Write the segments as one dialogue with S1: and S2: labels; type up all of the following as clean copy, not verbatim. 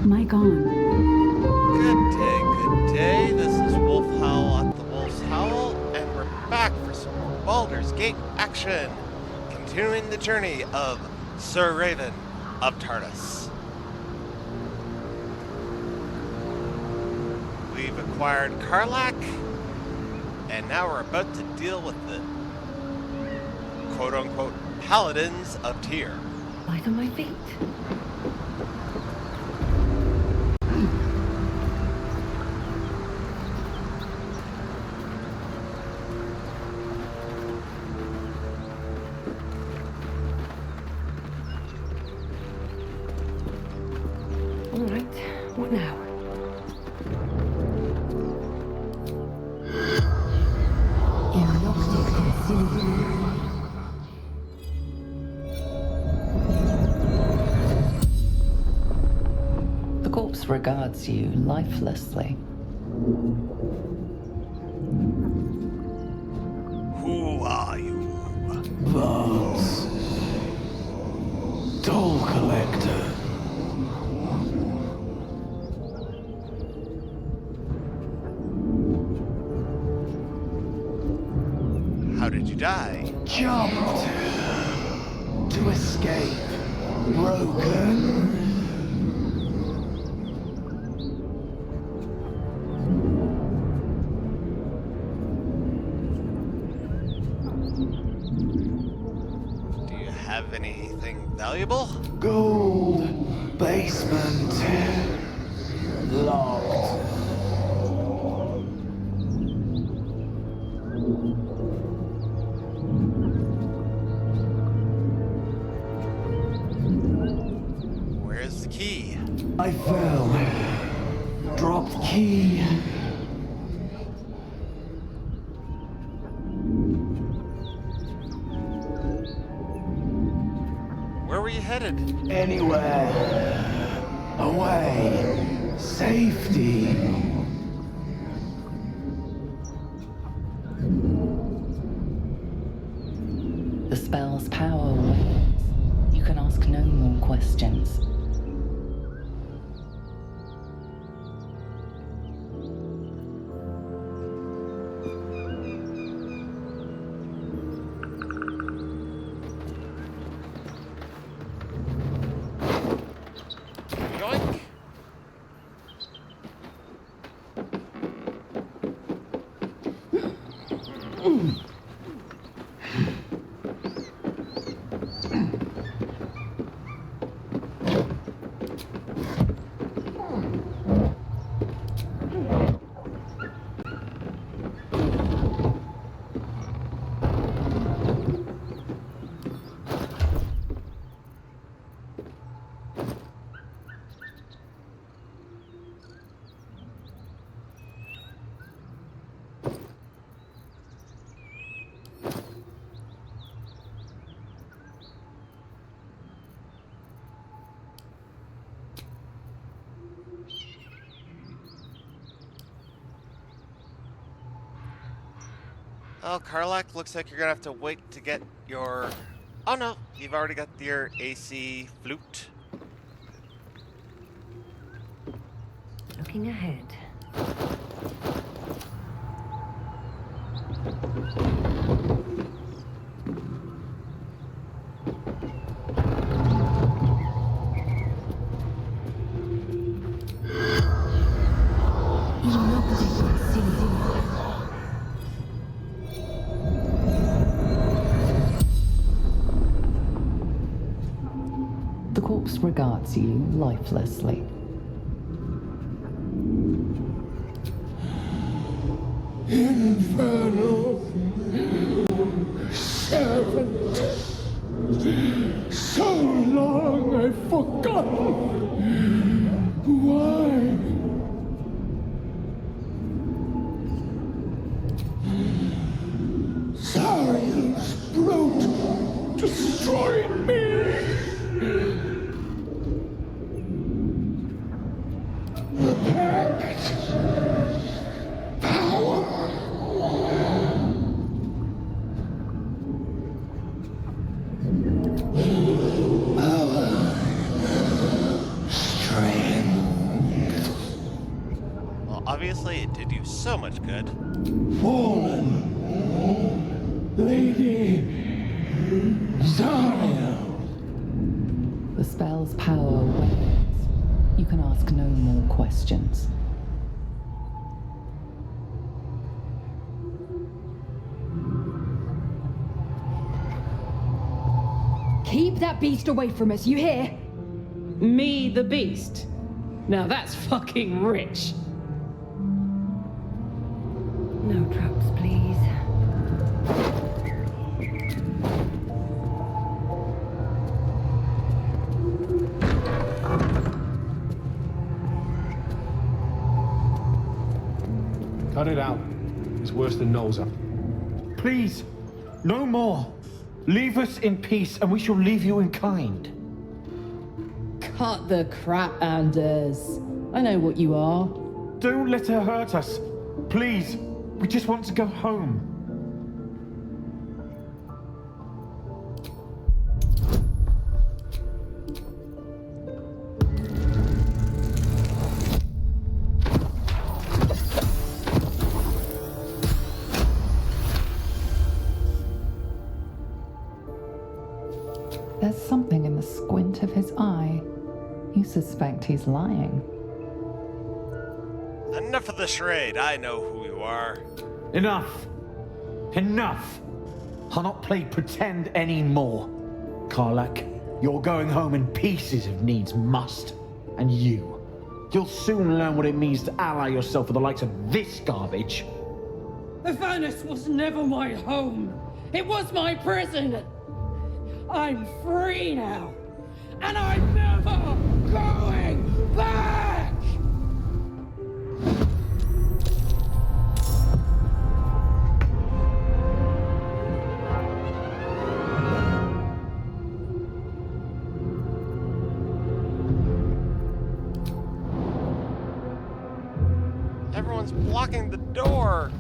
S1: Mic on.
S2: Good day. This is Wolf Howl at the Wolf's Howl, and we're back for some more Baldur's Gate action, continuing the journey of Sir Raven of Tardis. We've acquired Karlach, and now we're about to deal with the quote-unquote paladins of Tyr.
S1: Light on my feet. All right, what now?
S3: The corpse regards you lifelessly.
S2: Who are you?
S4: Vance. Toll collector.
S2: How did you die?
S4: Jumped. To escape. Broken.
S2: Do you have anything valuable?
S4: Gold. Basement. Locked.
S2: Where's the key?
S4: I fell. Dropped key.
S2: Where were you headed?
S4: Anywhere. Away. Safety.
S3: The spell's power wanes. You can ask no more questions.
S2: Yoink! Well, Karlach, looks like you're gonna have to wait to get your... Oh no, you've already got your AC flute.
S1: Looking ahead.
S3: The corpse regards you lifelessly.
S4: Infernal servant. So long I've forgotten. Why? Zariel's brute destroyed me. The pact. Power. Strength.
S2: Obviously, it did you so much good.
S4: Fallen. Lady Zariel.
S3: The spell's power wanes. You can ask no more questions.
S5: Keep that beast away from us, you hear?
S6: Me, the beast? Now that's fucking rich.
S1: No traps, please.
S7: Cut it out. It's worse than Noza.
S8: Please, no more. Leave us in peace, and we shall leave you in kind.
S6: Cut the crap, Anders. I know what you are.
S8: Don't let her hurt us. Please, we just want to go home.
S3: There's something in the squint of his eye. You suspect he's lying.
S2: Enough of the charade. I know who you are.
S8: Enough. Enough. I'll not play pretend anymore. Karlak, you're going home in pieces if needs must. And you'll soon learn what it means to ally yourself with the likes of this garbage.
S6: Avernus was never my home. It was my prison. I'm free now. And I'm never going back!
S2: Everyone's blocking the door.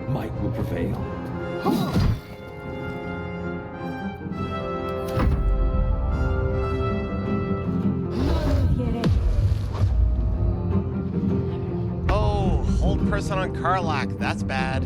S4: Might will prevail.
S2: Oh, hold person on Karlak. That's bad.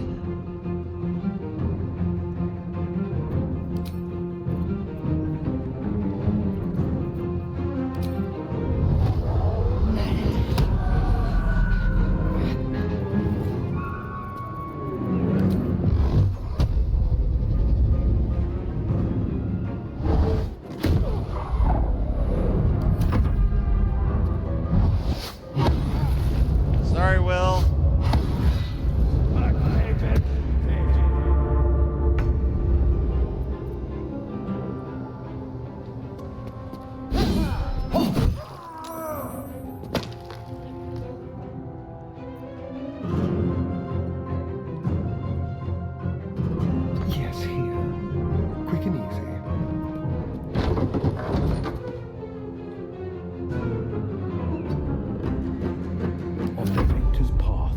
S2: Sorry, Will.
S4: Yes, here. Quick and easy. On the victor's path.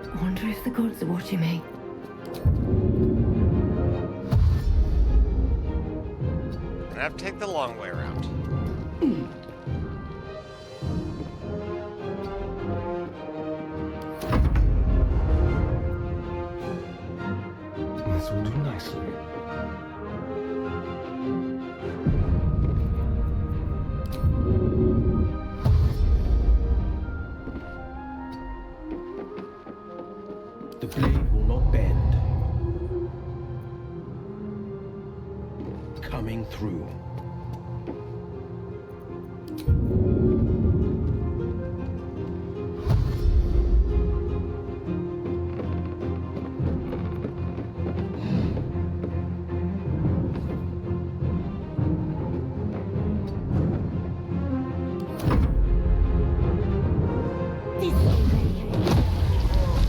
S1: I wonder if the gods are watching me.
S2: gonna have to take the long way around.
S4: This will do nicely. The blade will not bend. Coming through.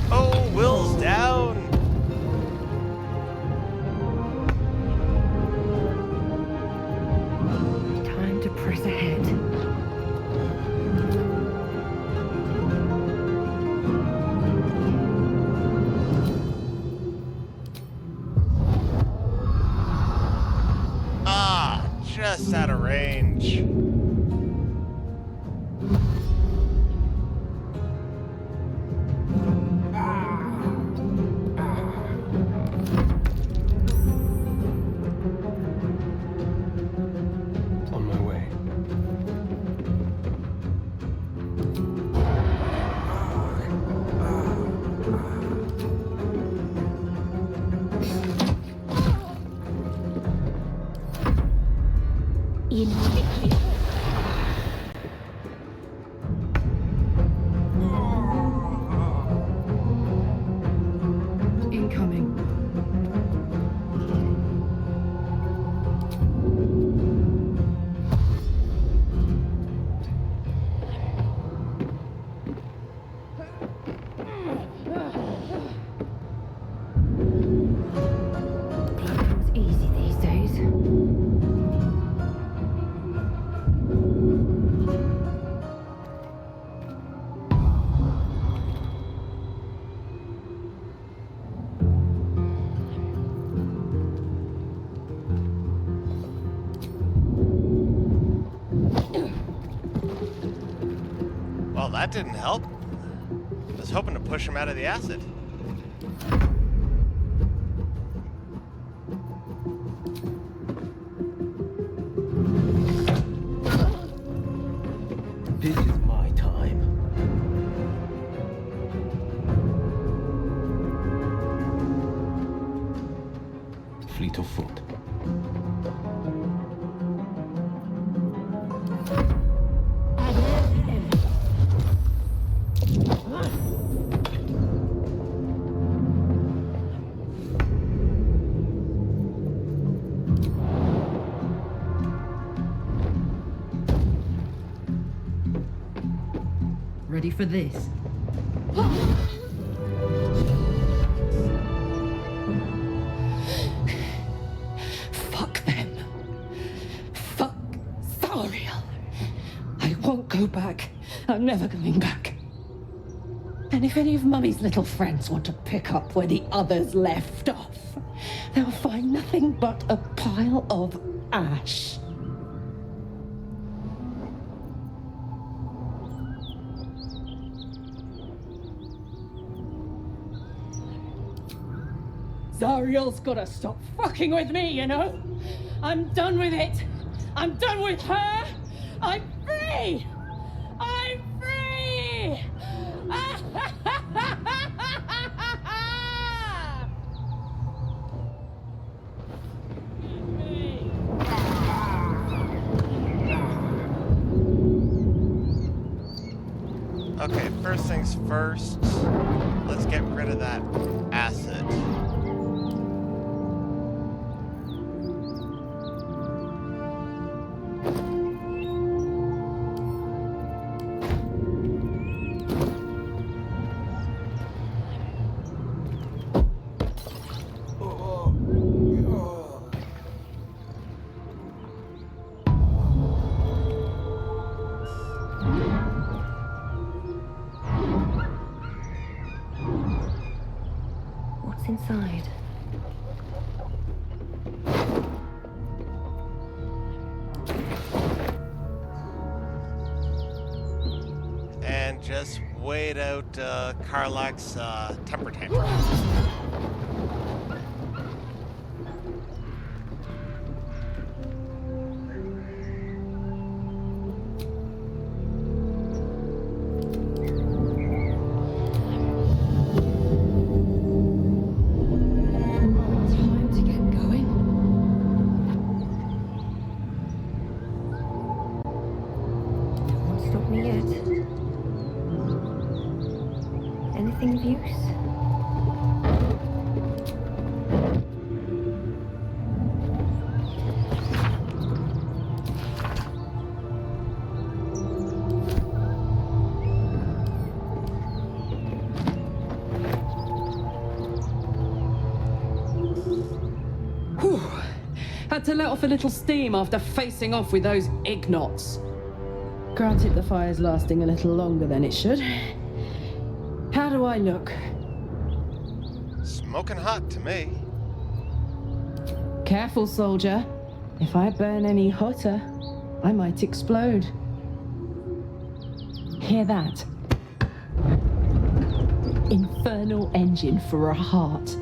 S2: Oh, Will's down!
S1: Time to press ahead.
S2: Ah, just out of range.
S4: On my way.
S5: Incoming.
S1: Blood comes easy these days.
S2: Well, that didn't help. I was hoping to push him out of the acid.
S4: This is my time. Fleet of foot.
S1: Ready for this?
S6: Fuck them. Fuck Zariel. I won't go back. I'm never going back. And if any of Mummy's little friends want to pick up where the others left off, they'll find nothing but a pile of ash. Zariel's gotta stop fucking with me, you know? I'm done with it. I'm done with her. I'm free. I'm free.
S2: Okay, first things first, let's get rid of that acid.
S1: What's inside?
S2: just wait out Karlak's temper tantrum.
S1: Time to get going. No one stopped me yet. Anything of use?
S6: Whew. Had to let off a little steam after facing off with those ignots. Granted, the fire's lasting a little longer than it should. How do I look?
S2: Smoking hot to me.
S6: Careful, soldier. If I burn any hotter, I might explode. Hear that? Infernal engine for a heart.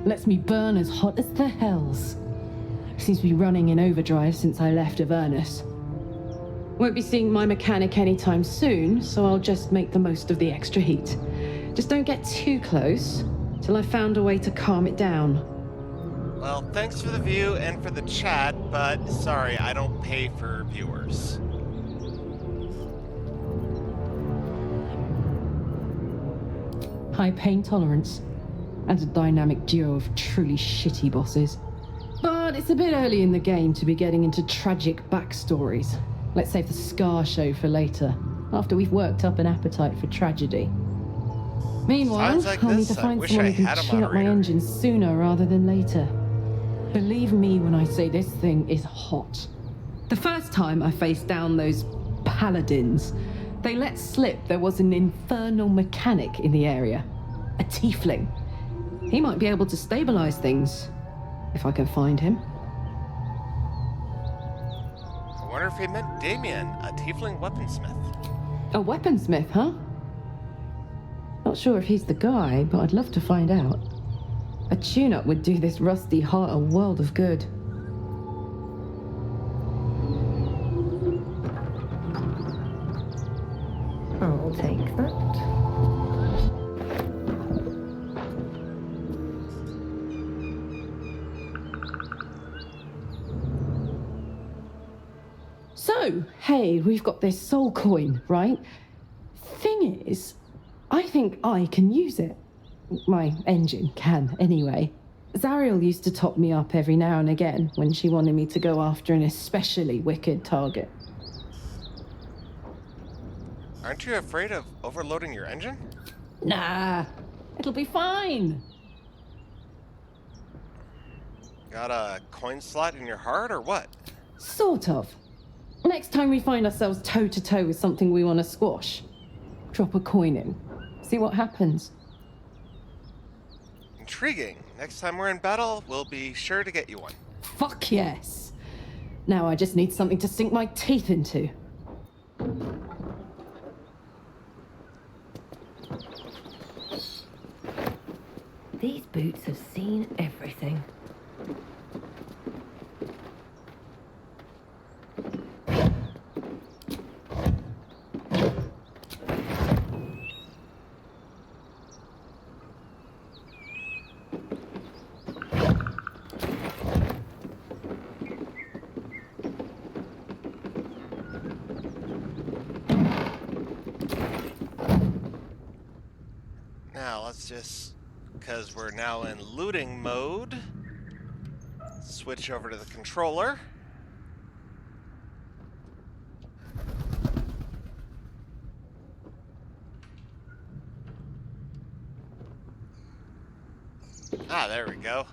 S6: Lets me burn as hot as the hells. Seems to be running in overdrive since I left Avernus. Won't be seeing my mechanic anytime soon, so I'll just make the most of the extra heat. Just don't get too close till I've found a way to calm it down.
S2: Well, thanks for the view and for the chat, but sorry, I don't pay for viewers.
S6: High pain tolerance, and a dynamic duo of truly shitty bosses. But it's a bit early in the game to be getting into tragic backstories. Let's save the Scar show for later, after we've worked up an appetite for tragedy. Meanwhile,
S2: Sounds like
S6: I'll need
S2: this.
S6: to
S2: I
S6: find
S2: wish
S6: someone
S2: I
S6: who can
S2: had a
S6: tune up my
S2: moderator.
S6: engine sooner rather than later. Believe me when I say this thing is hot. The first time I faced down those paladins, they let slip there was an infernal mechanic in the area. A tiefling. He might be able to stabilize things, if I can find him.
S2: I wonder if he meant Damien, a tiefling weaponsmith.
S6: A weaponsmith, huh? Not sure if he's the guy, but I'd love to find out. A tune-up would do this rusty heart a world of good.
S1: I'll take that.
S6: So, hey, we've got this soul coin, right? Thing is, I think I can use it. My engine can, anyway. Zariel used to top me up every now and again when she wanted me to go after an especially wicked target.
S2: Aren't you afraid of overloading your engine?
S6: Nah, it'll be fine.
S2: Got a coin slot in your heart or what?
S6: Sort of. Next time we find ourselves toe-to-toe with something we want to squash, drop a coin in. See what happens.
S2: Intriguing. Next time we're in battle, we'll be sure to get you one.
S6: Fuck yes. Now I just need something to sink my teeth into.
S1: These boots have seen everything.
S2: Now, let's just, because we're now in looting mode, switch over to the controller. Ah, there we go.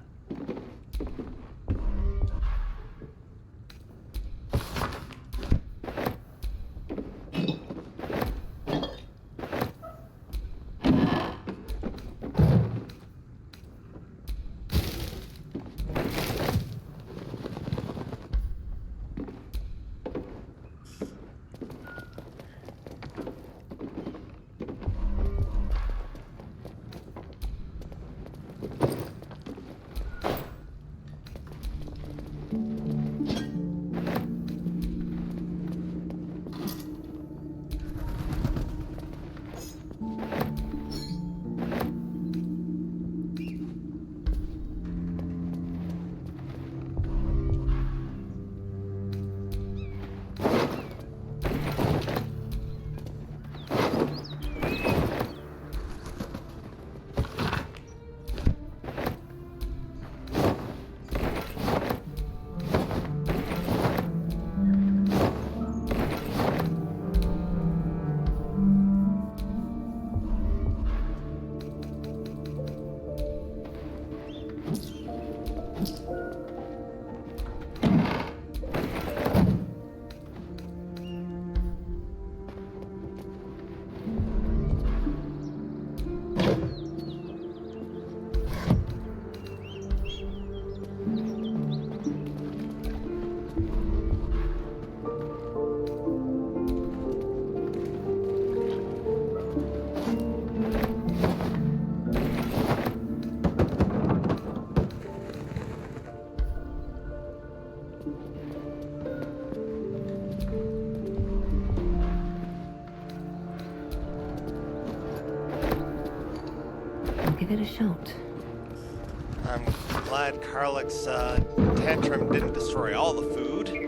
S1: I'll give it a shot.
S2: I'm glad Karlach's tantrum didn't destroy all the food.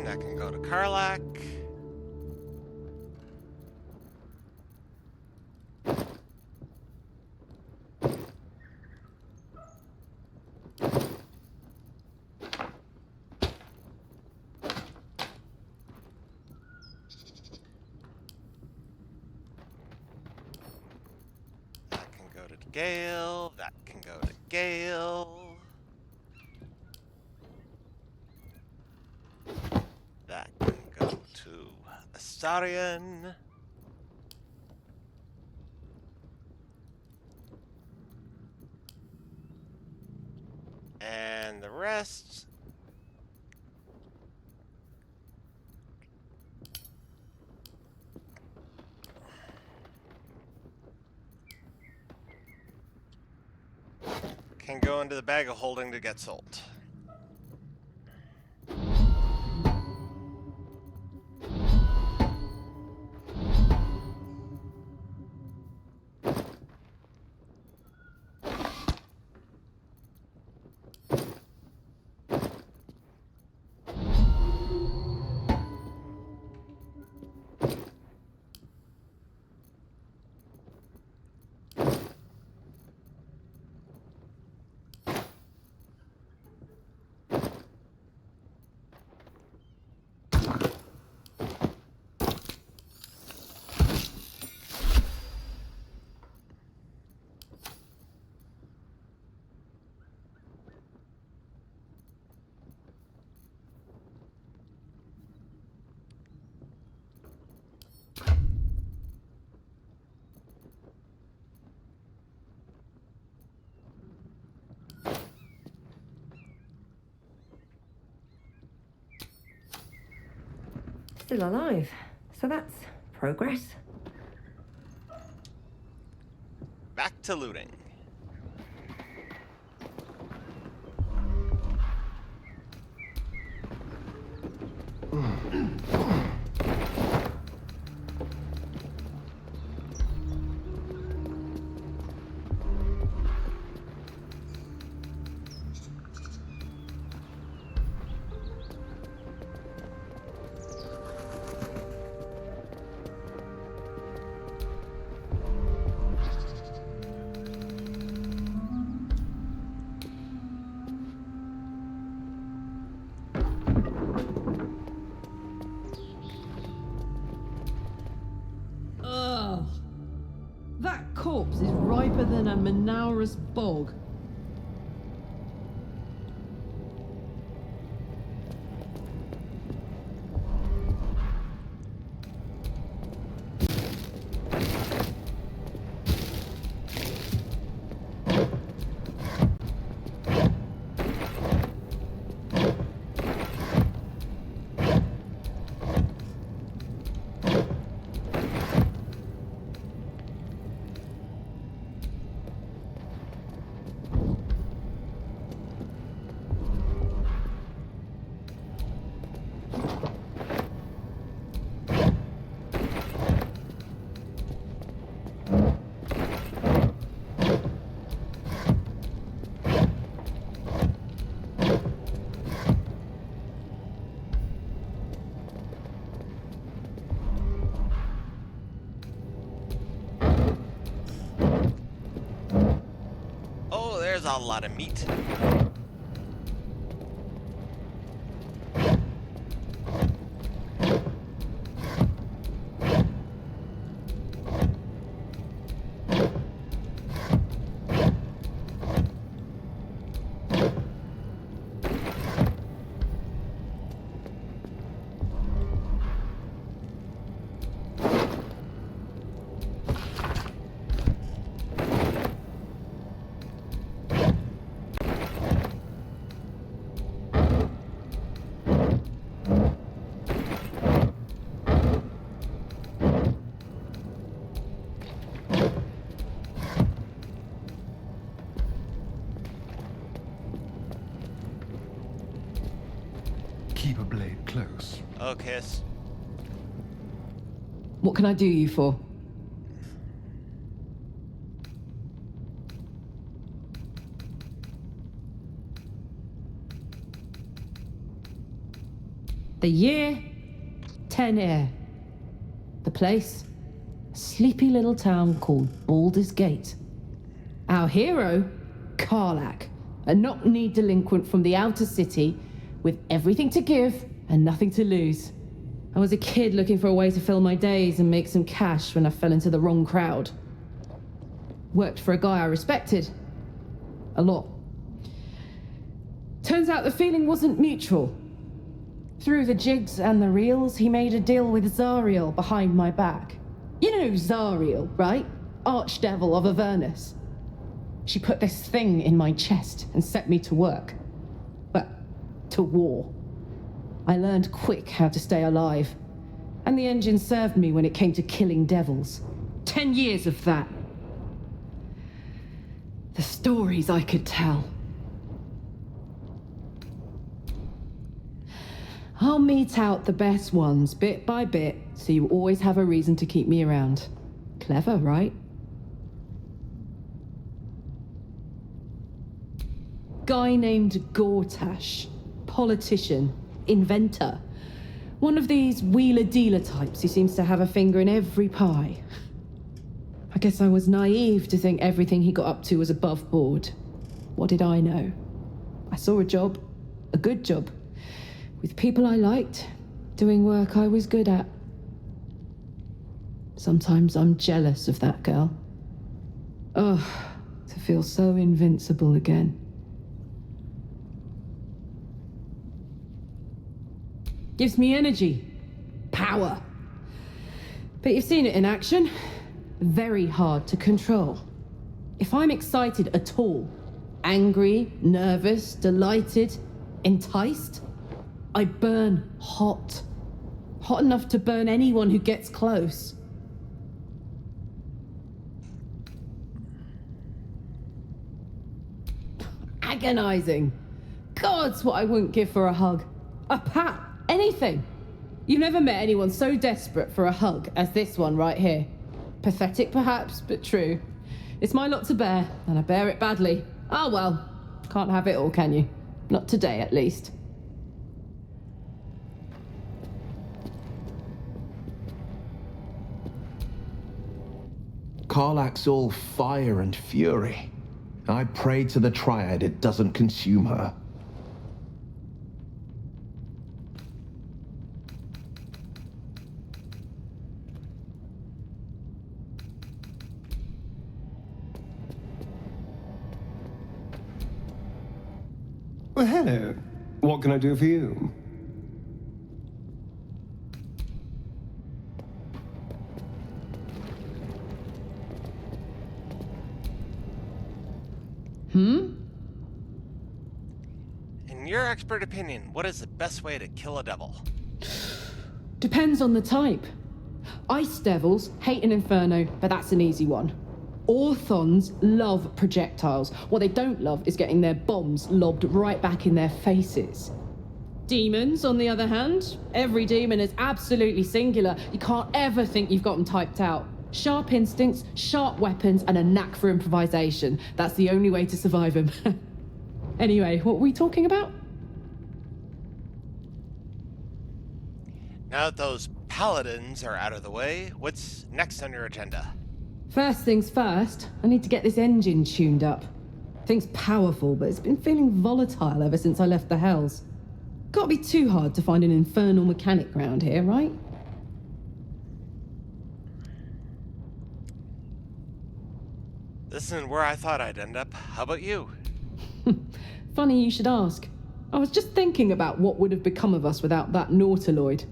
S2: That can go to Karlach. That can go to Gale. That can go to Gale. That can go to Astarion. And the rest can go into the bag of holding to get sold.
S1: Still alive. So that's progress.
S2: Back to looting.
S6: Ugh. That corpse is riper than a Manaurus bog. Oh, there's a lot of meat.
S9: Keep a blade close.
S2: Okay.
S6: What can I do you for? The year, 10 Air. The place, a sleepy little town called Baldur's Gate. Our hero, Karlach, a knock-kneed delinquent from the outer city with everything to give and nothing to lose. I was a kid looking for a way to fill my days and make some cash when I fell into the wrong crowd. Worked for a guy I respected. A lot. Turns out the feeling wasn't mutual. Through the jigs and the reels, he made a deal with Zariel behind my back. You know Zariel, right? Archdevil of Avernus. She put this thing in my chest and set me to work. Well, to war. I learned quick how to stay alive. And the engine served me when it came to killing devils. 10 years of that. The stories I could tell. I'll mete out the best ones bit by bit, so you always have a reason to keep me around. Clever, right? Guy named Gortash. Politician. Inventor. One of these wheeler-dealer types who seems to have a finger in every pie. I guess I was naive to think everything he got up to was above board. What did I know? I saw a job. A good job. With people I liked, doing work I was good at. Sometimes I'm jealous of that girl. Ugh, to feel so invincible again. Gives me energy. Power. But you've seen it in action. Very hard to control. If I'm excited at all, angry, nervous, delighted, enticed, I burn hot. Hot enough to burn anyone who gets close. Agonizing. God's what I wouldn't give for a hug. A pat. Anything. You've never met anyone so desperate for a hug as this one right here. Pathetic perhaps, but true. It's my lot to bear, and I bear it badly. Ah well, can't have it all, can you? Not today, at least.
S9: Karlak's all fire and fury. I pray to the Triad it doesn't consume her.
S7: Well, hello. What can I do for you?
S2: In your expert opinion, what is the best way to kill a devil?
S6: Depends on the type. Ice devils hate an inferno, but that's an easy one. Orthons love projectiles. What they don't love is getting their bombs lobbed right back in their faces. Demons, on the other hand, every demon is absolutely singular. You can't ever think you've got them typed out. Sharp instincts, sharp weapons, and a knack for improvisation. That's the only way to survive them. Anyway, what were we talking about?
S2: Now that those paladins are out of the way, what's next on your agenda?
S6: First things first, I need to get this engine tuned up. Thing's powerful, but it's been feeling volatile ever since I left the Hells. Can't be too hard to find an infernal mechanic round here, right?
S2: This isn't where I thought I'd end up. How about you?
S6: Funny you should ask. I was just thinking about what would have become of us without that Nautiloid.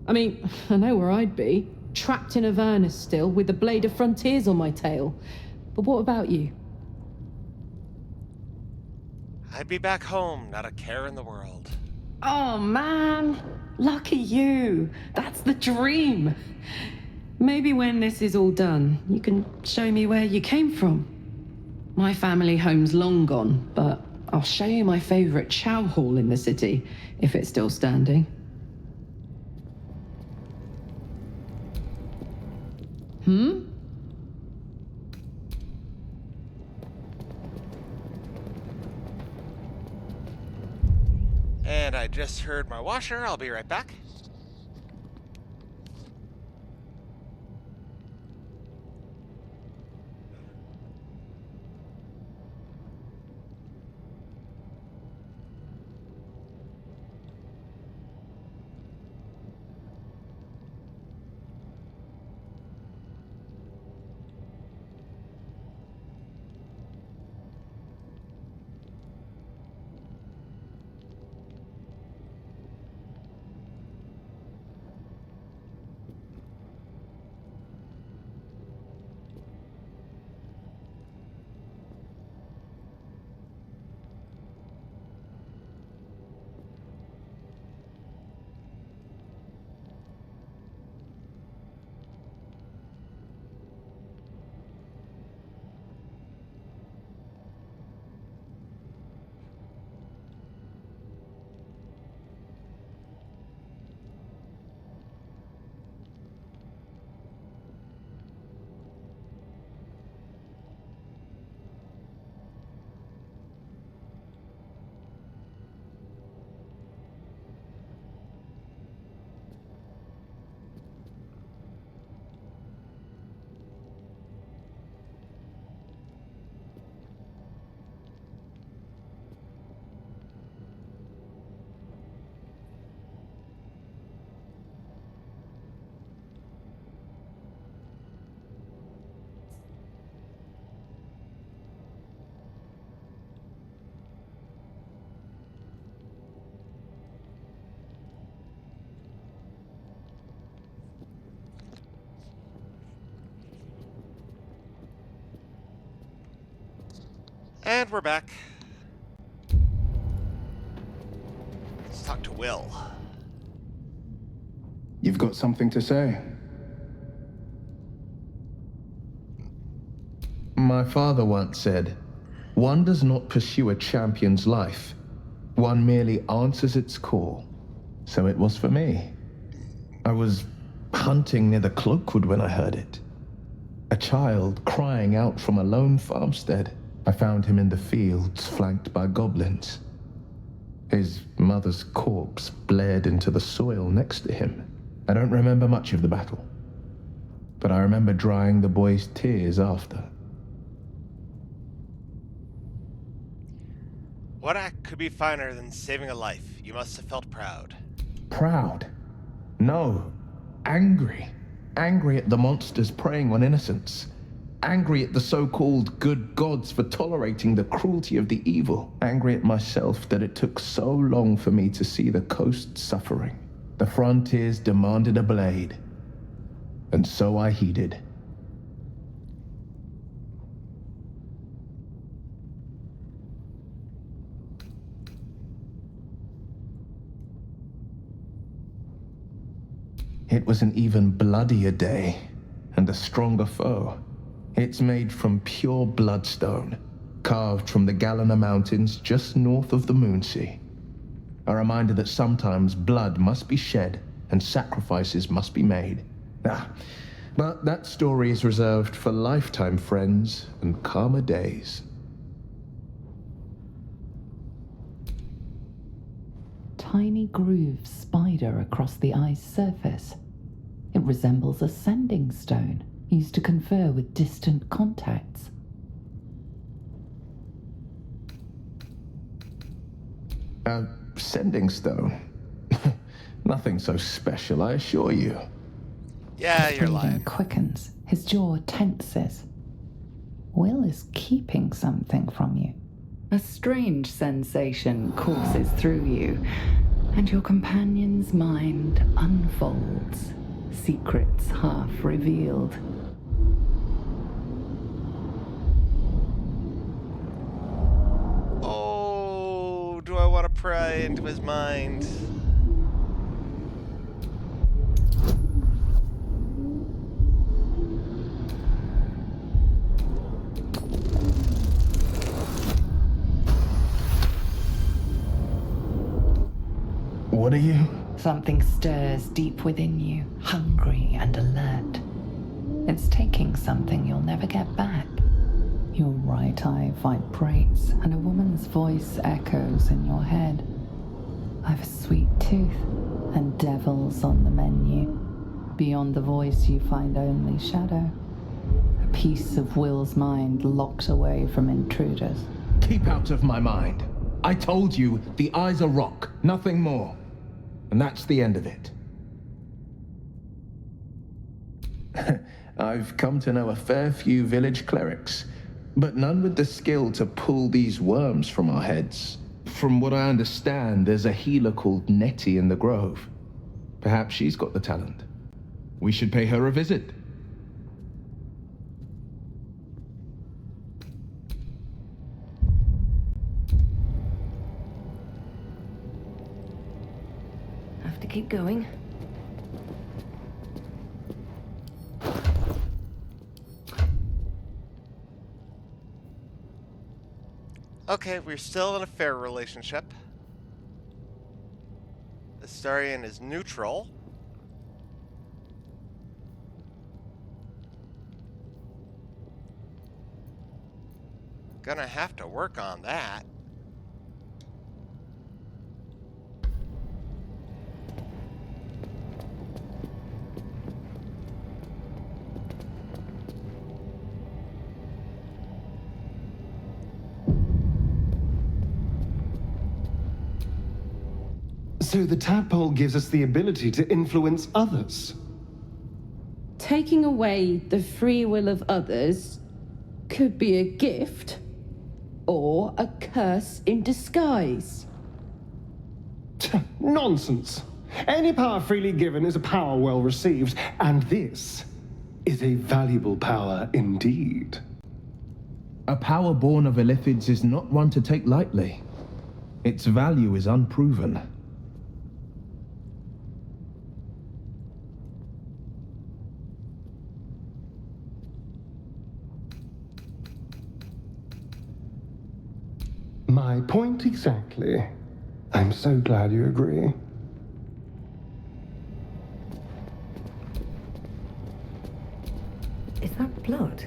S6: I mean, I know where I'd be. Trapped in Avernus still, with the Blade of Frontiers on my tail. But what about you?
S2: I'd be back home, not a care in the world.
S6: Oh, man. Lucky you. That's the dream. Maybe when this is all done, you can show me where you came from. My family home's long gone, but I'll show you my favorite chow hall in the city, if it's still standing.
S2: And I just heard my washer. I'll be right back. And we're back. Let's talk to Will.
S9: You've got something to say? My father once said, one does not pursue a champion's life. One merely answers its call. So it was for me. I was hunting near the Cloakwood when I heard it. A child crying out from a lone farmstead. I found him in the fields, flanked by goblins. His mother's corpse blared into the soil next to him. I don't remember much of the battle, but I remember drying the boy's tears after.
S2: What act could be finer than saving a life? You must have felt proud.
S9: Proud? No. Angry. Angry at the monsters preying on innocents. Angry at the so-called good gods for tolerating the cruelty of the evil. Angry at myself that it took so long for me to see the coast suffering. The frontiers demanded a blade. And so I heeded. It was an even bloodier day, and a stronger foe. It's made from pure bloodstone, carved from the Galena Mountains just north of the Moonsea. A reminder that sometimes blood must be shed and sacrifices must be made. But that story is reserved for lifetime friends and calmer days.
S3: Tiny grooves spider across the eye's surface. It resembles a sending stone used to confer with distant contacts.
S9: A sending stone? Nothing so special, I assure you.
S2: Yeah,
S3: His
S2: you're
S3: breathing
S2: lying.
S3: quickens. His jaw tenses. Will is keeping something from you. A strange sensation courses through you, and your companion's mind unfolds, secrets half revealed.
S2: Oh, do I want to pry into his mind?
S9: What are you?
S3: Something stirs deep within you, hungry and alert. It's taking something you'll never get back. Your right eye vibrates, and a woman's voice echoes in your head. I've a sweet tooth, and devils on the menu. Beyond the voice, you find only shadow. A piece of Will's mind locked away from intruders.
S9: Keep out of my mind. I told you, the eyes are rock, nothing more. And that's the end of it. I've come to know a fair few village clerics, but none with the skill to pull these worms from our heads. From what I understand, there's a healer called Nettie in the Grove. Perhaps she's got the talent. We should pay her a visit.
S1: Have to keep going.
S2: Okay, we're still in a fair relationship. The Astarion is neutral. Gonna have to work on that.
S7: So the tadpole gives us the ability to influence others.
S6: Taking away the free will of others could be a gift or a curse in disguise.
S7: Nonsense. Any power freely given is a power well received, and this is a valuable power indeed.
S9: A power born of Illithids is not one to take lightly. Its value is unproven.
S7: My point exactly. I'm so glad you agree.
S1: Is that blood?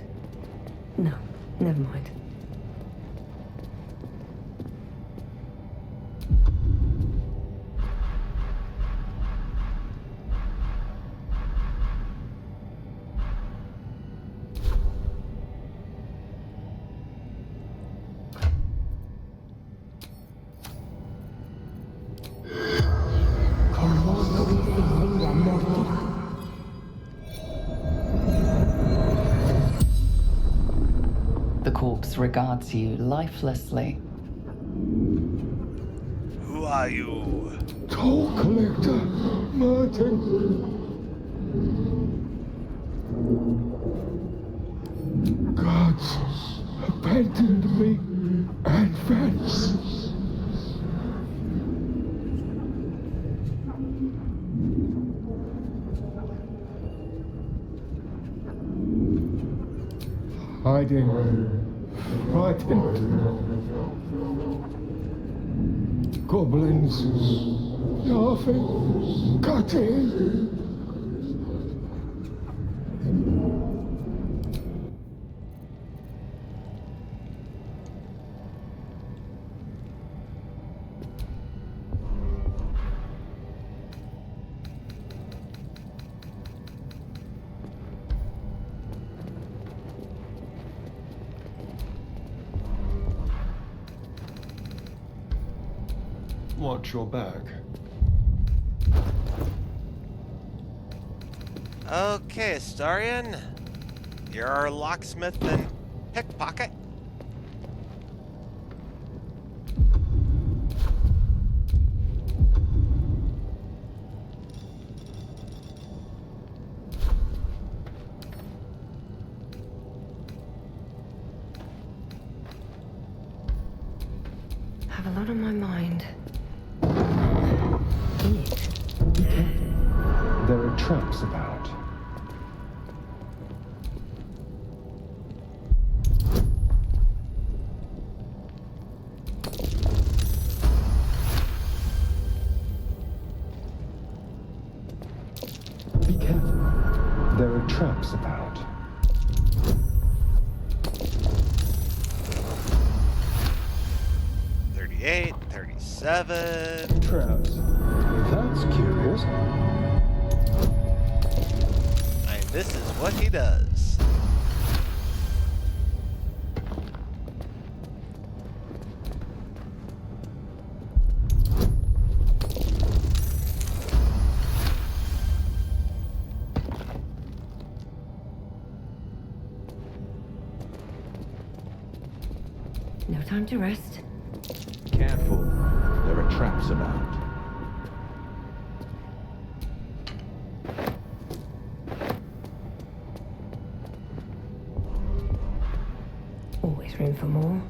S1: No, never mind.
S3: The corpse regards you lifelessly.
S2: Who are you?
S7: Toll collector, Martin. Gods abandoned me and Vance. Hiding, frightened. Goblins, laughing, cutting. Watch your back.
S2: Okay, Astarion. You're our locksmith and pickpocket.
S1: Have a lot on my mind.
S7: Be careful. There are traps about. Be careful. There are traps about.
S2: 38, 37.
S7: Traps. That's curious.
S2: And this is what he does.
S1: No time to rest.
S8: Careful. There are traps about.
S1: Always room for more.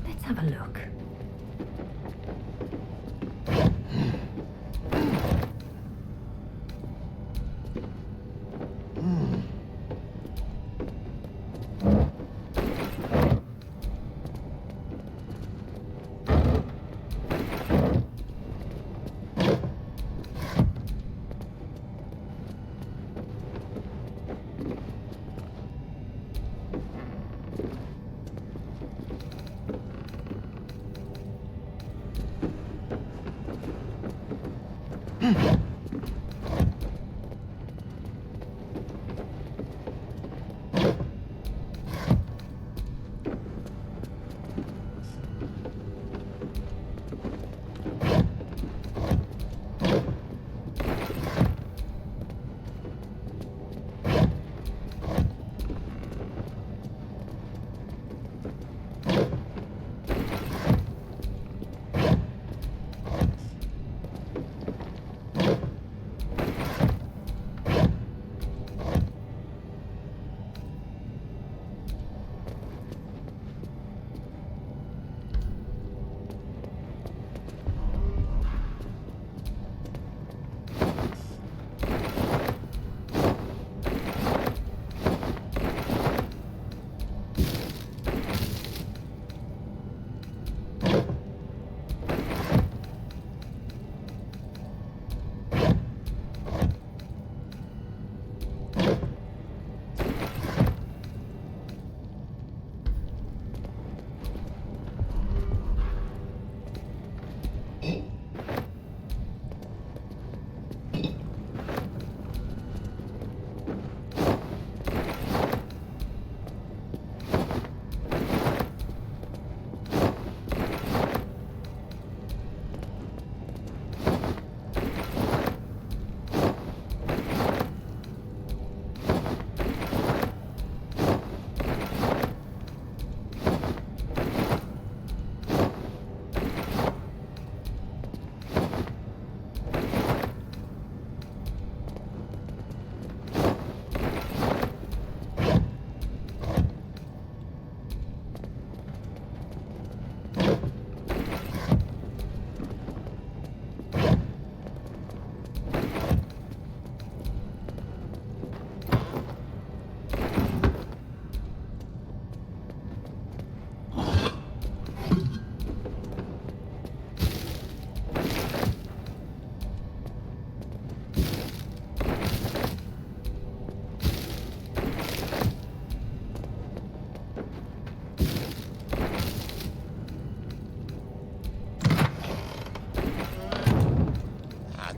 S1: Let's have a look.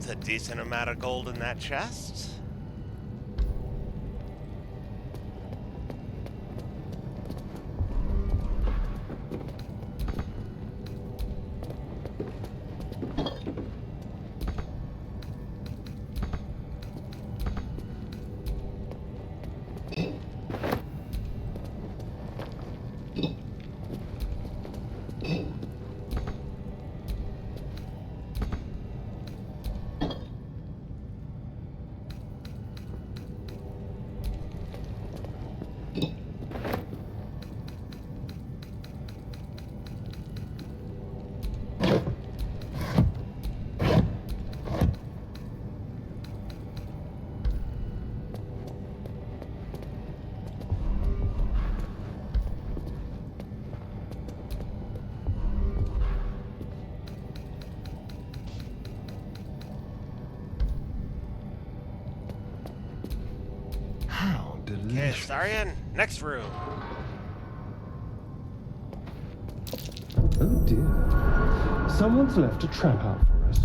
S2: That's a decent amount of gold in that chest.
S7: How
S2: Okay,
S7: delicious.
S2: Starian, next room.
S7: Oh dear. Someone's left a trap out for us.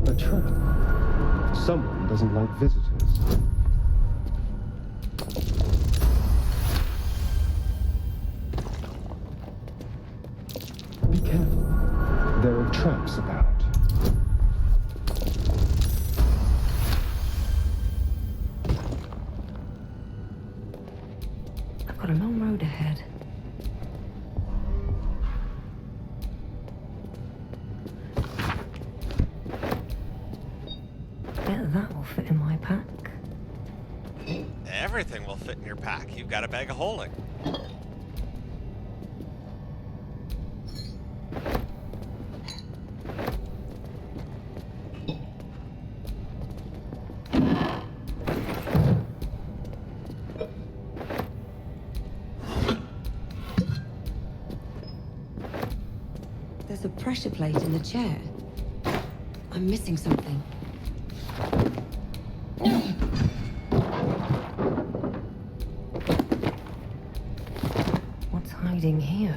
S7: A trap. Someone doesn't like visitors. Be careful. There are traps about.
S1: I've got a long road ahead. Bet that will fit in my pack.
S2: Everything will fit in your pack. You've got a bag of holding.
S1: There's a pressure plate in the chair. I'm missing something. What's hiding here?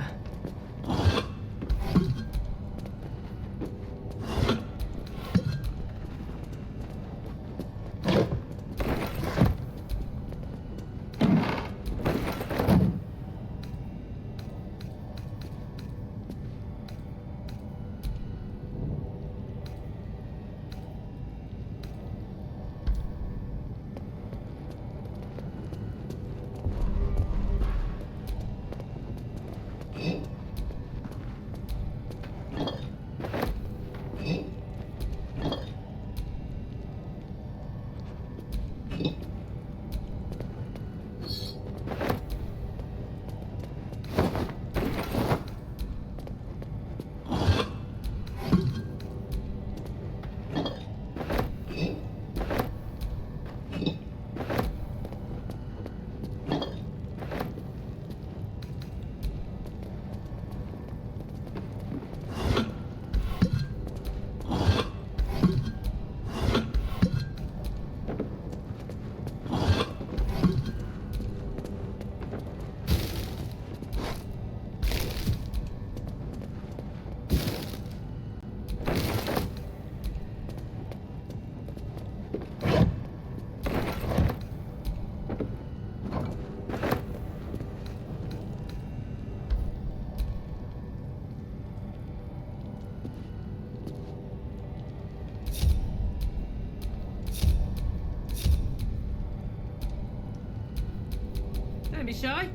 S6: Don't be shy.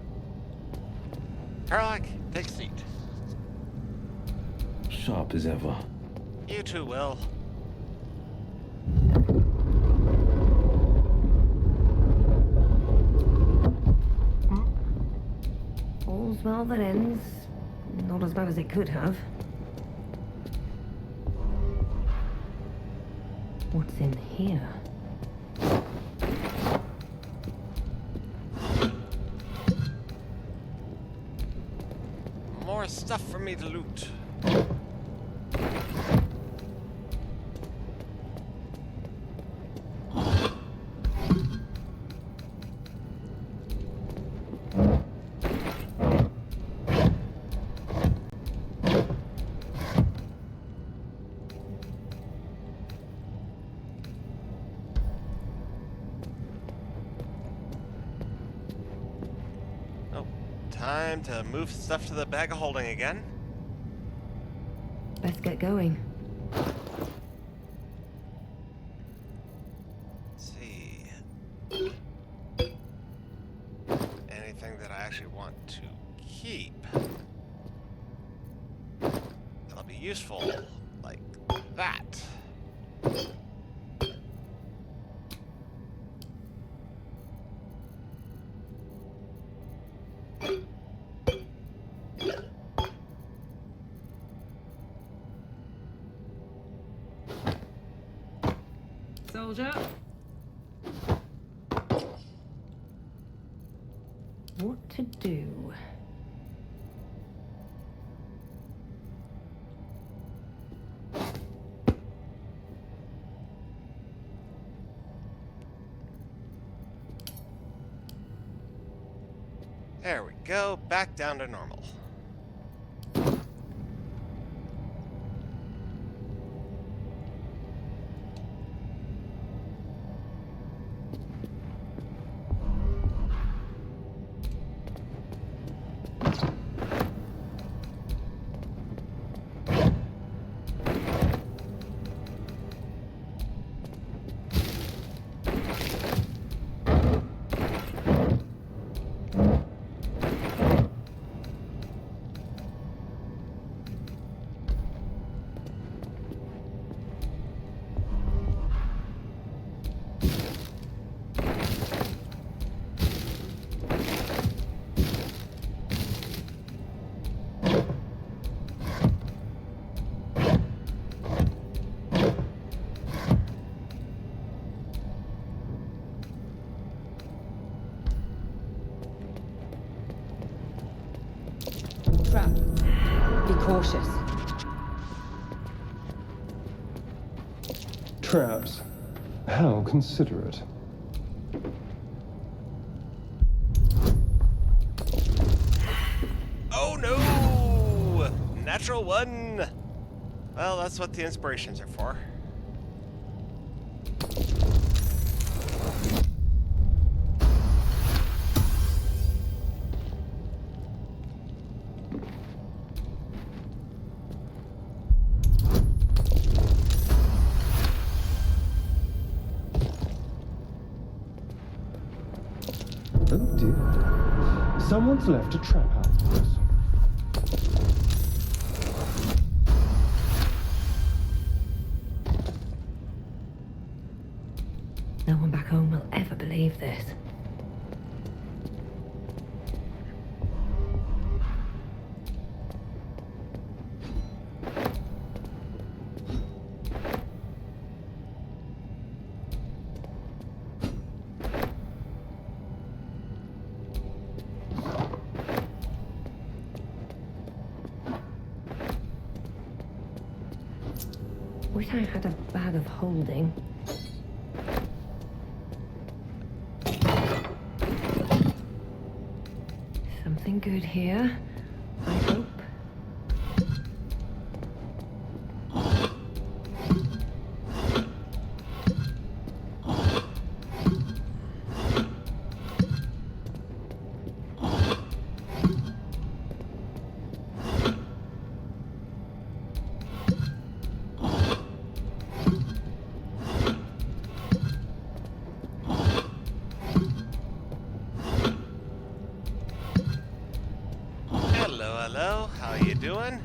S2: Karlak, take a seat.
S4: Sharp as ever.
S2: You too, Will.
S1: All's well that ends. Not as bad as it could have. What's in here?
S2: More stuff for me to loot. Time to move stuff to the bag of holding again.
S1: Best get going.
S2: Let's see. Anything that I actually want to keep. That'll be useful. Like that.
S6: Soldier.
S1: What to do?
S2: There we go, back down to normal.
S1: Trap. Be cautious.
S7: Traps. How considerate.
S2: Oh no! Natural one! Well, that's what the inspirations are for.
S7: Oh dear. Someone's left a trap house for us.
S1: No one back home will ever believe this. Wish I had a bag of holding. Something good here, I hope.
S2: hello. How you doing?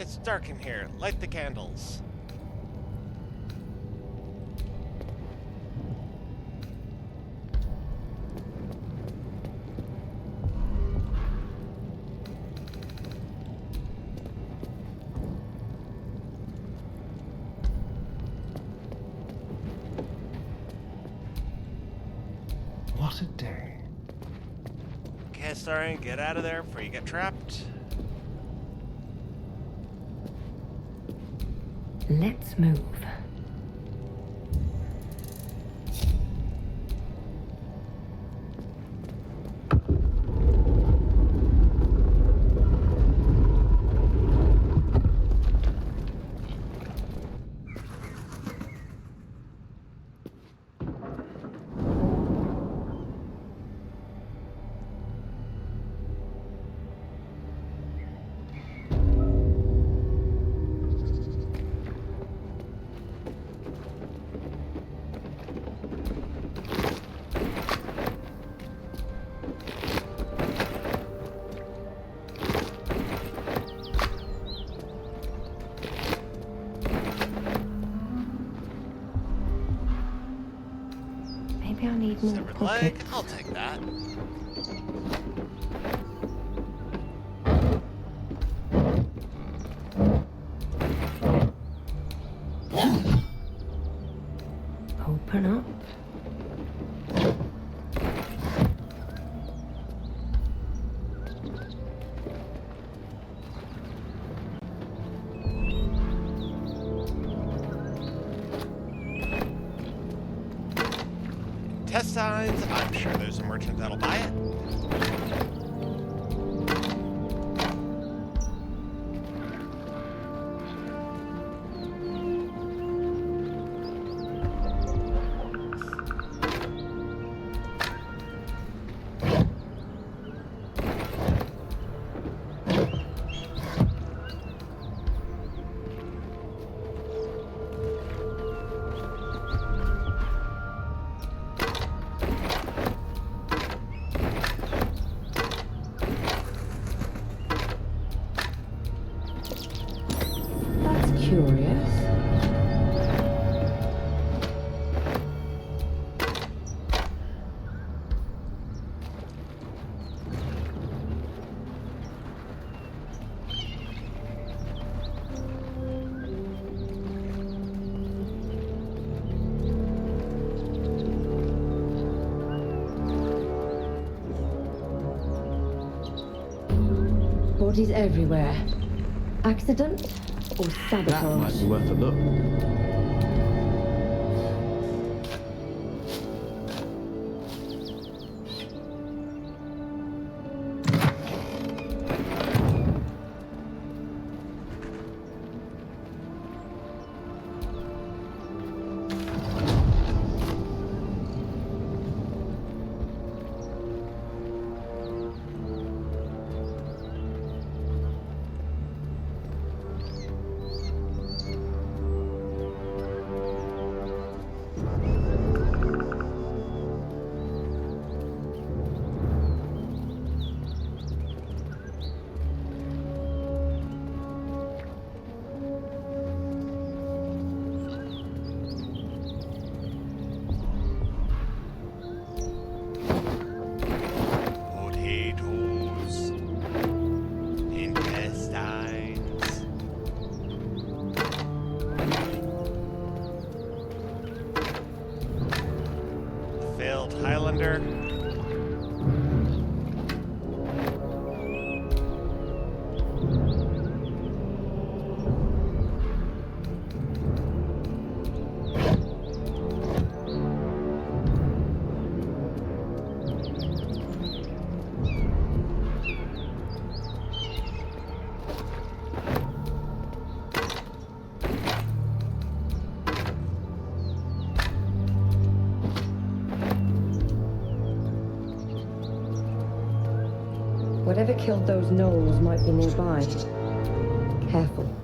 S2: It's dark in here. Light the candles.
S7: What a day.
S2: Okay, sorry, get out of there before you get trapped.
S1: Let's move. Maybe I need more
S2: Severed leg.
S1: pockets.
S2: I'll take that.
S1: Open up.
S2: Test signs. I'm sure there's a merchant that'll buy it.
S1: That's curious. Bodies everywhere. Accident or
S8: That might
S1: sabotage?
S8: be worth a look.
S1: Whoever killed those gnolls might be nearby. Careful.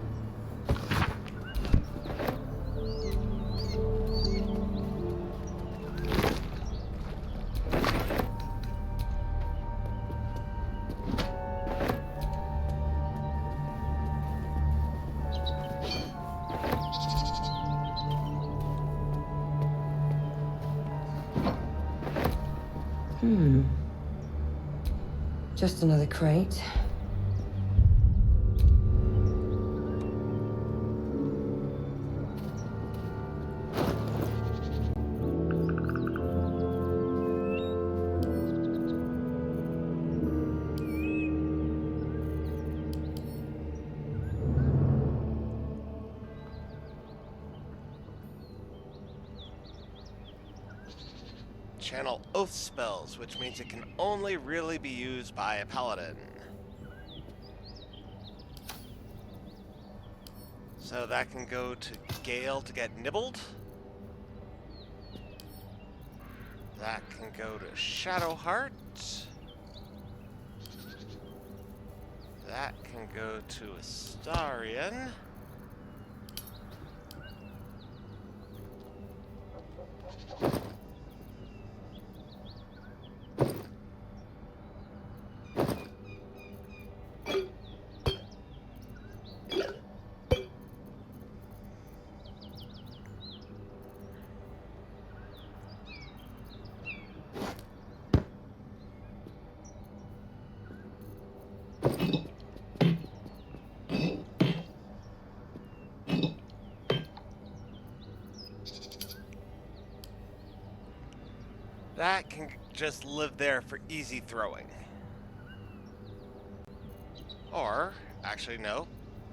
S1: Just another crate.
S2: Channel oath spells, which means it can only really be used by a paladin. So that can go to Gale to get nibbled. That can go to Shadowheart. That can go to Astarion. That can just live there for easy throwing. Or, actually no,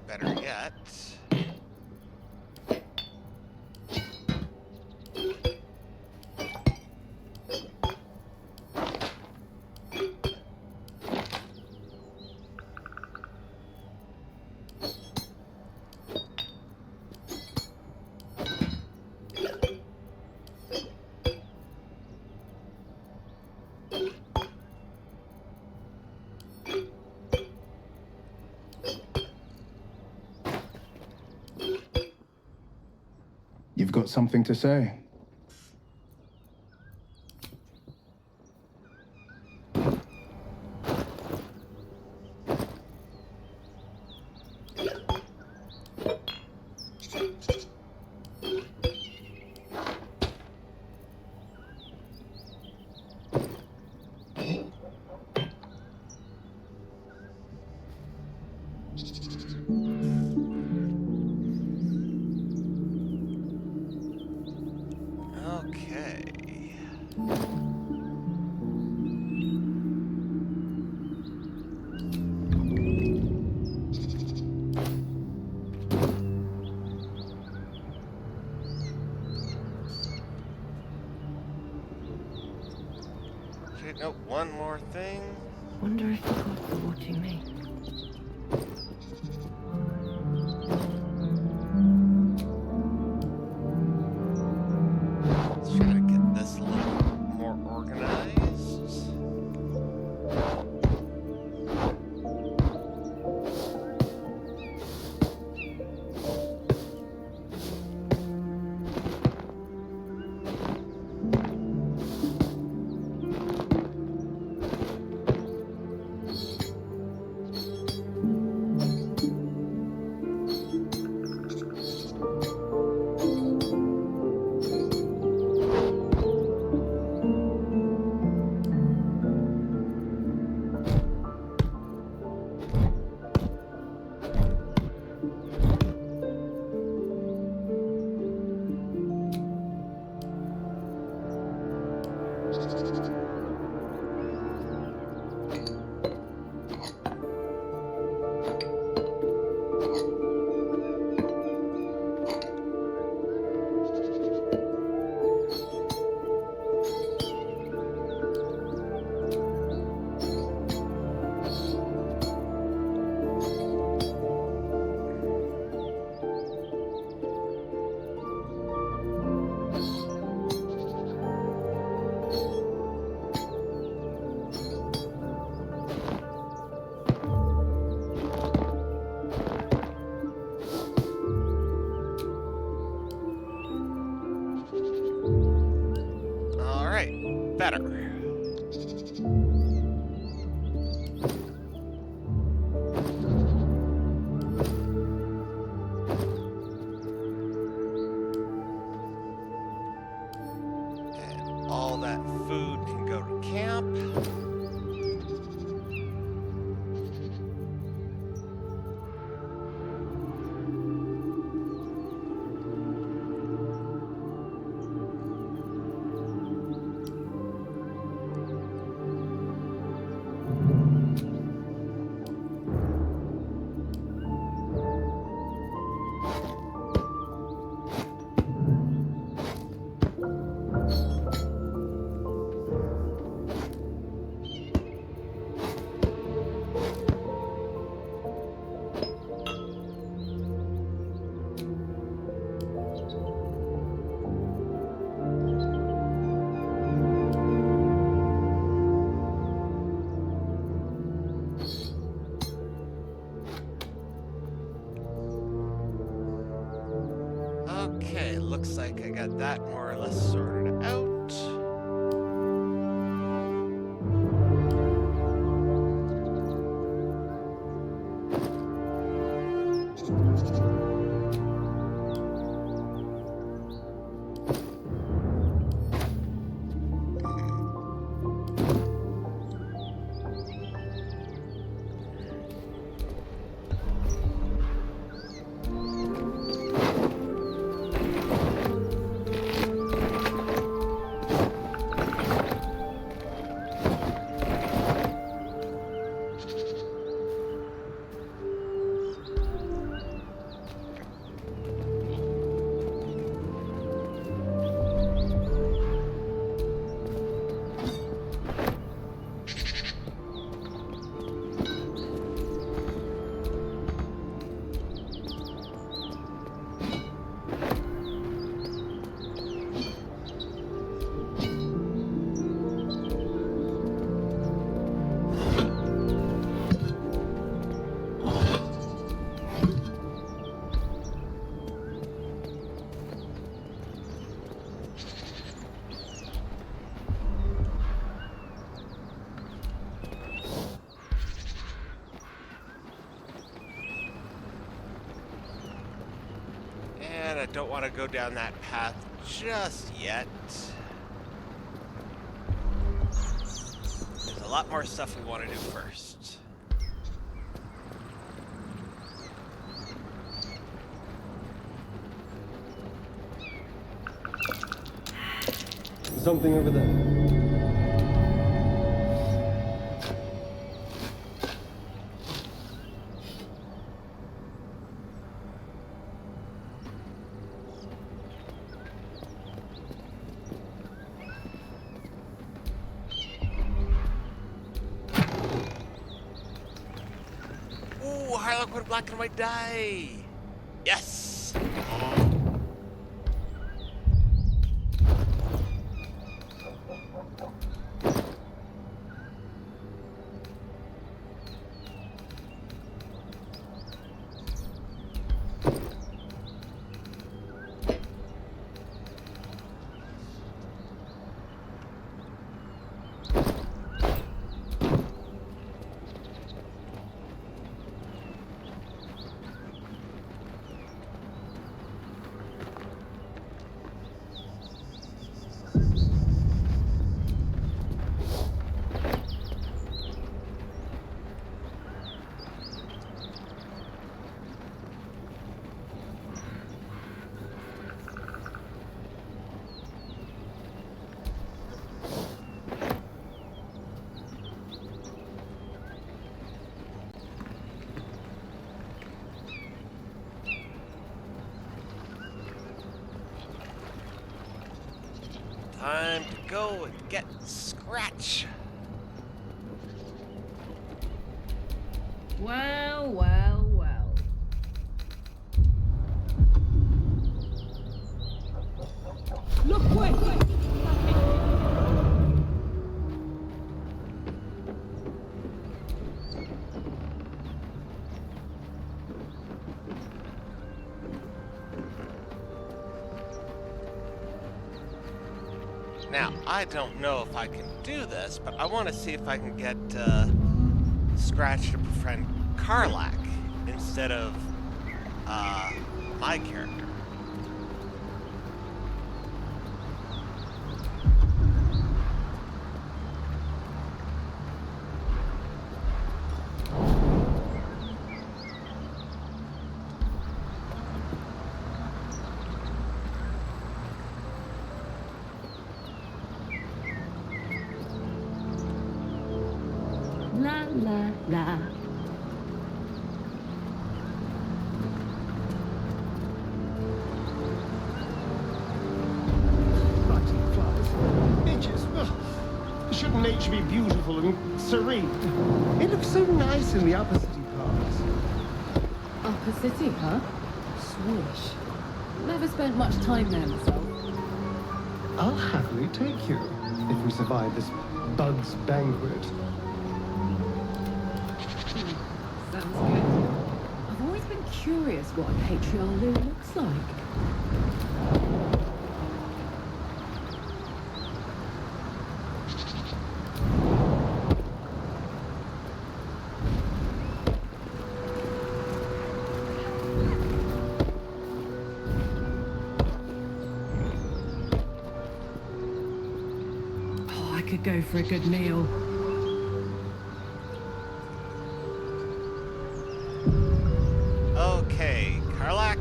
S2: better yet.
S9: You've got something to say?
S2: Okay. Okay, no, one more thing.
S1: Wonder if the gods are watching me.
S2: Let's try to get this a little more organized. better. And all that food can go to camp. Okay, looks like I got that more or less sorted out. And I don't want to go down that path just yet. There's a lot more stuff we want to do first.
S7: Something over there.
S2: Ooh, Harlequin black and white die! Yes! Time to go and get Scratch.
S6: Well, well, well. Look quick!
S2: Now, I don't know if I can do this, but I want to see if I can get Scratch to befriend Karlak instead of my character.
S10: La la la.
S7: Writing flies. Midges. Ugh. Shouldn't nature be beautiful and serene? It looks so nice in the upper city parts.
S5: Upper City, huh? Swish. Never spent much time there myself.
S7: I'll happily take you if we survive this bug's banquet.
S5: Sounds good. I've always been curious what a patriarch looks like. Oh, I could go for a good meal.
S2: Okay, Karlak,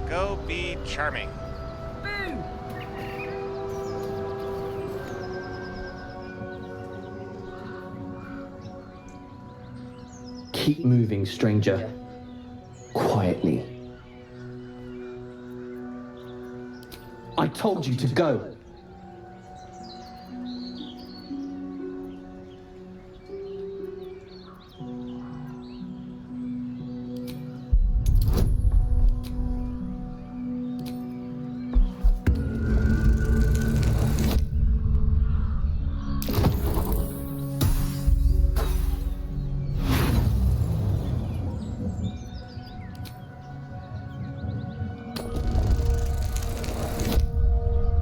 S2: go be charming.
S5: Boo!
S11: Keep moving, stranger. Quietly. I told you to go.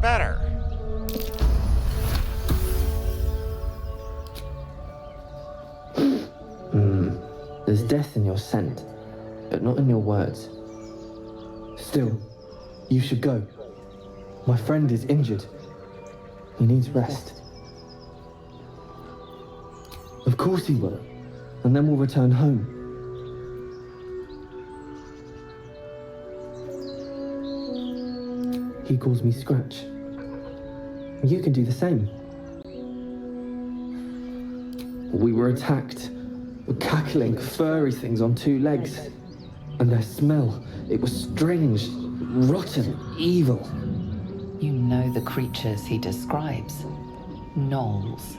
S2: Better.
S11: There's death in your scent, but not in your words. Still, you should go. My friend is injured. He needs rest. Of course he will, and then we'll return home. He calls me Scratch. You can do the same. We were attacked. Cackling, furry things on two legs. And their smell, it was strange, rotten, evil.
S3: You know the creatures he describes. Gnolls.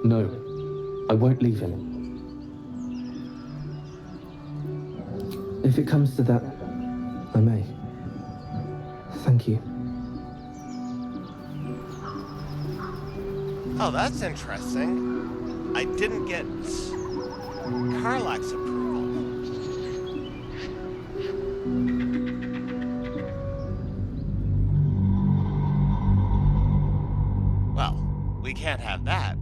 S11: No, I won't leave him. If it comes to that, I may. Thank you.
S2: Oh, that's interesting. I didn't get Karlak's approval. Well, we can't have that.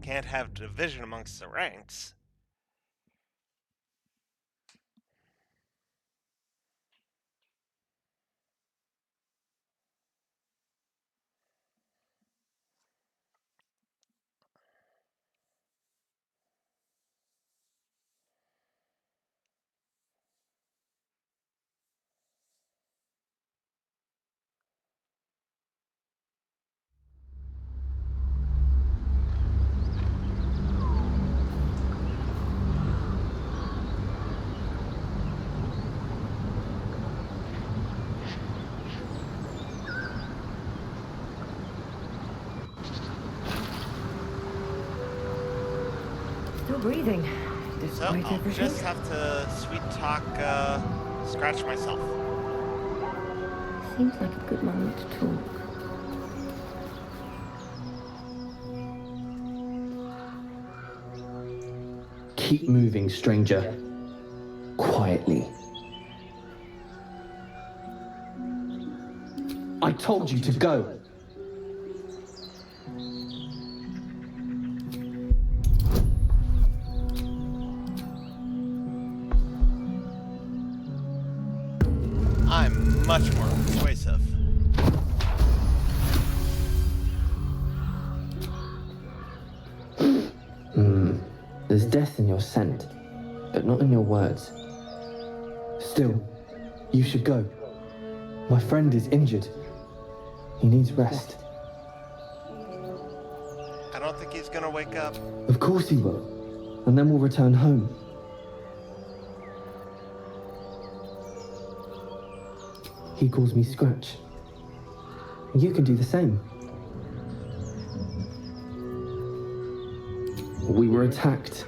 S2: Can't have division amongst the ranks.
S10: Still breathing.
S2: So
S10: Despite
S2: I'll
S10: everything.
S2: just have to sweet talk Scratch myself.
S10: Seems like a good moment to talk.
S11: Keep moving, stranger. Quietly. told you to go.
S2: I'm much more persuasive.
S11: There's death in your scent, but not in your words. Still, you should go. My friend is injured. He needs rest.
S2: I don't think he's gonna wake up.
S11: Of course he will. And then we'll return home. He calls me Scratch. You can do the same. We were attacked.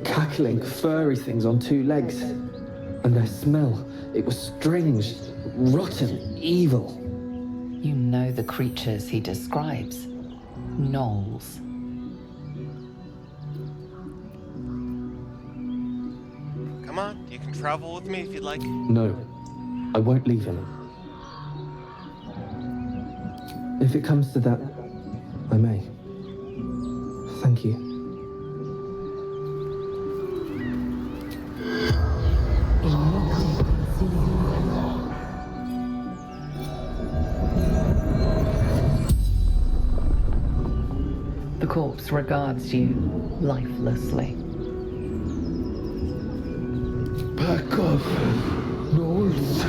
S11: Cackling, furry things on two legs. And their smell, it was strange, rotten, evil.
S3: You know the creatures he describes. Gnolls.
S2: Come on, you can travel with me if you'd like.
S11: No, I won't leave him. If it comes to that, I may. Thank you.
S3: The corpse regards you lifelessly.
S12: Back off. Nose.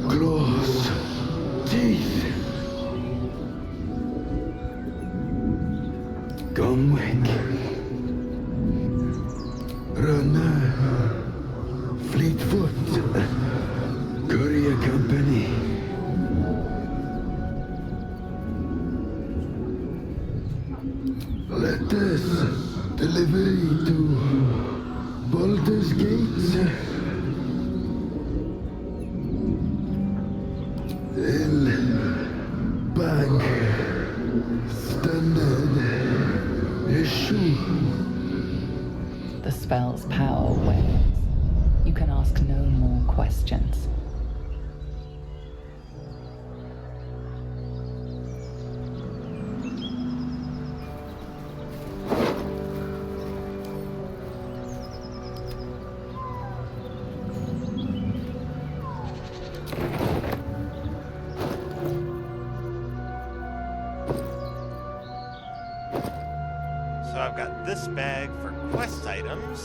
S12: Claws. Teeth. Gumwick. Runner. Fleetfoot. Courier Company. Letters. Delivery to Baldur's Gate. In bag. Standard issue.
S3: The spell's power wanes. You can ask no more questions.
S2: So I've got this bag for quest items.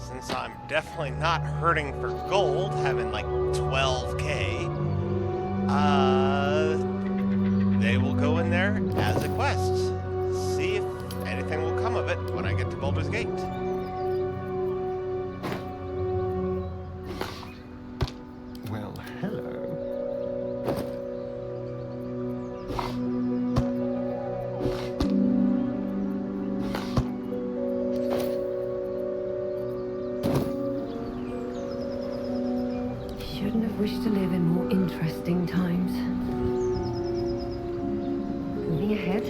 S2: Since I'm definitely not hurting for gold, having like 12k, they will go in there as a quest. See if anything will come of it when I get to Baldur's Gate.
S7: Well, hello.
S10: Shouldn't have wished to live in more interesting times. Moving ahead.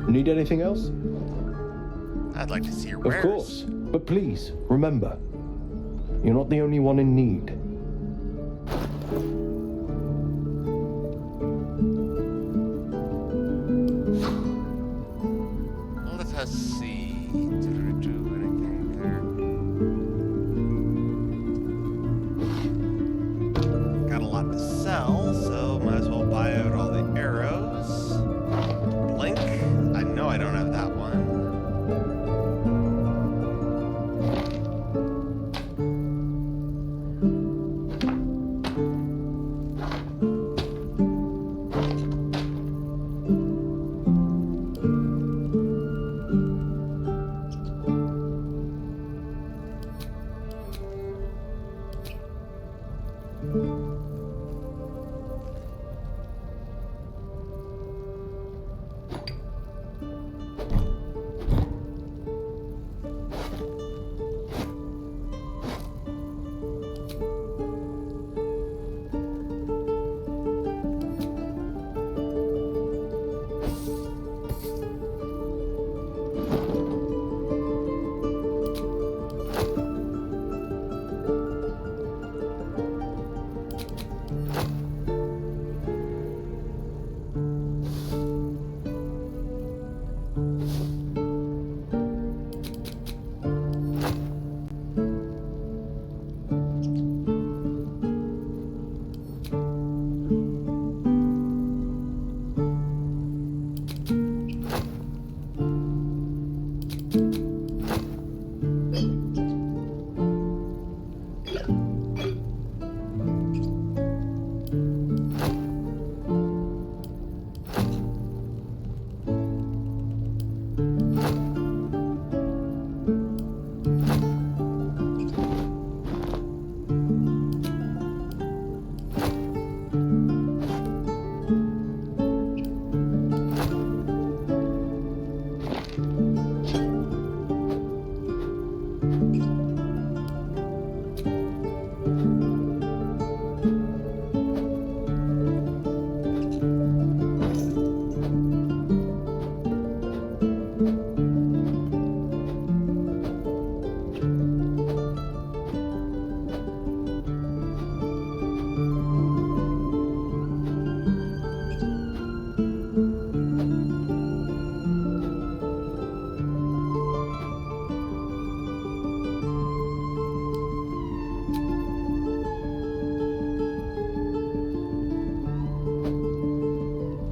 S9: Need anything else?
S2: I'd like to see your
S9: Of
S2: wares.
S9: course. But please, remember, you're not the only one in need.
S2: Let us see. Did we do anything there? Got a lot to sell, so might as well buy out all the arrows. Blink. I know I don't have that one.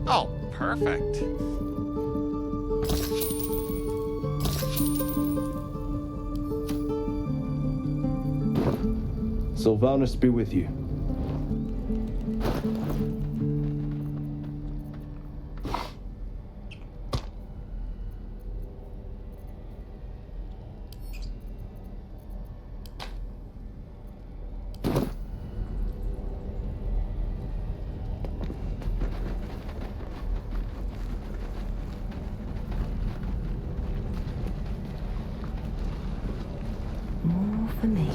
S2: Oh, perfect.
S9: Sylvanus be with you.
S10: More for me.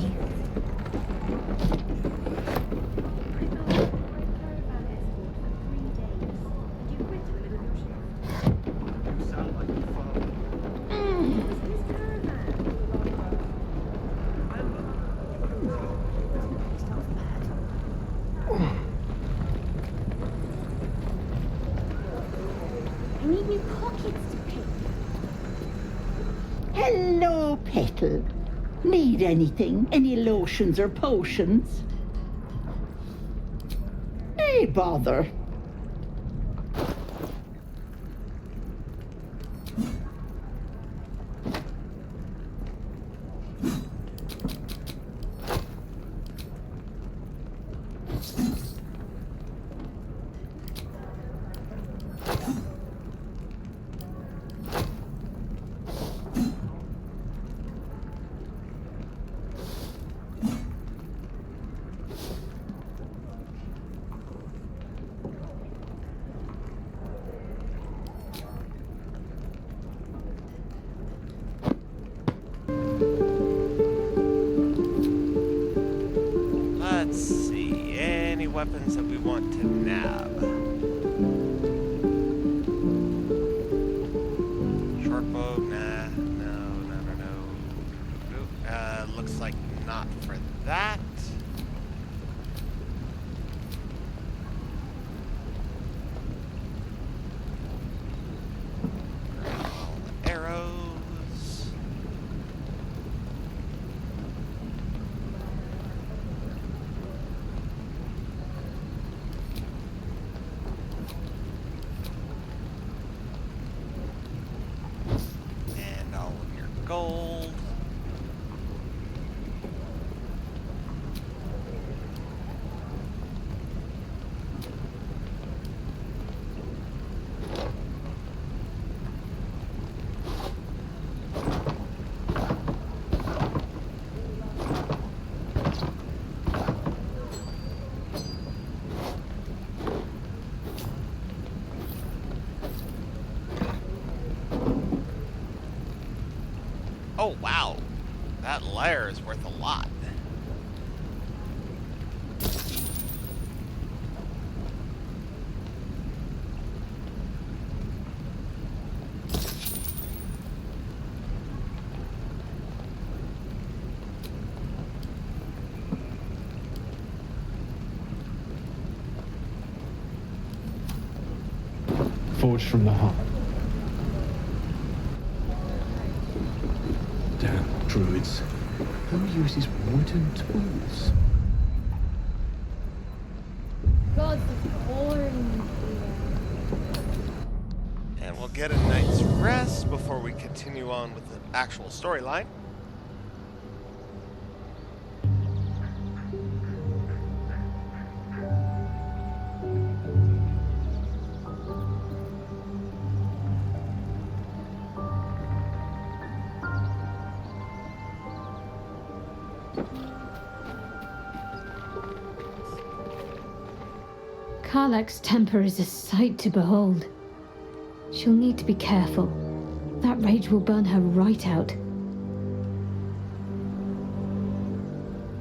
S13: I need new pockets to pick.
S14: Hello, Petal. Need anything? Any lotions or potions? Hey, bother.
S2: Let's see, any weapons that we want to nab? that. All the arrows. And all of your gold. Oh, wow. That layer is worth a lot.
S8: Forged from the heart.
S4: Damn druids. Who uses wooden tools?
S13: Gods of corn.
S2: And we'll get a night's rest before we continue on with the actual storyline.
S13: Karlach's temper is a sight to behold. She'll need to be careful. That rage will burn her right out.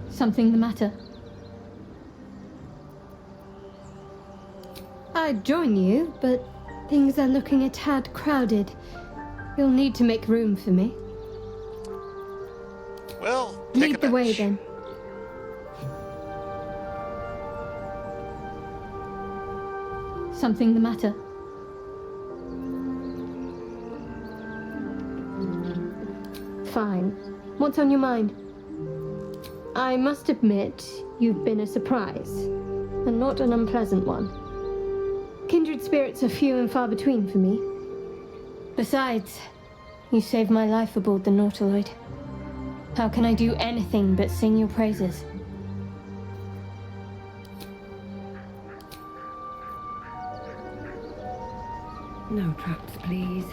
S13: Something the matter? I'd join you, but things are looking a tad crowded. You'll need to make room for me.
S2: Well, take
S13: Lead the way then. Something the matter? Fine. What's on your mind? I must admit, you've been a surprise, and not an unpleasant one. Kindred spirits are few and far between for me. Besides, you saved my life aboard the Nautiloid. How can I do anything but sing your praises?
S10: No traps, please.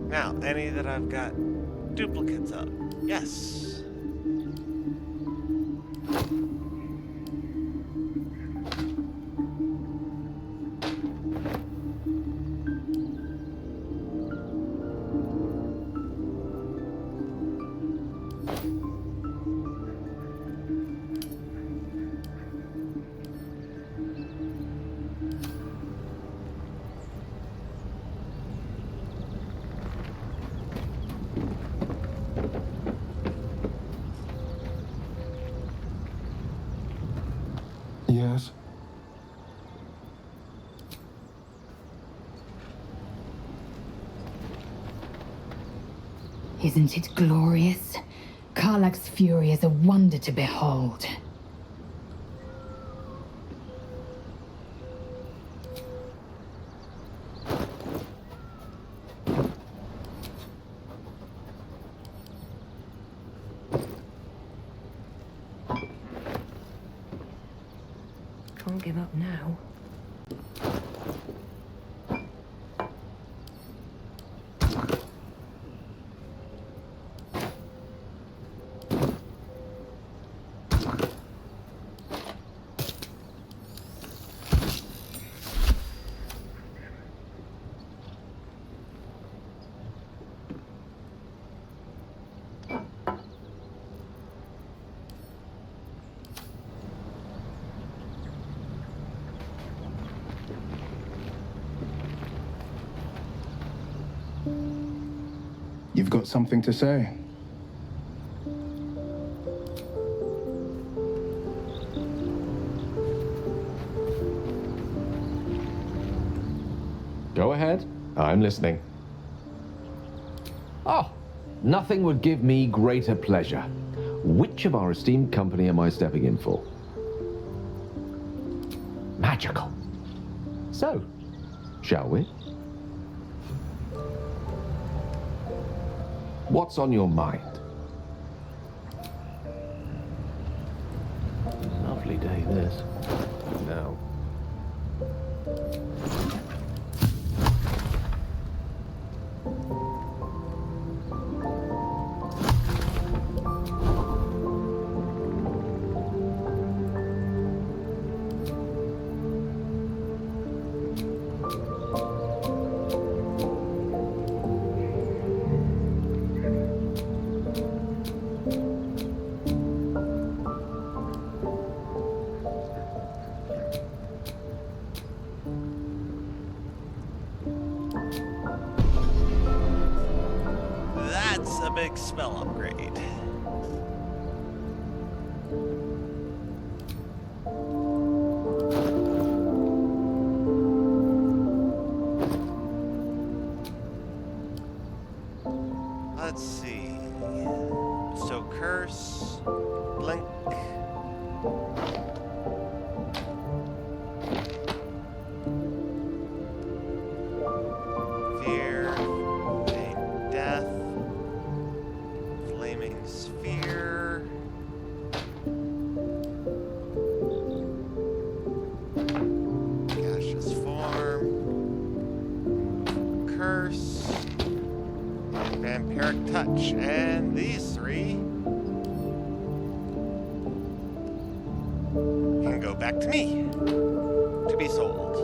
S2: Now, any that I've got duplicates of? Yes.
S12: Yes?
S10: Isn't it glorious?
S15: Karlach's fury is a wonder to behold.
S10: Can't give up now.
S9: You've got something to say?
S16: Go ahead. I'm listening. Oh, nothing would give me greater pleasure. Which of our esteemed company am I stepping in for? Magical. So, shall we? What's on your mind? Lovely day, this. Now.
S2: That's a big spell upgrade. Let's see. So curse, blink. Fear, feign death, flaming sphere. Gaseous form, curse, and vampiric touch, and these three can go back to me to be sold.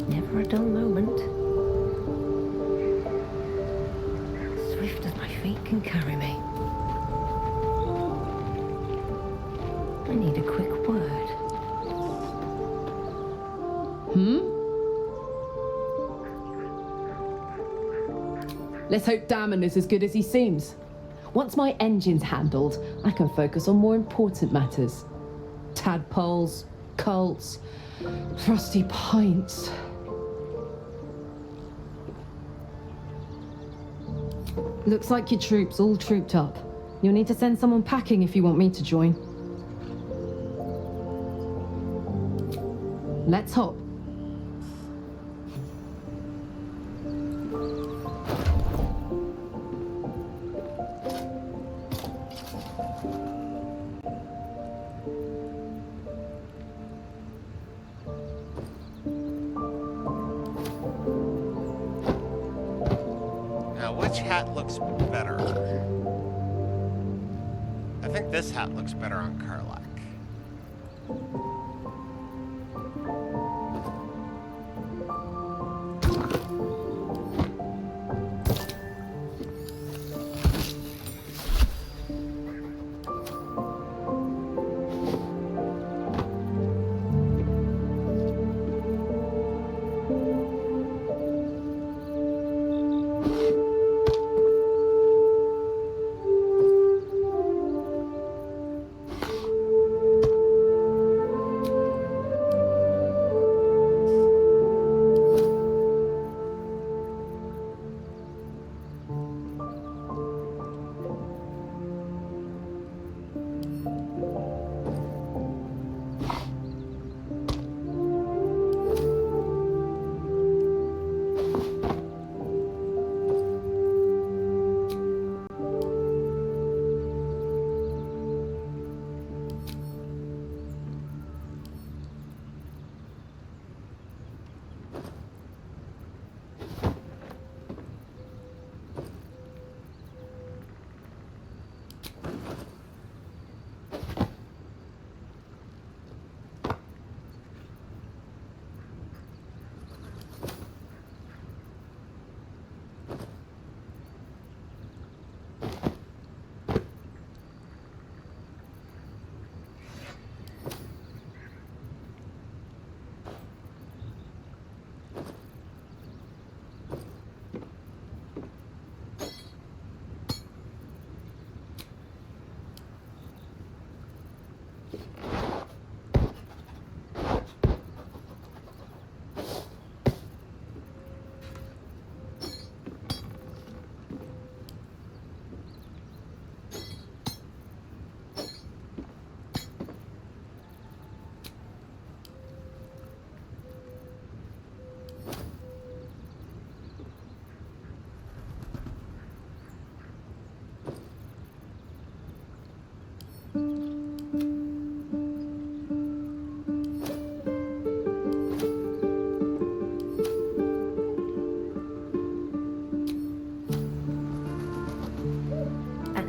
S10: Never a dull moment. Swift as my feet can carry me. I need a quick word.
S5: Let's hope Damon is as good as he seems. Once my engine's handled, I can focus on more important matters. Tadpoles, cults, frosty pints. Looks like your troops all trooped up. You'll need to send someone packing if you want me to join. Let's hop.
S2: Now, which hat looks better? I think this hat looks better on Karlach.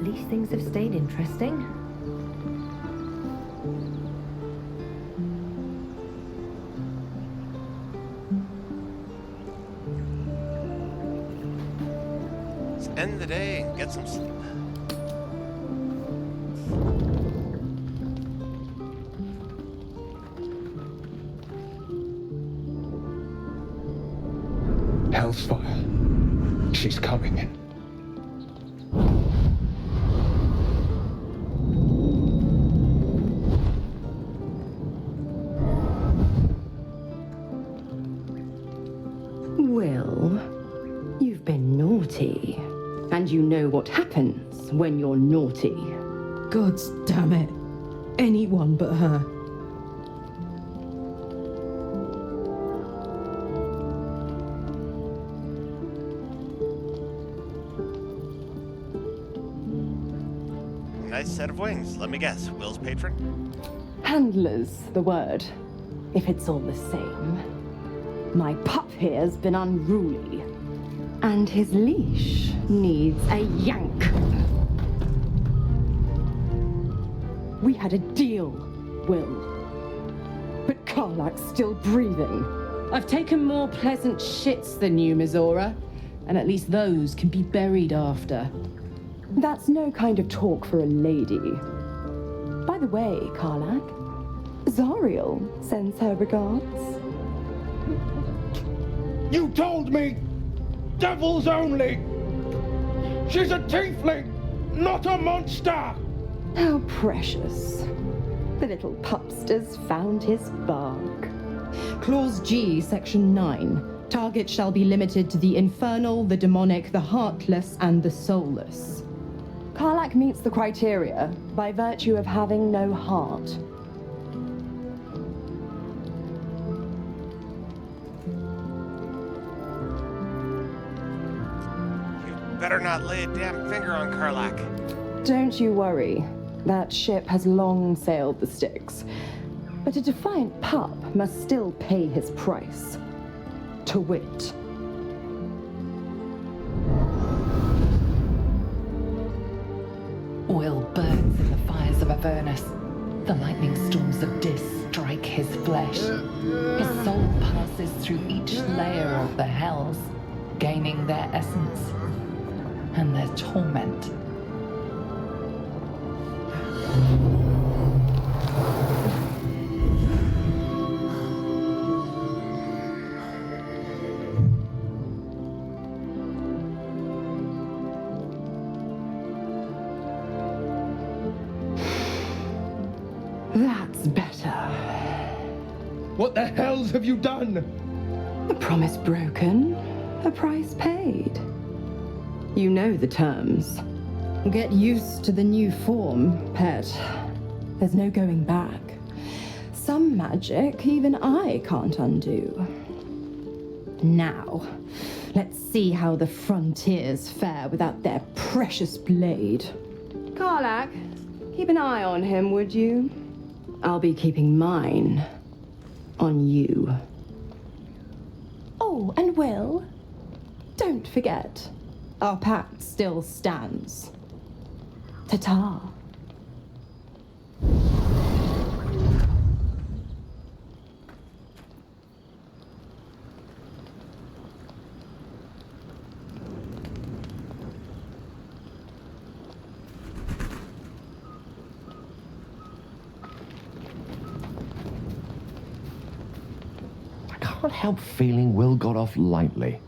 S10: least things have stayed interesting.
S2: Let's end the day and get some sleep.
S9: Hellfire. She's coming.
S5: Will, you've been naughty. And you know what happens when you're naughty.
S6: God damn it. Anyone but her.
S2: Nice set of wings. Let me guess. Will's patron?
S5: Handler's the word, if it's all the same. My pup here's been unruly, and his leash needs a yank. We had a deal, Will. But Karlak's still breathing.
S6: I've taken more pleasant shits than you, Mizora. And at least those can be buried after.
S5: That's no kind of talk for a lady. By the way, Karlak, Zariel sends her regards.
S8: You told me! Devils only! She's a tiefling, not a monster!
S5: How precious. The little pupster's found his bark.
S6: Clause G, Section 9. Target shall be limited to the infernal, the demonic, the heartless, and the soulless.
S5: Karlak meets the criteria by virtue of having no heart.
S2: You better not lay a damn finger on Karlak.
S5: Don't you worry. That ship has long sailed the Styx. But a defiant pup must still pay his price. To wit.
S3: Will burns in the fires of Avernus. The lightning storms of Dis strike his flesh. His soul passes through each layer of the hells, gaining their essence and their torment.
S5: That's better.
S9: What the hells have you done?
S5: A promise broken, a price paid. You know the terms.
S6: Get used to the new form, pet.
S5: There's no going back. Some magic even I can't undo.
S6: Now, let's see how the frontiers fare without their precious blade.
S5: Karlak, keep an eye on him, would you? I'll be keeping mine on you.
S6: Oh, and Will, don't forget, our pact still stands. Ta-ta.
S16: I can't help feeling Will got off lightly.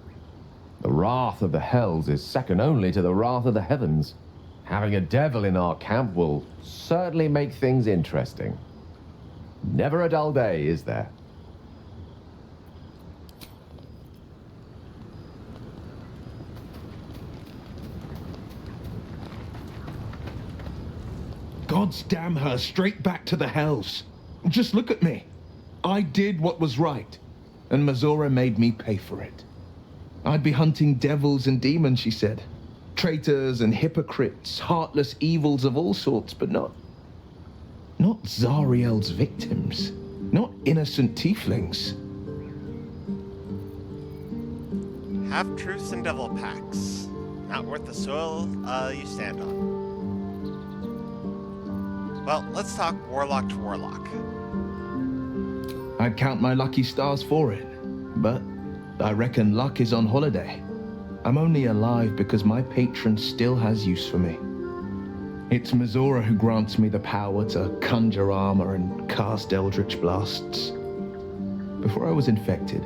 S16: The wrath of the hells is second only to the wrath of the heavens. Having a devil in our camp will certainly make things interesting. Never a dull day, is there?
S9: Gods damn her, straight back to the hells. Just look at me. I did what was right, and Mizora made me pay for it. I'd be hunting devils and demons, she said. Traitors and hypocrites, heartless evils of all sorts, but not Zariel's victims. Not innocent tieflings.
S2: Half-truths and devil packs. Not worth the soil you stand on. Well, let's talk warlock to warlock.
S9: I'd count my lucky stars for it, but I reckon luck is on holiday. I'm only alive because my patron still has use for me. It's Mizora who grants me the power to conjure armor and cast eldritch blasts. Before I was infected,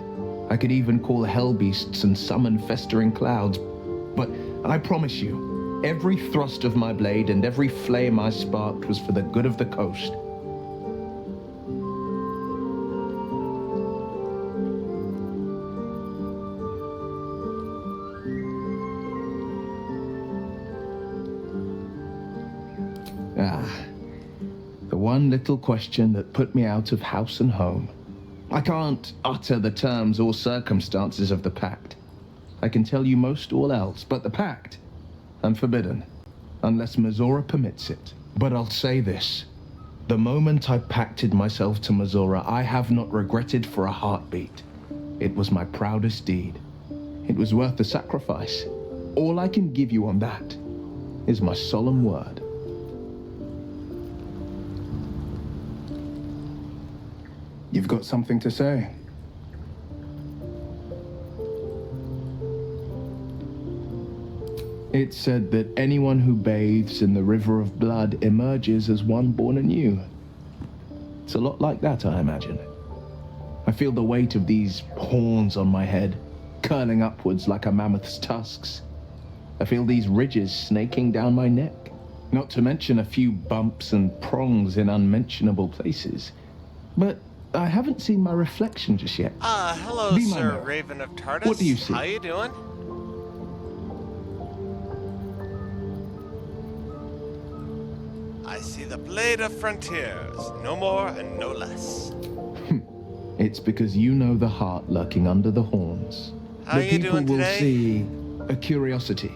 S9: I could even call hell beasts and summon festering clouds. But I promise you, every thrust of my blade and every flame I sparked was for the good of the coast. The one little question that put me out of house and home. I can't utter the terms or circumstances of the pact. I can tell you most all else, but the pact, I'm forbidden, unless Mizora permits it. But I'll say this. The moment I pacted myself to Mizora, I have not regretted for a heartbeat. It was my proudest deed. It was worth the sacrifice. All I can give you on that is my solemn word. You've got something to say? It's said that anyone who bathes in the river of blood emerges as one born anew. It's a lot like that, I imagine. I feel the weight of these horns on my head, curling upwards like a mammoth's tusks. I feel these ridges snaking down my neck, not to mention a few bumps and prongs in unmentionable places. But I haven't seen my reflection just yet.
S2: Hello,
S9: Be my
S2: Sir
S9: mirror.
S2: Raven of Tardis.
S9: What do you see?
S2: How you doing? I see the blade of frontiers, no more and no less.
S9: It's because you know the heart lurking under the horns.
S2: How
S9: the
S2: you
S9: people
S2: doing
S9: will
S2: today?
S9: see a curiosity,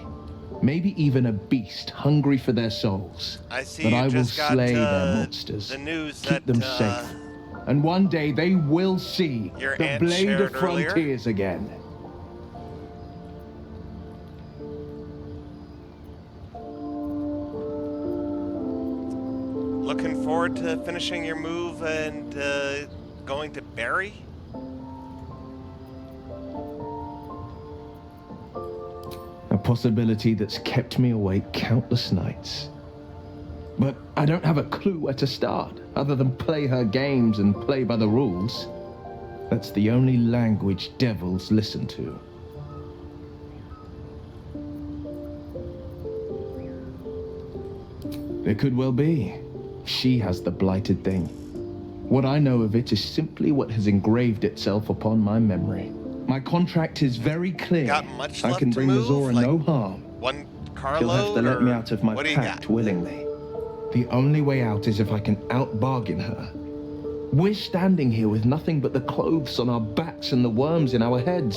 S9: maybe even a beast hungry for their souls.
S2: I see
S9: but
S2: you
S9: I will
S2: just got,
S9: slay their monsters,
S2: the news
S9: keep
S2: that,
S9: them safe. And one day they will see
S2: your
S9: the
S2: aunt
S9: blade
S2: shared
S9: of
S2: earlier?
S9: frontiers again.
S2: Looking forward to finishing your move and going to Barry?
S9: A possibility that's kept me awake countless nights. But I don't have a clue where to start, other than play her games and play by the rules. That's the only language devils listen to. It could well be. She has the blighted thing. What I know of it is simply what has engraved itself upon my memory. My contract is very clear.
S2: Got much
S9: I
S2: left
S9: can
S2: to
S9: bring
S2: move?
S9: Mizora
S2: Like
S9: no harm.
S2: One
S9: She'll
S2: carload?
S9: have to let
S2: or
S9: me out of my
S2: what do you
S9: pact
S2: got?
S9: willingly. The only way out is if I can out-bargain her. We're standing here with nothing but the clothes on our backs and the worms in our heads.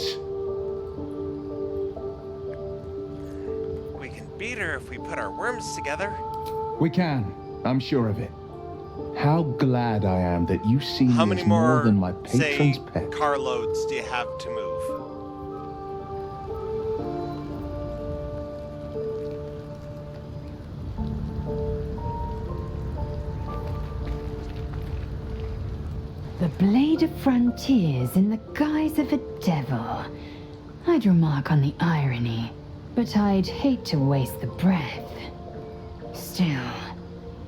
S2: We can beat her if we put our worms together.
S9: We can. I'm sure of it. How glad I am that you see
S2: How
S9: me
S2: many
S9: as more
S2: more,
S9: than my
S2: say,
S9: patron's pet.
S2: carloads do you have to move?
S15: The blade of frontiers in the guise of a devil. I'd remark on the irony, but I'd hate to waste the breath. Still,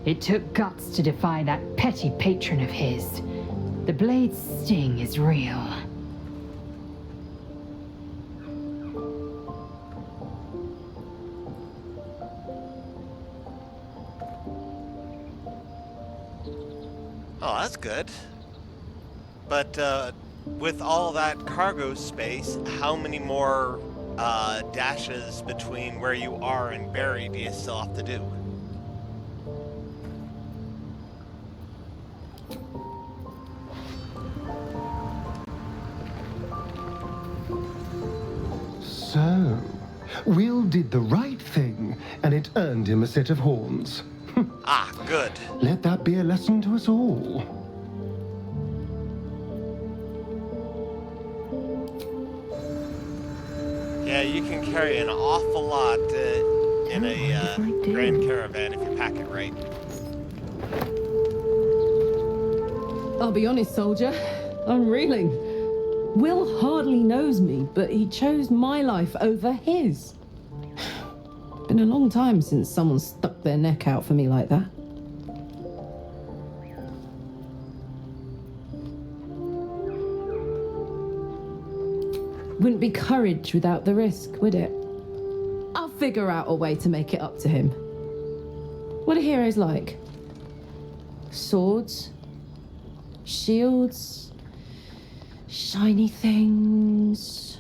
S15: it took guts to defy that petty patron of his. The blade's sting is real.
S2: Oh, that's good. But with all that cargo space, how many more dashes between where you are and Barry do you still have to do?
S7: So, Will did the right thing, and it earned him a set of horns.
S2: Ah, good.
S7: Let that be a lesson to us all.
S2: Yeah, you can carry an awful lot in a Grand Caravan if you pack it right.
S5: I'll be honest, soldier. I'm reeling. Will hardly knows me, but he chose my life over his. Been a long time since someone stuck their neck out for me like that. Wouldn't be courage without the risk, would it? I'll figure out a way to make it up to him. What are heroes like? Swords? Shields? Shiny things?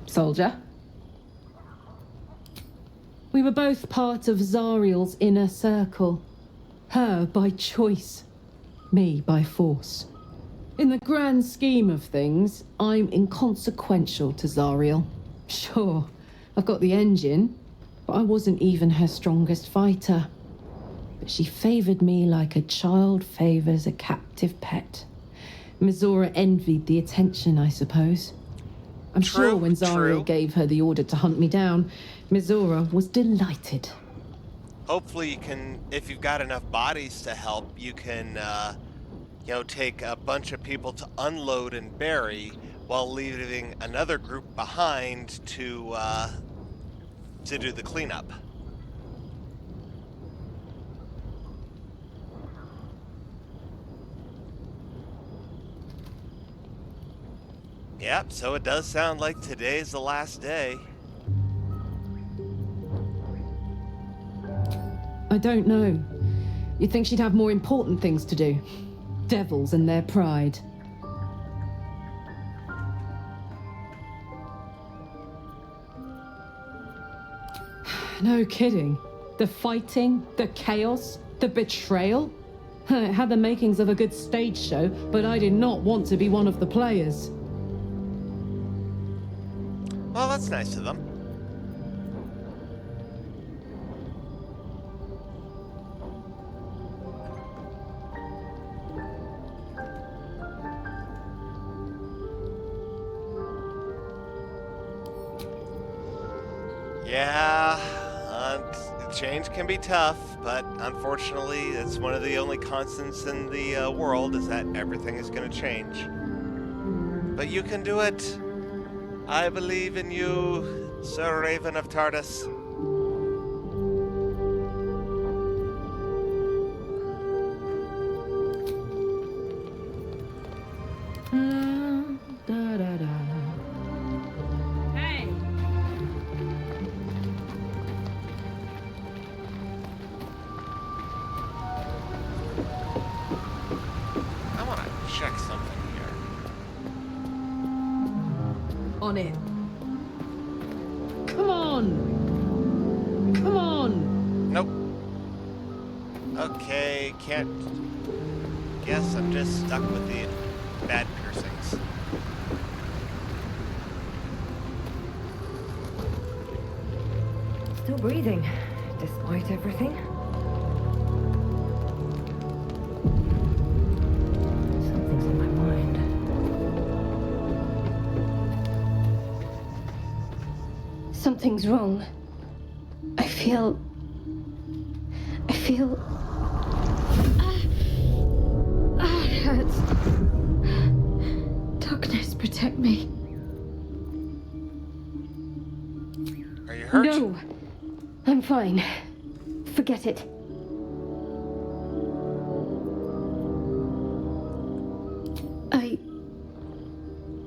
S5: Soldier? We were both part of Zariel's inner circle. Her by choice. Me by force. In the grand scheme of things, I'm inconsequential to Zariel. Sure, I've got the engine, but I wasn't even her strongest fighter. But she favored me like a child favors a captive pet. Mizora envied the attention, I suppose. I'm sure when Zariel gave her the order to hunt me down, Mizora was delighted.
S2: Hopefully you can, if you've got enough bodies to help, you can, you know, take a bunch of people to unload and bury while leaving another group behind to do the cleanup. Yep, so it does sound like today's the last day.
S5: I don't know. You'd think she'd have more important things to do. Devils and their pride. No kidding. The fighting, the chaos, the betrayal. It had the makings of a good stage show, but I did not want to be one of the players.
S2: Well, that's nice of them. Yeah, change can be tough, but unfortunately, it's one of the only constants in the world is that everything is going to change. But you can do it. I believe in you, Sir Raven of Tardis.
S6: Hey!
S2: I want to check something here.
S5: On it. Come on! Come on!
S2: Nope. Okay, can't. Guess I'm just stuck with the bad piercings.
S10: Still breathing, despite everything. Something's on my mind.
S13: Something's wrong. I feel... it hurts. Darkness, protect me.
S2: Are you hurt?
S13: No, I'm fine. Forget it.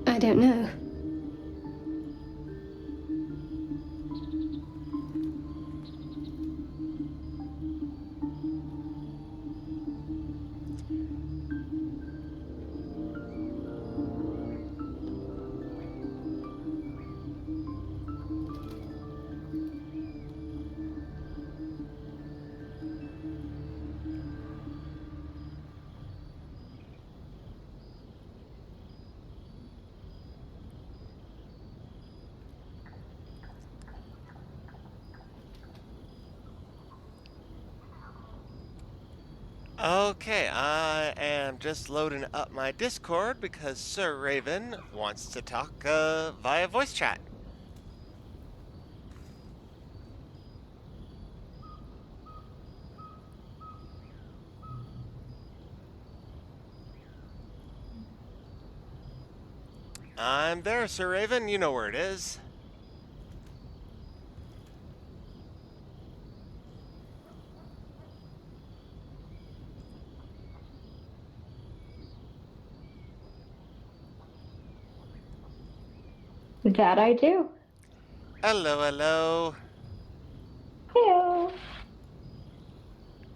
S13: I don't know.
S2: Okay, I am just loading up my Discord because Sir Raven wants to talk via voice chat. I'm there, Sir Raven. You know where it is.
S17: That I do.
S2: Hello, hello.
S17: Heyo.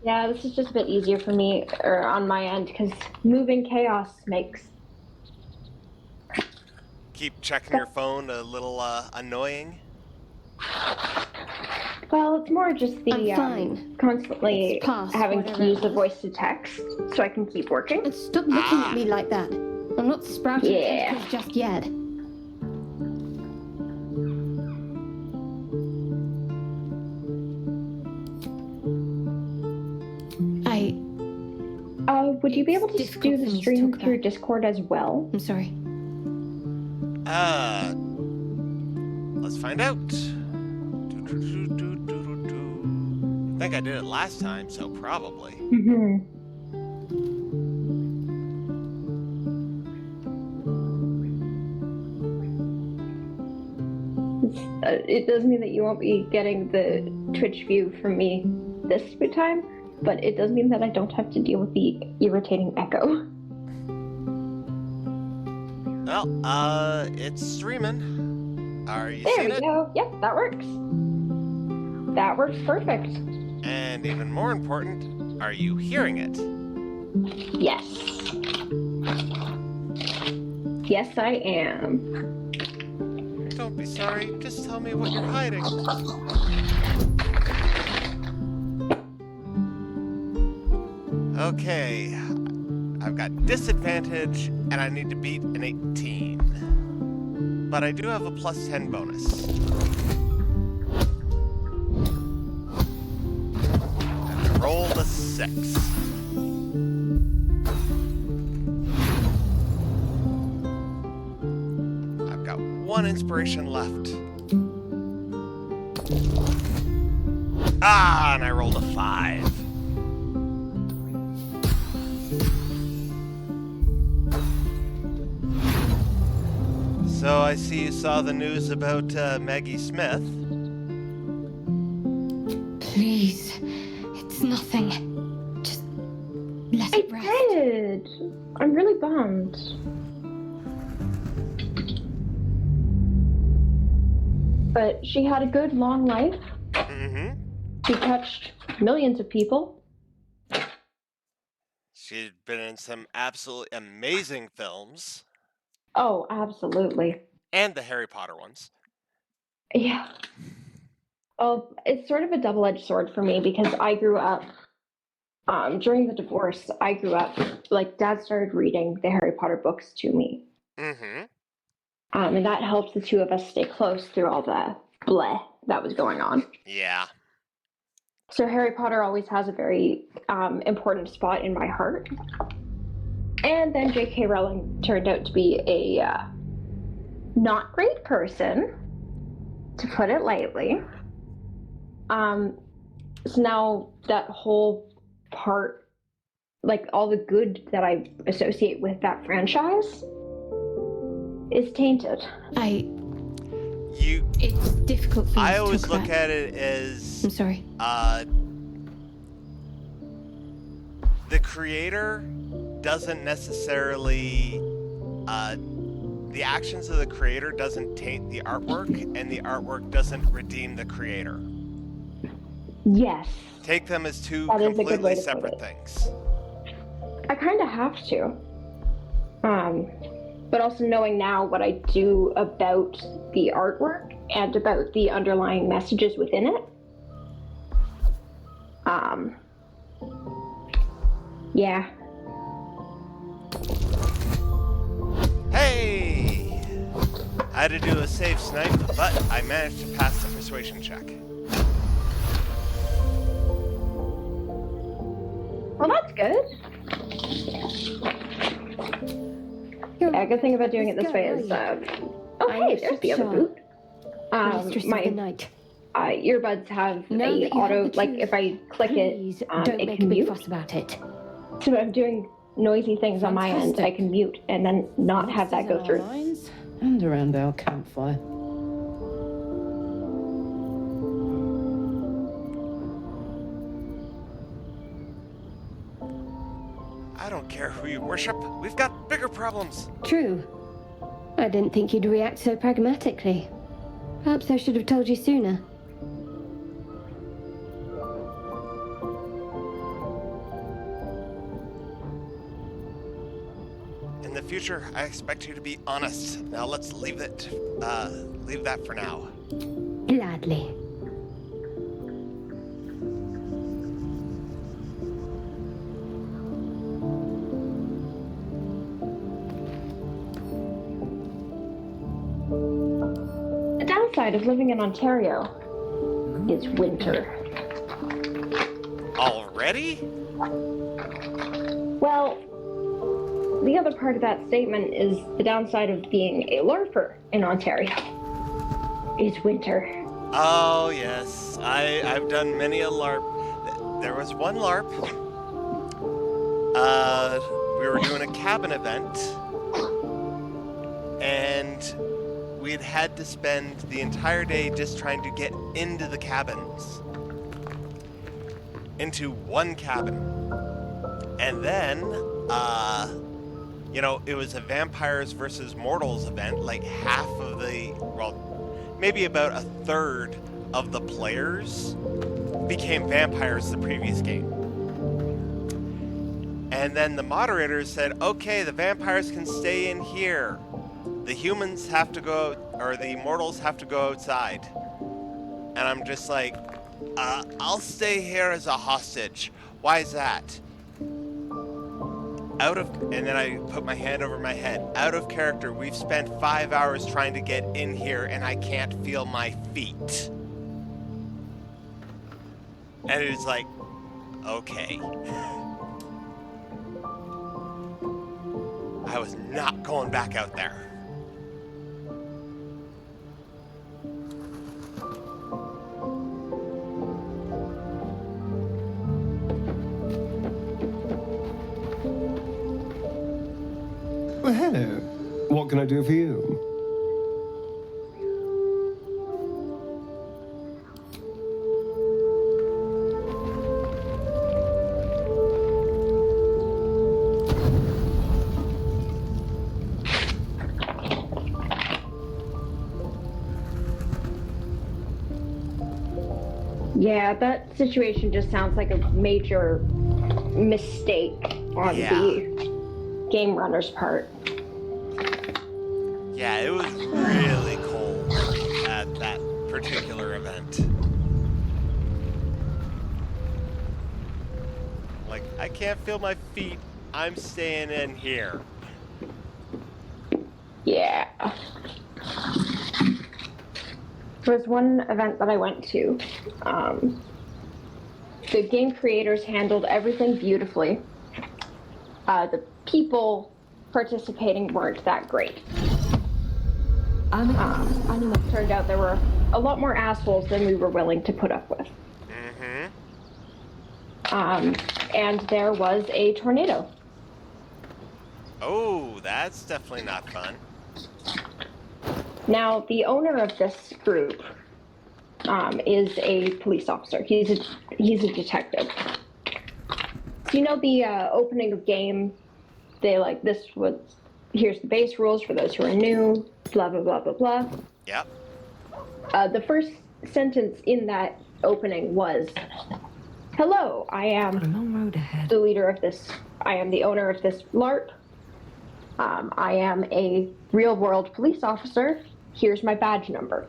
S17: Yeah, this is just a bit easier for me, or on my end, because moving chaos makes...
S2: Keep checking your phone a little annoying?
S17: Well, it's more just the
S13: I'm fine.
S17: constantly
S13: It's past
S17: having
S13: whatever
S17: to use
S13: it
S17: the
S13: is.
S17: voice to text so I can keep working.
S13: And stop looking at me like that. I'm not sprouting tentacles just yet.
S17: Would you be able to do the stream through Discord as well?
S13: I'm sorry.
S2: Let's find out. I think I did it last time, so probably.
S17: It does mean that you won't be getting the Twitch view from me this time, but it does mean that I don't have to deal with the irritating echo.
S2: Well, it's streaming. Are you seeing it?
S17: There we go. Yep, that works. That works perfect.
S2: And even more important, are you hearing it?
S17: Yes. Yes, I am.
S2: Don't be sorry. Just tell me what you're hiding. Okay. I've got disadvantage, and I need to beat an 18. But I do have a plus 10 bonus. And roll the 6. I've got 1 inspiration left. And I rolled a 5. So I see you saw the news about Maggie Smith.
S13: Please, it's nothing. Just let it rest.
S17: I did. I'm really bummed. But she had a good long life.
S2: Mm-hmm.
S17: She touched millions of people.
S2: She'd been in some absolutely amazing films.
S17: Oh, absolutely.
S2: And the Harry Potter ones.
S17: Yeah. Oh, it's sort of a double-edged sword for me because I grew up, during the divorce, I grew up, like, Dad started reading the Harry Potter books to me.
S2: Mm-hmm.
S17: And that helped the two of us stay close through all the bleh that was going on.
S2: Yeah.
S17: So Harry Potter always has a very important spot in my heart. And then J.K. Rowling turned out to be a not great person, to put it lightly. So now that whole part, like all the good that I associate with that franchise, is tainted.
S13: It's difficult for me
S2: I
S13: to
S2: always
S13: talk
S2: look
S13: about.
S2: at it as...
S13: I'm sorry.
S2: The creator doesn't necessarily... the actions of the creator doesn't taint the artwork, and the artwork doesn't redeem the creator.
S17: Yes.
S2: Take them as two
S17: That is a good way
S2: completely
S17: to put
S2: separate
S17: it.
S2: things.
S17: I kind of have to. But also knowing now what I do about the artwork and about the underlying messages within it. Yeah.
S2: Hey! I had to do a save snipe, but I managed to pass the persuasion check.
S17: Well, that's good. Yeah, good thing about doing it this way is, oh hey, there's the other boot. My earbuds have a auto, like if I click it, it can mute.
S13: About it.
S17: So if I'm doing noisy things on my end, I can mute and then not have that go through.
S5: And around our campfire.
S2: I don't care who you worship. We've got bigger problems.
S13: True. I didn't think you'd react so pragmatically. Perhaps I should have told you sooner.
S2: In the future, I expect you to be honest. Now let's leave that for now.
S13: Gladly.
S17: The downside of living in Ontario is winter.
S2: Already?
S17: Well, the other part of that statement is the downside of being a LARPer in Ontario is winter.
S2: Oh, yes. I've done many a LARP. There was one LARP. We were doing a cabin event, and we had to spend the entire day just trying to get into the cabins. Into one cabin. And then, it was a vampires versus mortals event. Like half of maybe about a third of the players became vampires the previous game. And then the moderators said, okay, the vampires can stay in here. The humans have to go, or the mortals have to go outside. And I'm just like, I'll stay here as a hostage. Why is that? And then I put my hand over my head. Out of character, we've spent 5 hours trying to get in here and I can't feel my feet. And it was like, okay. I was not going back out there.
S7: Well, hello. What can I do for you?
S17: Yeah, that situation just sounds like a major mistake on the game runner's part.
S2: Yeah, it was really cold at that particular event. Like, I can't feel my feet. I'm staying in here.
S17: Yeah. There was one event that I went to. The game creators handled everything beautifully. The people participating weren't that great. Turned out there were a lot more assholes than we were willing to put up with. And there was a tornado.
S2: Oh, that's definitely not fun.
S17: Now, the owner of this group is a police officer. He's a detective. So you know the opening of game, they like, here's the base rules for those who are new, blah, blah, blah, blah, blah.
S2: Yep.
S17: The first sentence in that opening was, hello, I am the leader of this, I am the owner of this LARP. I am a real-world police officer. Here's my badge number.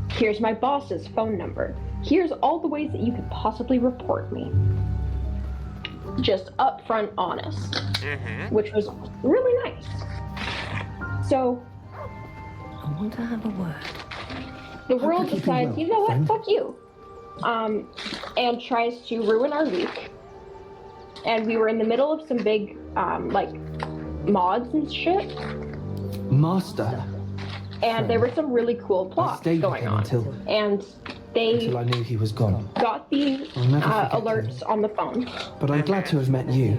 S17: Here's my boss's phone number. Here's all the ways that you could possibly report me. Just upfront honest, which was really nice. So,
S10: I want to have a word.
S17: The world decides, you know what, fuck you. And tries to ruin our week. And we were in the middle of some big, mods and shit.
S11: Master.
S17: And there were some really cool plots going on. And they
S11: I knew he was gone.
S17: got the alerts on the phone.
S11: But I'm glad to have met you.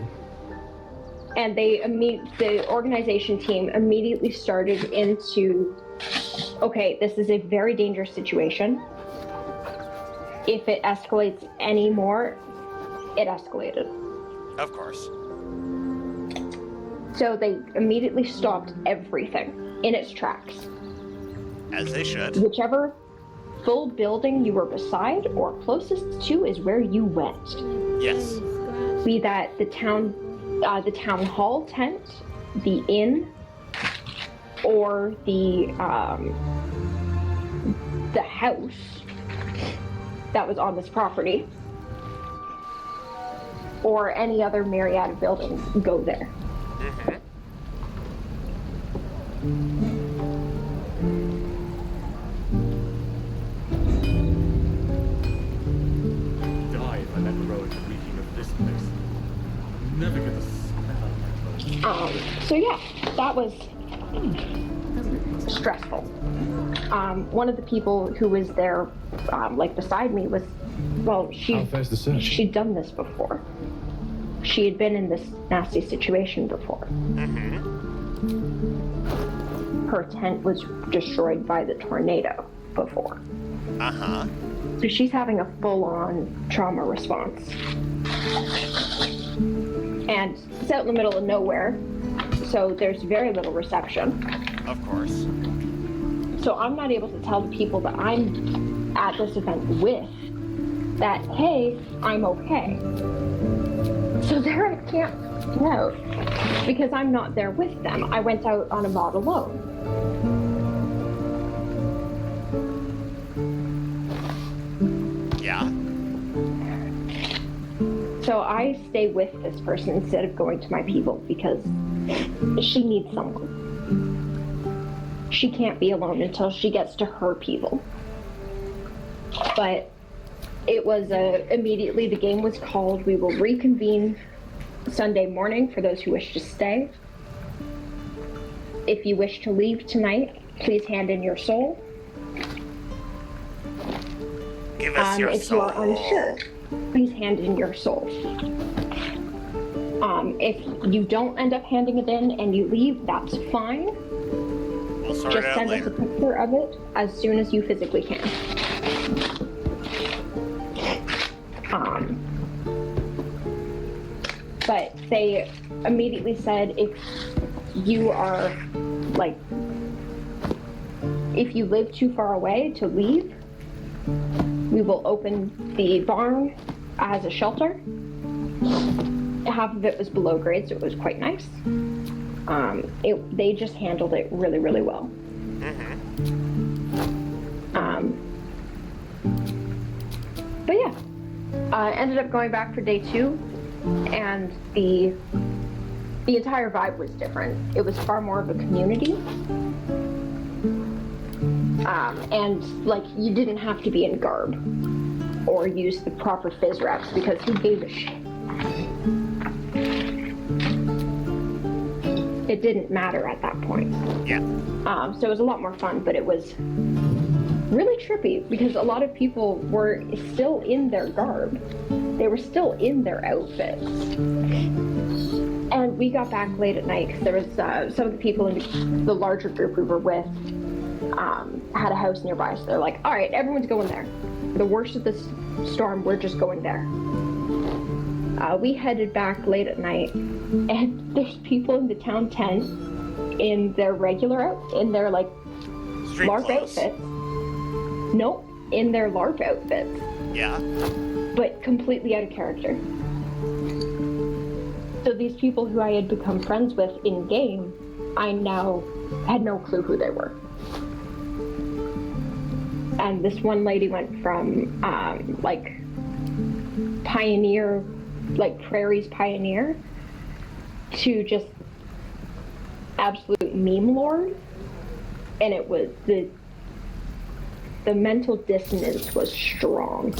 S17: And the organization team immediately started into, okay, this is a very dangerous situation. If it escalates any more, it escalated.
S2: Of course.
S17: So they immediately stopped everything in its tracks.
S2: As they should.
S17: Whichever full building you were beside or closest to is where you went.
S2: Yes.
S17: Be that the town hall tent, the inn, or the house that was on this property, or any other myriad of buildings, go there.
S18: Die if I let the road reeking of this place. I'll never get the smell of that place.
S17: So yeah, that was stressful. One of the people who was there, like beside me, was, well, she'd done this before. She had been in this nasty situation before. Her tent was destroyed by the tornado before. So she's having a full-on trauma response. And it's out in the middle of nowhere, so there's very little reception.
S2: Of course.
S17: So I'm not able to tell the people that I'm at this event with that, hey, I'm okay. So there I can't go out because I'm not there with them. I went out on a mod alone.
S2: Yeah.
S17: So I stay with this person instead of going to my people because she needs someone. She can't be alone until she gets to her people. But it was immediately the game was called. We will reconvene Sunday morning for those who wish to stay. If you wish to leave tonight, please hand in your soul.
S2: Give us your
S17: if
S2: soul.
S17: you are unsure, please hand in your soul. If you don't end up handing it in and you leave, that's fine.
S2: We'll sort
S17: Just
S2: it out
S17: send us
S2: later.
S17: a picture of it as soon as you physically can. But they immediately said if you are, like, if you live too far away to leave, we will open the barn as a shelter. Half of it was below grade, so it was quite nice. They just handled it really, really well. But yeah, I ended up going back for day 2, and the entire vibe was different. It was far more of a community. And like, you didn't have to be in garb or use the proper phys reps because who gave a shit? It didn't matter at that point.
S2: Yeah.
S17: So it was a lot more fun, but it was really trippy because a lot of people were still in their garb. They were still in their outfits. And we got back late at night because there was some of the people in the larger group we were with had a house nearby. So they're like, all right, everyone's going there. The worst of the storm, we're just going there. We headed back late at night, and there's people in the town tent in their regular in their like
S2: Street
S17: LARP
S2: clothes.
S17: outfits. Nope, in their LARP outfits.
S2: Yeah.
S17: But completely out of character. So these people who I had become friends with in game, I now had no clue who they were. And this one lady went from like pioneer, like Prairie's pioneer, to just absolute meme lord. And it was the mental dissonance was strong.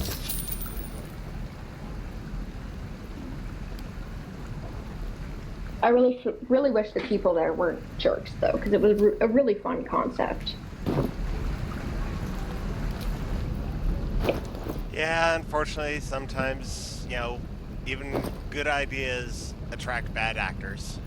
S17: I really wish the people there weren't jerks though, because it was a really fun concept.
S2: Yeah, unfortunately, sometimes, you know, even good ideas attract bad actors.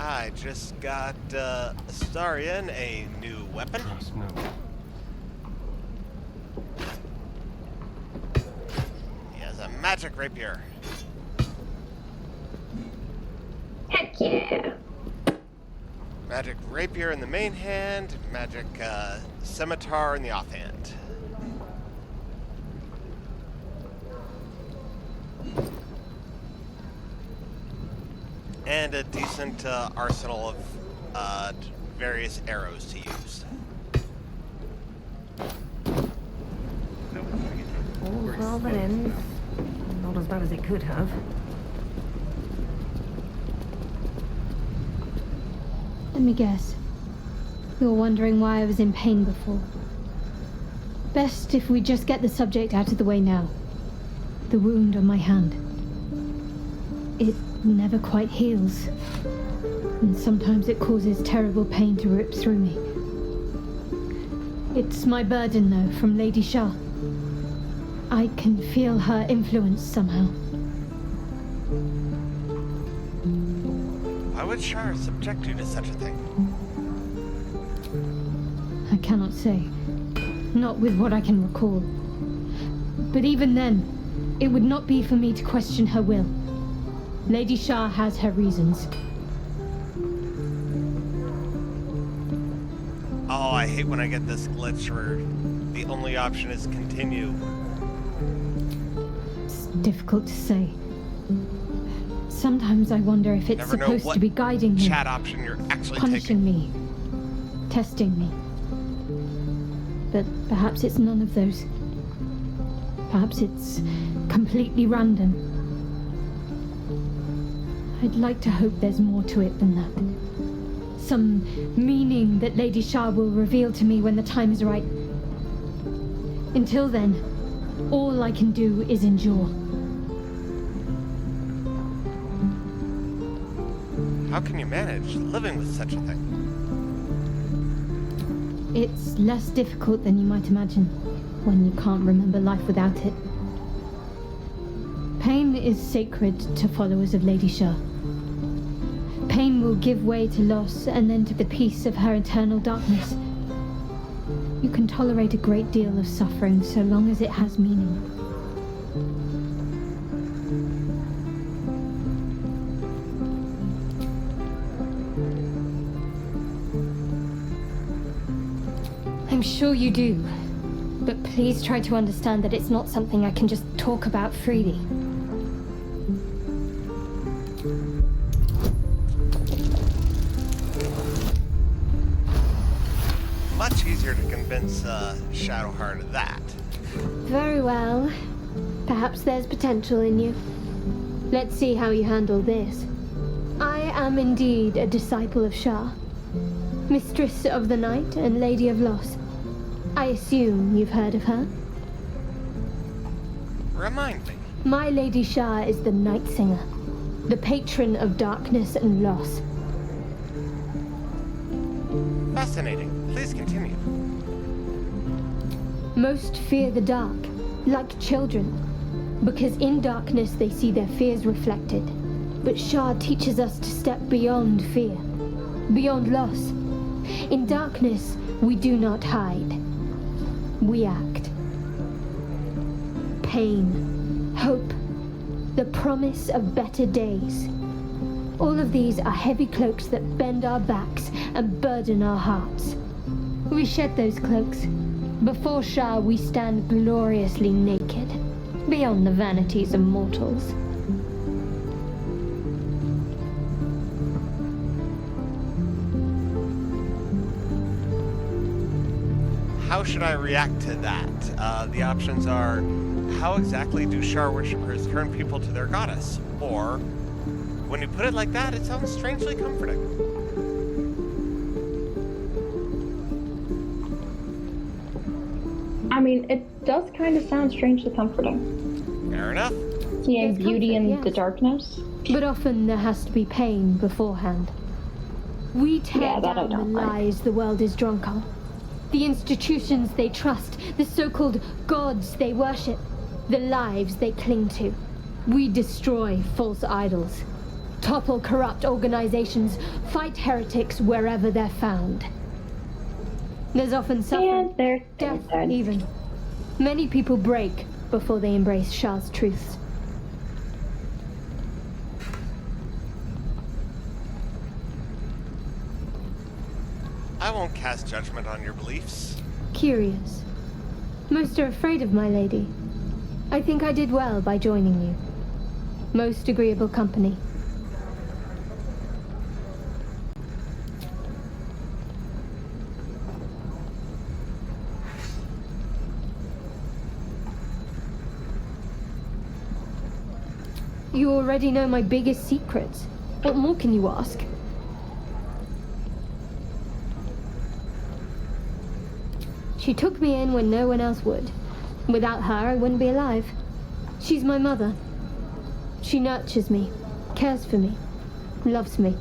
S2: I just got Astarion a new weapon. He has a magic rapier.
S17: Heck yeah.
S2: Magic rapier in the main hand, magic scimitar in the offhand. And a decent arsenal of various arrows to use.
S10: All well that ends. Not as bad as it could have.
S13: Let me guess. You're wondering why I was in pain before. Best if we just get the subject out of the way now. The wound on my hand. It never quite heals. And sometimes it causes terrible pain to rip through me. It's my burden, though, from Lady Shah. I can feel her influence somehow.
S2: Why would Shar subject you to such a thing?
S13: I cannot say. Not with what I can recall. But even then, it would not be for me to question her will. Lady Shah has her reasons.
S2: Oh, I hate when I get this glitch where the only option is continue.
S13: It's difficult to say. Sometimes I wonder if it's
S2: Never know
S13: supposed
S2: what
S13: to be guiding me,
S2: chat option you're actually
S13: punishing me, testing me. But perhaps it's none of those. Perhaps it's completely random. I'd like to hope there's more to it than that. Some meaning that Lady Shah will reveal to me when the time is right. Until then, all I can do is endure.
S2: How can you manage living with such a thing?
S13: It's less difficult than you might imagine when you can't remember life without it. Pain is sacred to followers of Lady Shah. Pain will give way to loss and then to the peace of her eternal darkness. You can tolerate a great deal of suffering so long as it has meaning. I'm sure you do, but please try to understand that it's not something I can just talk about freely.
S2: Much easier to convince Shadowheart of that.
S13: Very well. Perhaps there's potential in you. Let's see how you handle this. I am indeed a disciple of Shah, Mistress of the Night and Lady of Loss. I assume you've heard of her?
S2: Remind me.
S13: My Lady Shah is the Night Singer, the patron of darkness and loss.
S2: Fascinating. Please continue.
S13: Most fear the dark, like children, because in darkness they see their fears reflected. But Shah teaches us to step beyond fear, beyond loss. In darkness, we do not hide. We act. Pain, hope, the promise of better days. All of these are heavy cloaks that bend our backs and burden our hearts. We shed those cloaks. Before Shah, we stand gloriously naked, beyond the vanities of mortals.
S2: How should I react to that? The options are, how exactly do Shar worshippers turn people to their goddess? Or, when you put it like that, it sounds strangely comforting.
S17: I mean, it does kind of sound strangely comforting.
S2: Fair enough.
S17: Seeing
S13: There's
S17: beauty
S13: comfort,
S17: in
S13: yes.
S17: the darkness.
S13: But often there has to be pain beforehand. We tear
S17: Yeah, that I
S13: down the
S17: don't like.
S13: lies the world is drunk on. The institutions they trust, the so-called gods they worship, the lives they cling to. We destroy false idols. Topple corrupt organizations, fight heretics wherever they're found. There's often suffering, death even. Many people break before they embrace Shah's truths.
S2: I won't cast judgment on your beliefs.
S13: Curious. Most are afraid of my lady. I think I did well by joining you. Most agreeable company. You already know my biggest secrets. What more can you ask? She took me in when no one else would. Without her, I wouldn't be alive. She's my mother. She nurtures me, cares for me, loves me.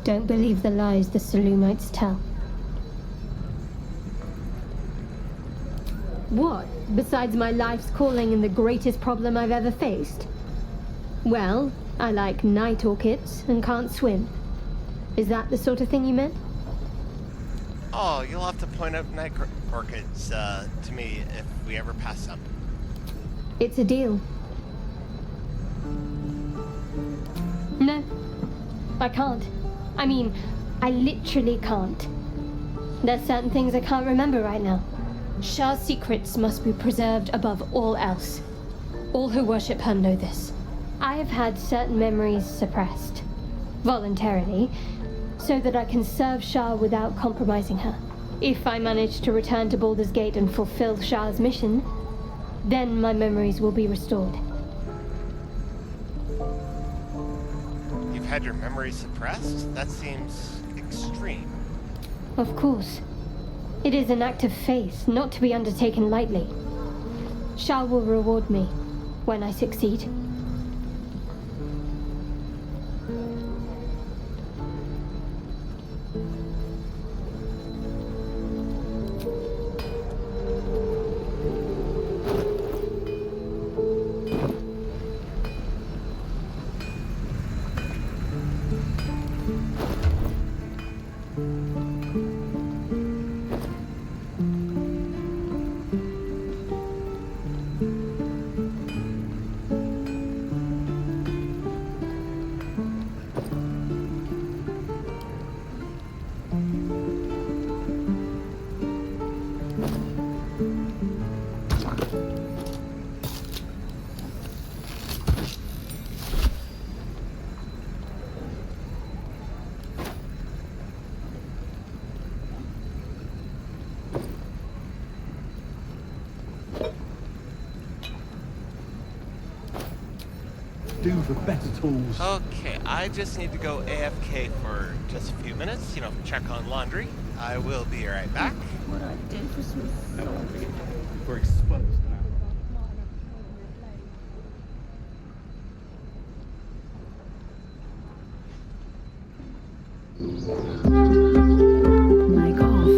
S13: Don't believe the lies the Salumites tell. What, besides my life's calling and the greatest problem I've ever faced? Well, I like night orchids and can't swim. Is that the sort of thing you meant?
S2: Oh, you'll have to point out night orchids to me if we ever pass them.
S13: It's a deal. No, I can't. I mean, I literally can't. There's certain things I can't remember right now. Shah's secrets must be preserved above all else. All who worship her know this. I have had certain memories suppressed, voluntarily, so that I can serve Shah without compromising her. If I manage to return to Baldur's Gate and fulfill Shah's mission, then my memories will be restored.
S2: You've had your memory suppressed? That seems extreme.
S13: Of course. It is an act of faith, not to be undertaken lightly. Shah will reward me when I succeed.
S18: Do for better tools.
S2: Okay, I just need to go AFK for just a few minutes, check on laundry. I will be right back.
S14: What I did was
S18: We're exposed
S3: Mic off.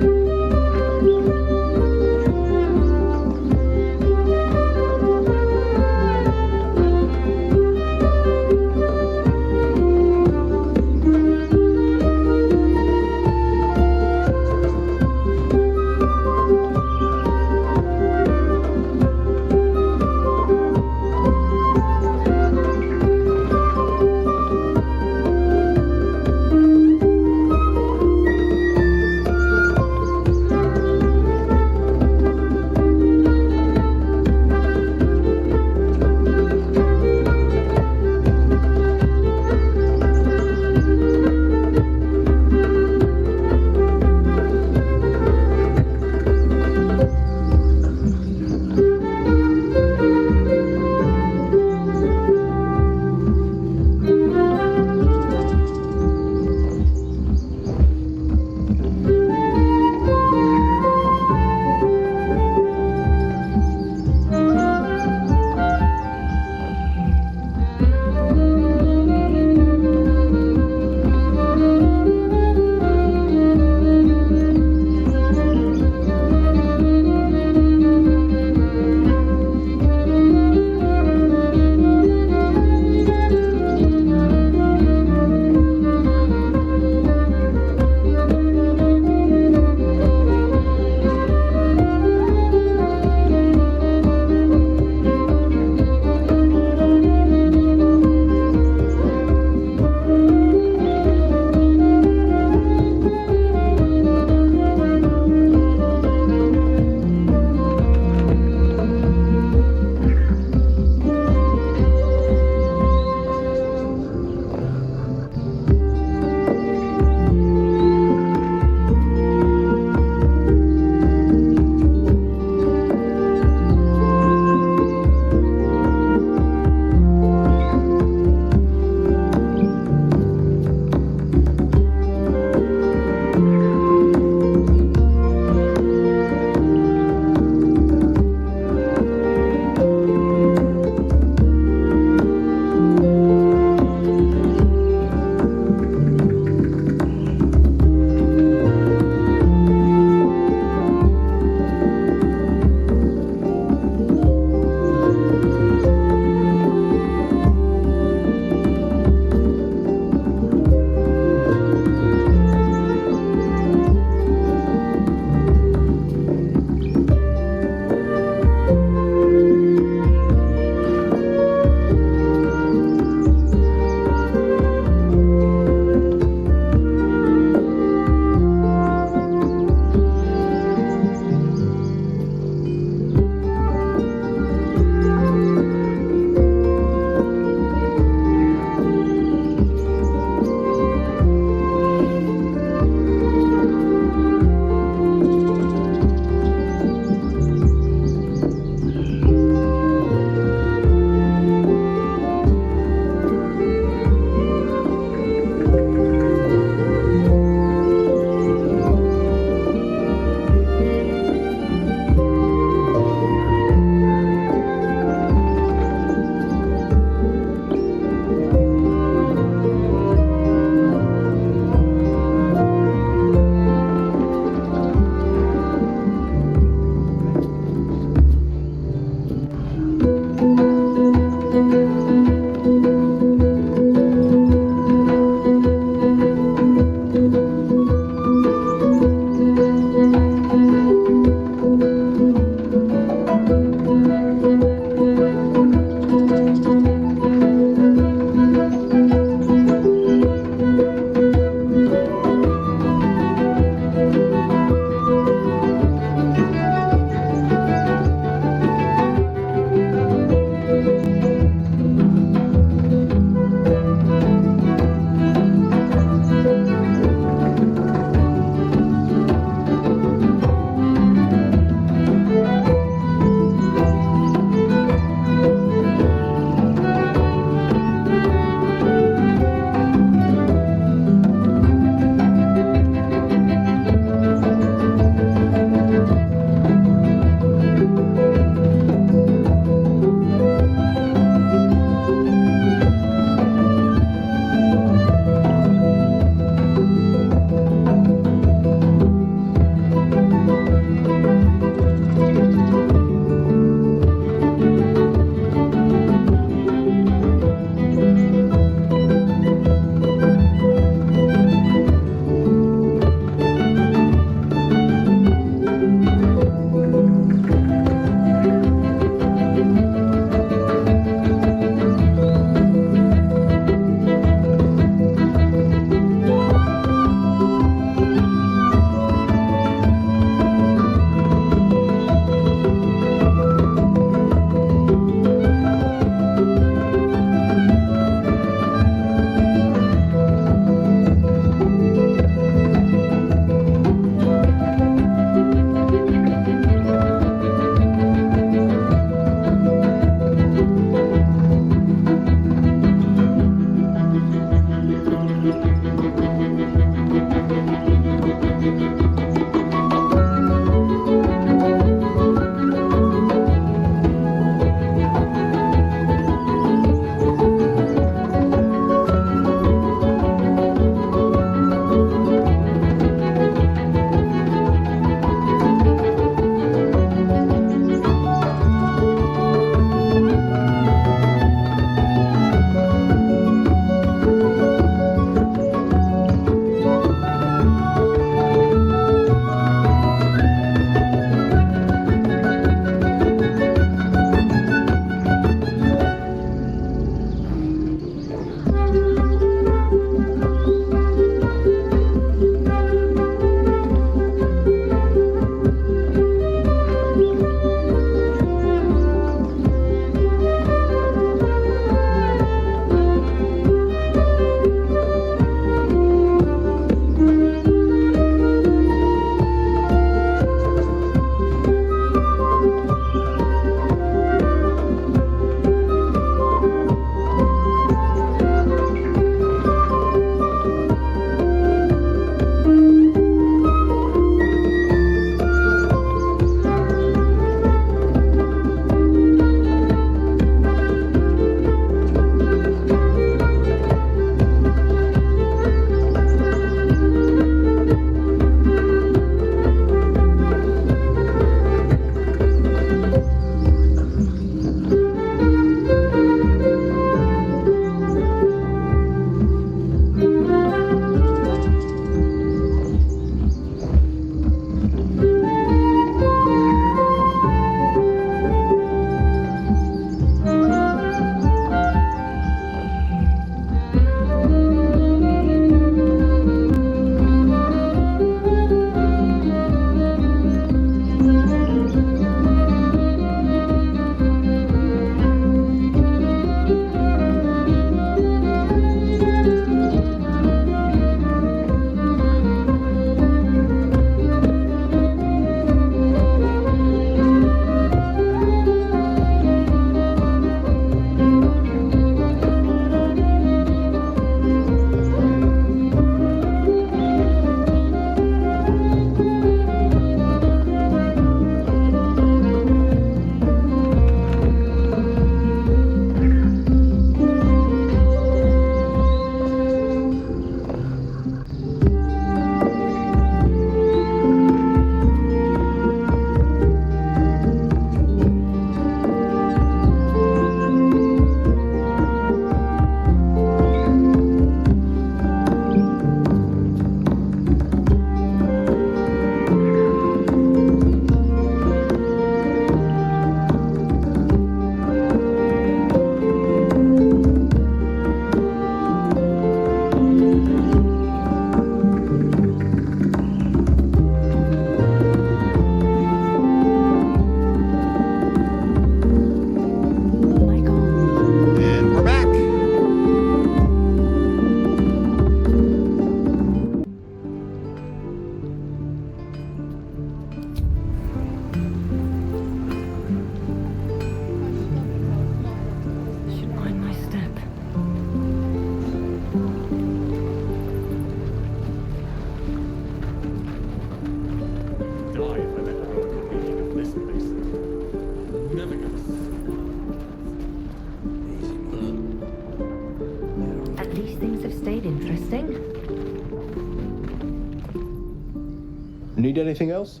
S9: Need anything else?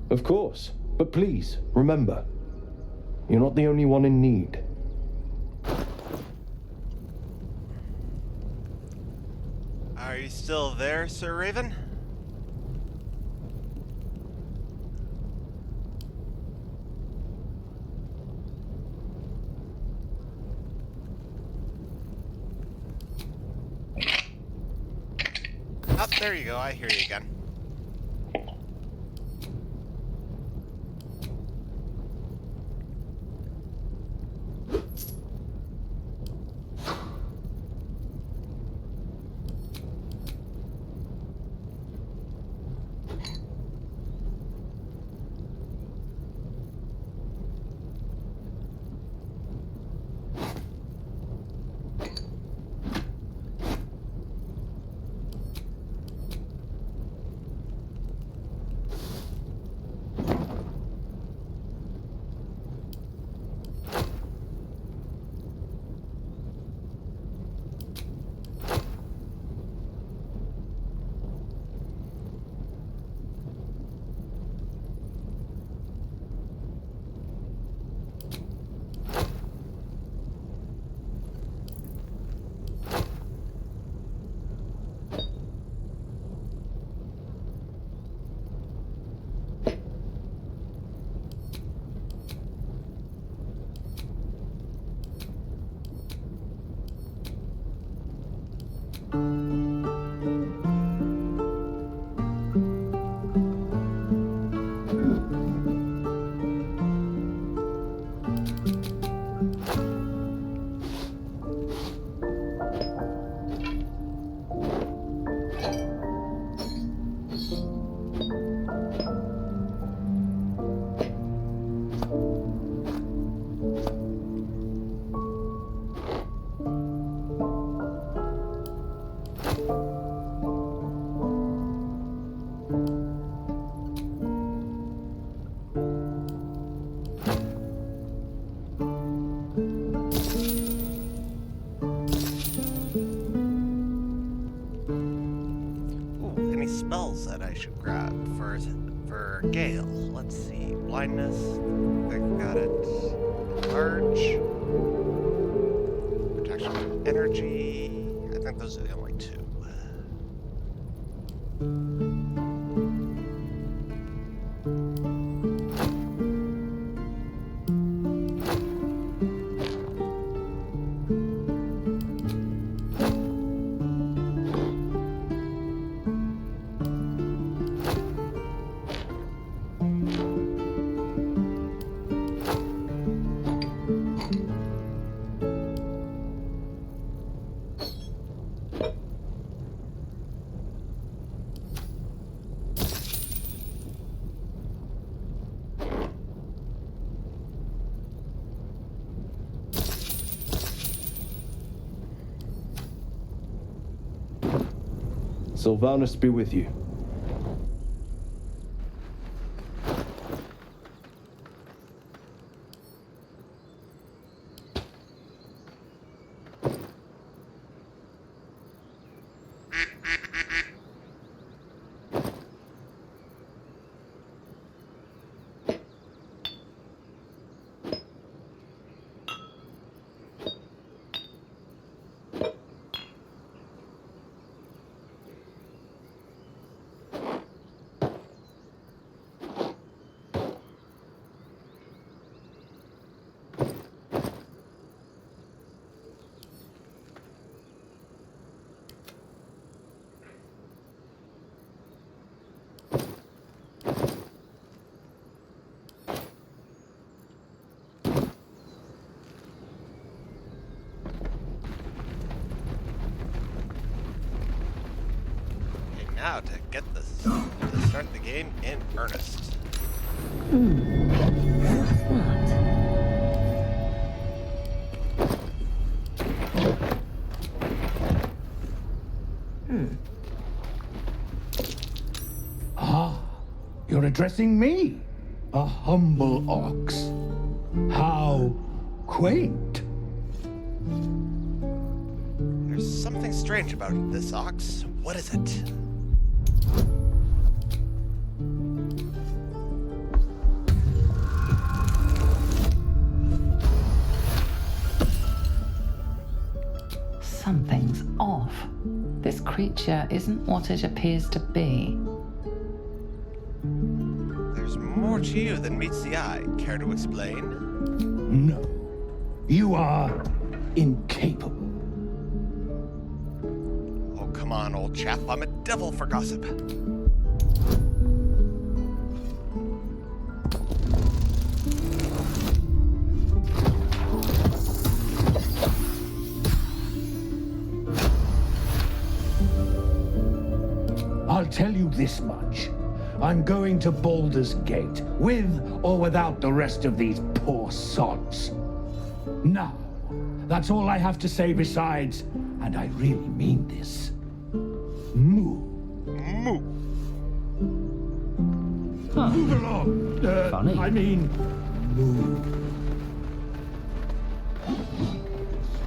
S9: Of course. But please, remember, you're not the only one in need.
S2: Are you still there, Sir Raven? Oh, there you go. I hear you again. Spells that I should grab for Gale. Let's see. Blindness. I think I got it. Large. Protection from energy. I think those are the only two.
S9: Sylvanus be with you. Now to get this, to start the game in earnest.
S10: What's that?
S8: Ah, you're addressing me, a humble ox. How quaint.
S2: There's something strange about this ox. What is it?
S3: Something's off. This creature isn't what it appears to be.
S2: There's more to you than meets the eye. Care to explain?
S4: No. You are incapable.
S2: Oh, come on, old chap. I'm a devil for gossip.
S4: I'll tell you this much. I'm going to Baldur's Gate, with or without the rest of these poor sods. Now, that's all I have to say besides, and I really mean this, move.
S2: Move.
S4: Move along.
S8: Funny.
S4: I mean, move.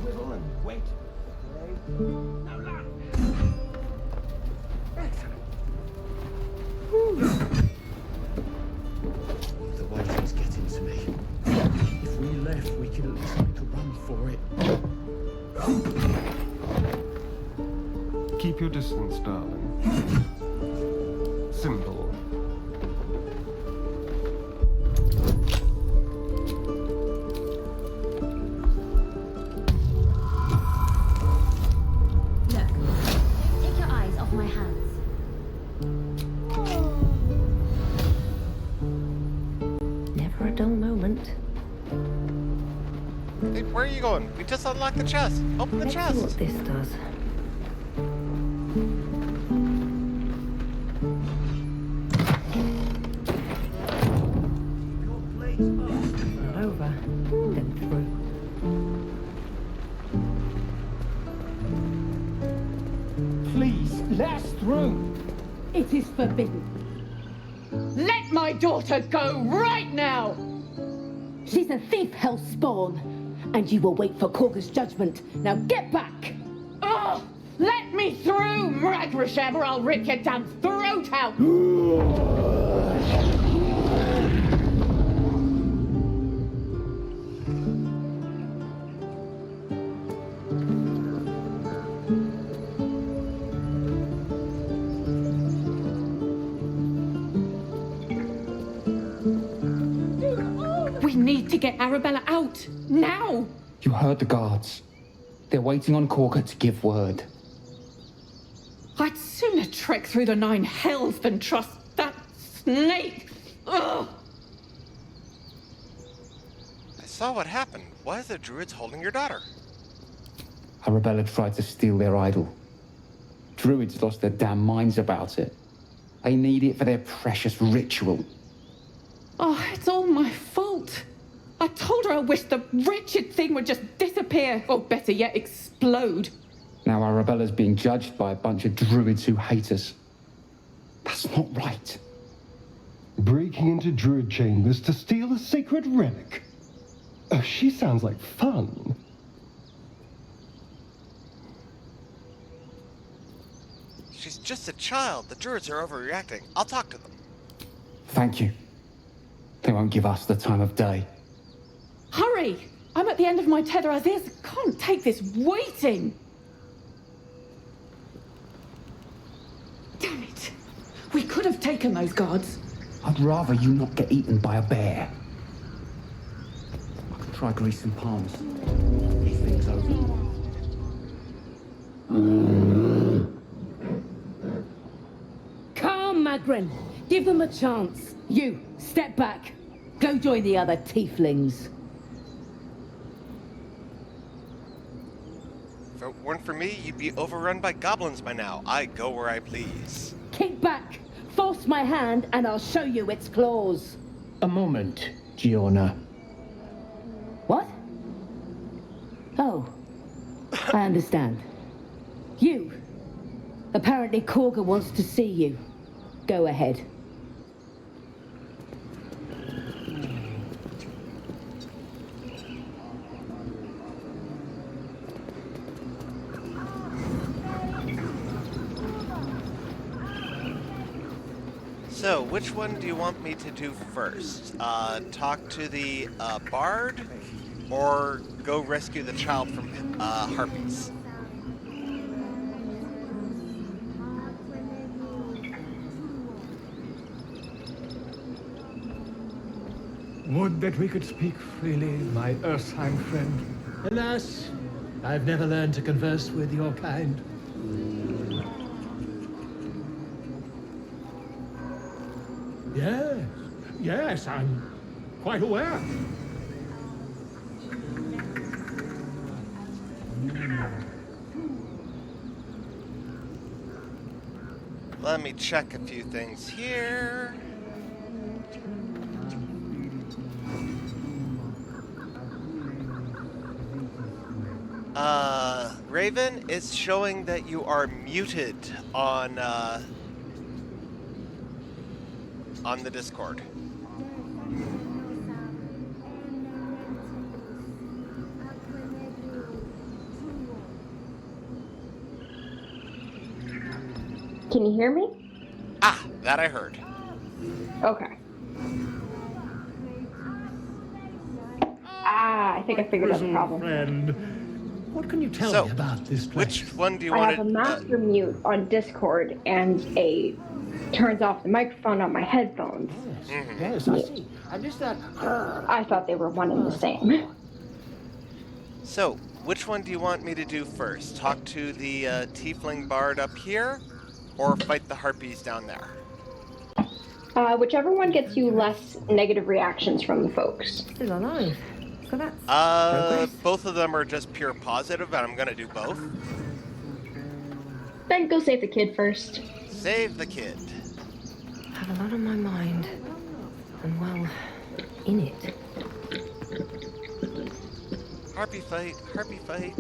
S7: Swivel and wait. Now, lad.
S4: The waiting's getting to me. If we left, we could at least make a run for it.
S7: Keep your distance, darling. Simple.
S10: Look, take your eyes off my hands. Never a dull moment.
S2: Hey, where are you going? We just unlocked the chest. Open the
S10: Let's
S2: chest.
S10: see what this does. Not over, then through.
S6: Please, let us through. It is forbidden. Let my daughter go right now!
S5: She's a thief, hell spawn. And you will wait for Korga's judgment. Now get back!
S6: Oh, let me through, Mragrasham, or I'll rip your damn throat out! We need to get Arabella out, now!
S11: You heard the guards. They're waiting on Korga to give word.
S6: I'd sooner trek through the 9 hells than trust that snake! Ugh!
S2: I saw what happened. Why are the druids holding your daughter?
S11: Arabella tried to steal their idol. Druids lost their damn minds about it. They need it for their precious ritual.
S6: Oh, it's all my fault. I told her I wished the wretched thing would just disappear, or better yet, explode.
S11: Now Arabella's being judged by a bunch of druids who hate us. That's not right.
S7: Breaking into druid chambers to steal a sacred relic. Oh, she sounds like fun.
S2: She's just a child. The druids are overreacting. I'll talk to them.
S11: Thank you. They won't give us the time of day.
S6: Hurry! I'm at the end of my tether as is. Can't take this waiting. Damn it. We could have taken those guards.
S11: I'd rather you not get eaten by a bear. I could try greasing palms. This thing's over.
S5: Calm, Magrin. Give them a chance. You, step back. Go join the other tieflings.
S2: If it weren't for me, you'd be overrun by goblins by now. I go where I please.
S5: Kick back. Force my hand and I'll show you its claws.
S4: A moment, Giona.
S5: What? Oh, I understand. You. Apparently Korga wants to see you. Go ahead.
S2: So, which one do you want me to do first? Talk to the bard, or go rescue the child from harpies?
S4: Would that we could speak freely, my Earthheim friend. Alas, I've never learned to converse with your kind. Yes, I'm quite aware.
S2: Let me check a few things here. Raven, it's showing that you are muted on the Discord.
S17: Can you hear me?
S2: Ah, that I heard.
S17: Okay. I think I figured out the problem.
S4: Friend, what can you tell me about this place?
S2: Which one do you
S17: I
S2: want
S17: have a master mute on Discord and a turns off the microphone on my headphones.
S7: Yes, I see. I missed that.
S17: I thought they were one and the same.
S2: So, which one do you want me to do first? Talk to the tiefling bard up here, or fight the harpies down there?
S17: Whichever one gets you less negative reactions from the folks.
S1: Still alive. So that's progress.
S2: Both of them are just pure positive, and I'm gonna do both.
S17: Then go save the kid first.
S2: Save the kid.
S1: I have a lot on my mind. And well, in it.
S2: Harpy fight, harpy fight.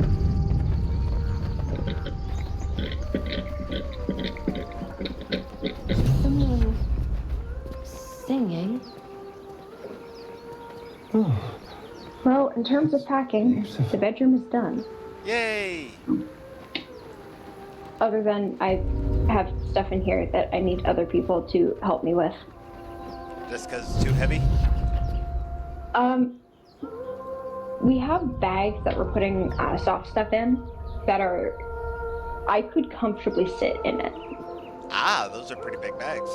S1: Someone singing.
S17: Well, in terms of packing, the bedroom is done.
S2: Yay!
S17: Other than I have stuff in here that I need other people to help me with.
S2: Just because it's too heavy?
S17: We have bags that we're putting soft stuff in that are... I could comfortably sit in it.
S2: Ah, those are pretty big bags.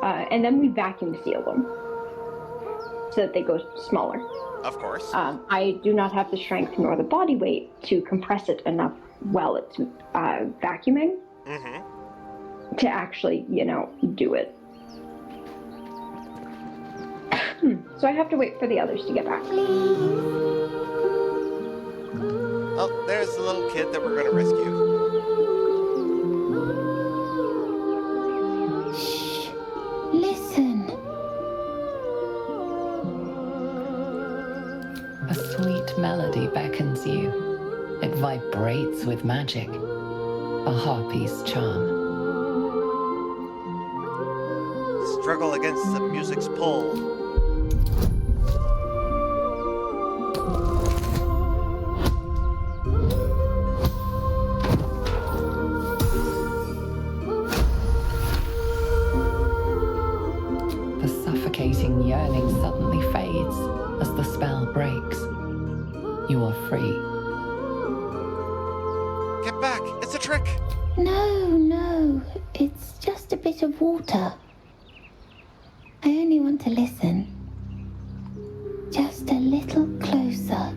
S17: And then we vacuum seal them so that they go smaller.
S2: Of course.
S17: I do not have the strength nor the body weight to compress it enough while it's vacuuming to actually, do it. So I have to wait for the others to get back.
S2: Oh, there's the little kid that we're going to rescue.
S10: Shh. Listen.
S3: A sweet melody beckons you. It vibrates with magic. A harpy's charm.
S2: Struggle against the music's pull.
S3: The suffocating yearning suddenly fades as the spell breaks. You are free.
S2: Get back! It's a trick!
S10: No. It's just a bit of water. I only want to listen. Just a little closer.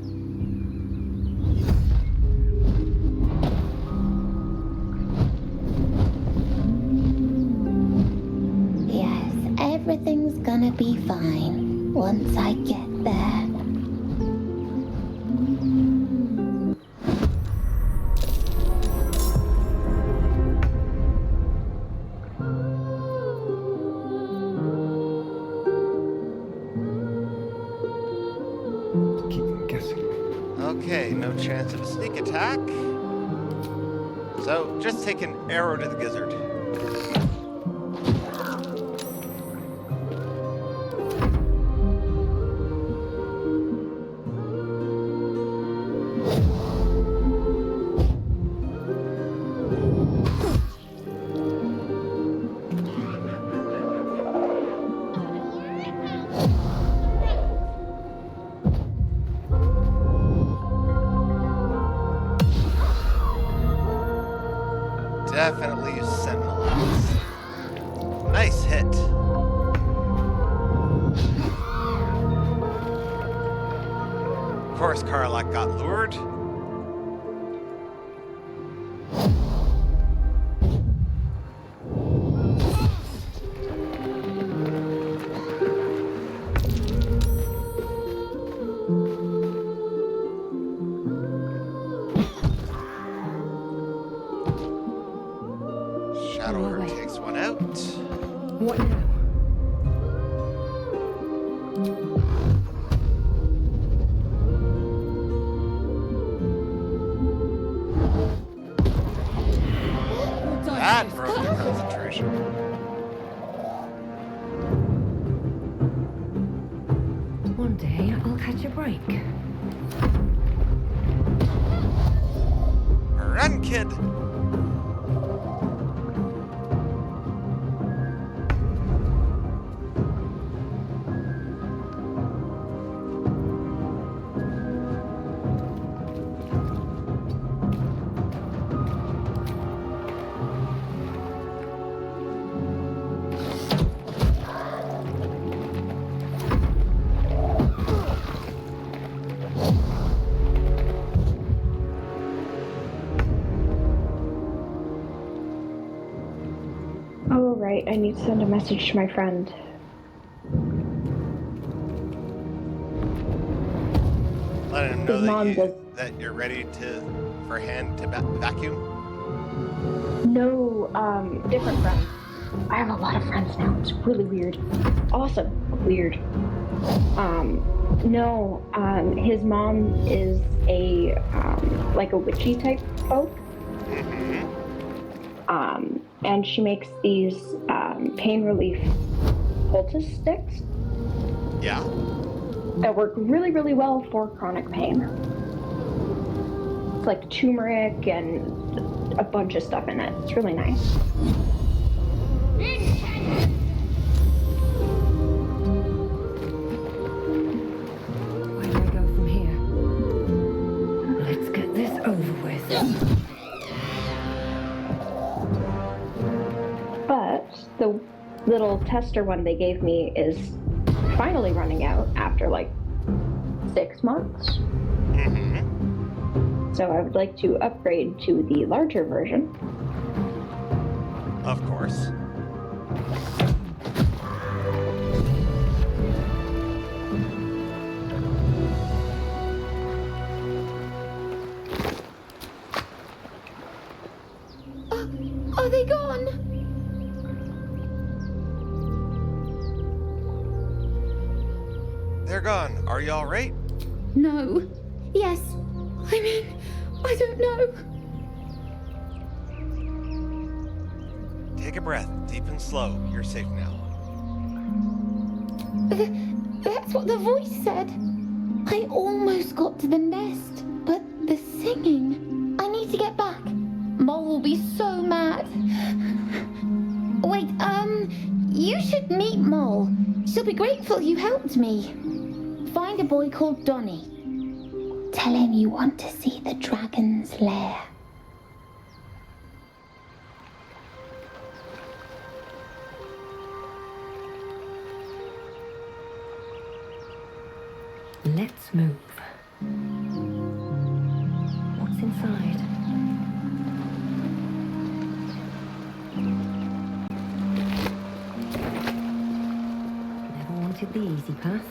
S10: Yes, everything's gonna be fine once I get there.
S2: Okay, no chance of a sneak attack. So, just take an arrow to the gizzard. definitely use Sentinel Eyes. Nice hit. Of course, Karlak got lured. Shadowheart takes one out.
S1: What now?
S2: That broke your concentration.
S1: One day I'll catch a break.
S2: Run, kid!
S17: Oh, right. I need to send a message to my friend.
S2: Let him
S17: His
S2: know
S17: mom does.
S2: that you're ready for hand to vacuum.
S17: No, different friends. I have a lot of friends now. It's really weird. Awesome. Weird. No, his mom is a, like a witchy type folk. And she makes these, pain relief poultice sticks.
S2: Yeah.
S17: That work really, really well for chronic pain. It's like turmeric and a bunch of stuff in it. It's really nice.
S1: Where do I go from here? Let's get this over with.
S17: But the little tester one they gave me is finally running out after like 6 months. So I would like to upgrade to the larger version.
S2: Of course.
S10: Are they gone?
S2: They're gone. Are you all right?
S10: No. Yes. I mean, I don't know.
S2: Take a breath, deep and slow. You're safe now.
S10: That's what the voice said. I almost got to the nest, but the singing. I need to get back. Mole will be so mad. Wait, you should meet Mole. She'll be grateful you helped me. Find a boy called Donny. Tell him you want to see the dragon's lair.
S1: Let's move. What's inside? Never wanted the easy path.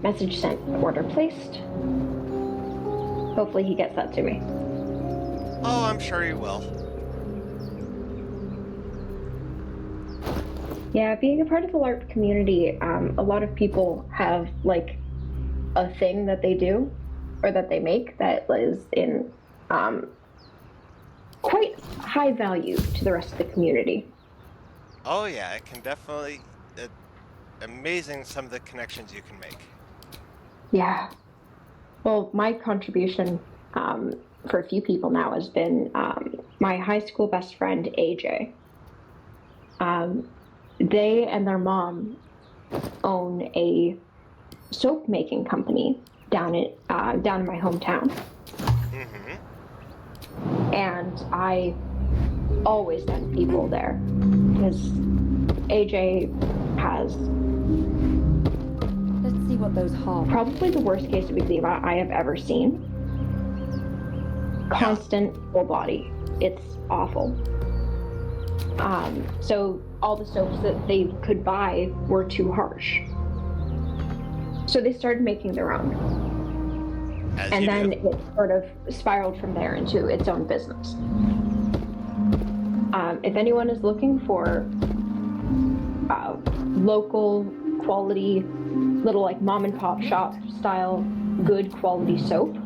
S17: message sent, order placed. Hopefully he gets that to me.
S2: Oh, I'm sure he will.
S17: Yeah, being a part of the LARP community, a lot of people have like a thing that they do or that they make that is in quite high value to the rest of the community.
S2: Oh yeah, it can definitely... amazing some of the connections you can make.
S17: Yeah. Well, my contribution for a few people now has been my high school best friend, AJ. They and their mom own a soap making company down in my hometown. And I always send people there because AJ has...
S1: Let's see what those are.
S17: Probably the worst case of eczema I have ever seen. Constant full body. It's awful. So all the soaps that they could buy were too harsh. So they started making their own. And then it sort of spiraled from there into its own business. If anyone is looking for local quality, little like mom and pop shop style, good quality soap,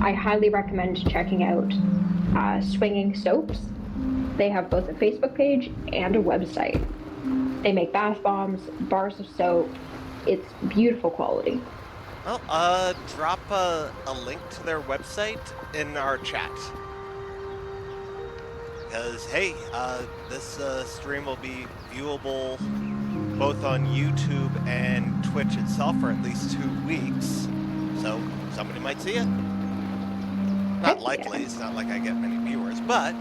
S17: I highly recommend checking out Swinging Soaps. They have both a Facebook page and a website. They make bath bombs, bars of soap. It's beautiful quality.
S2: Well, drop a link to their website in our chat. Because, hey, this stream will be viewable both on YouTube and Twitch itself for at least 2 weeks. So, somebody might see it. Not likely, it's not like I get many viewers, but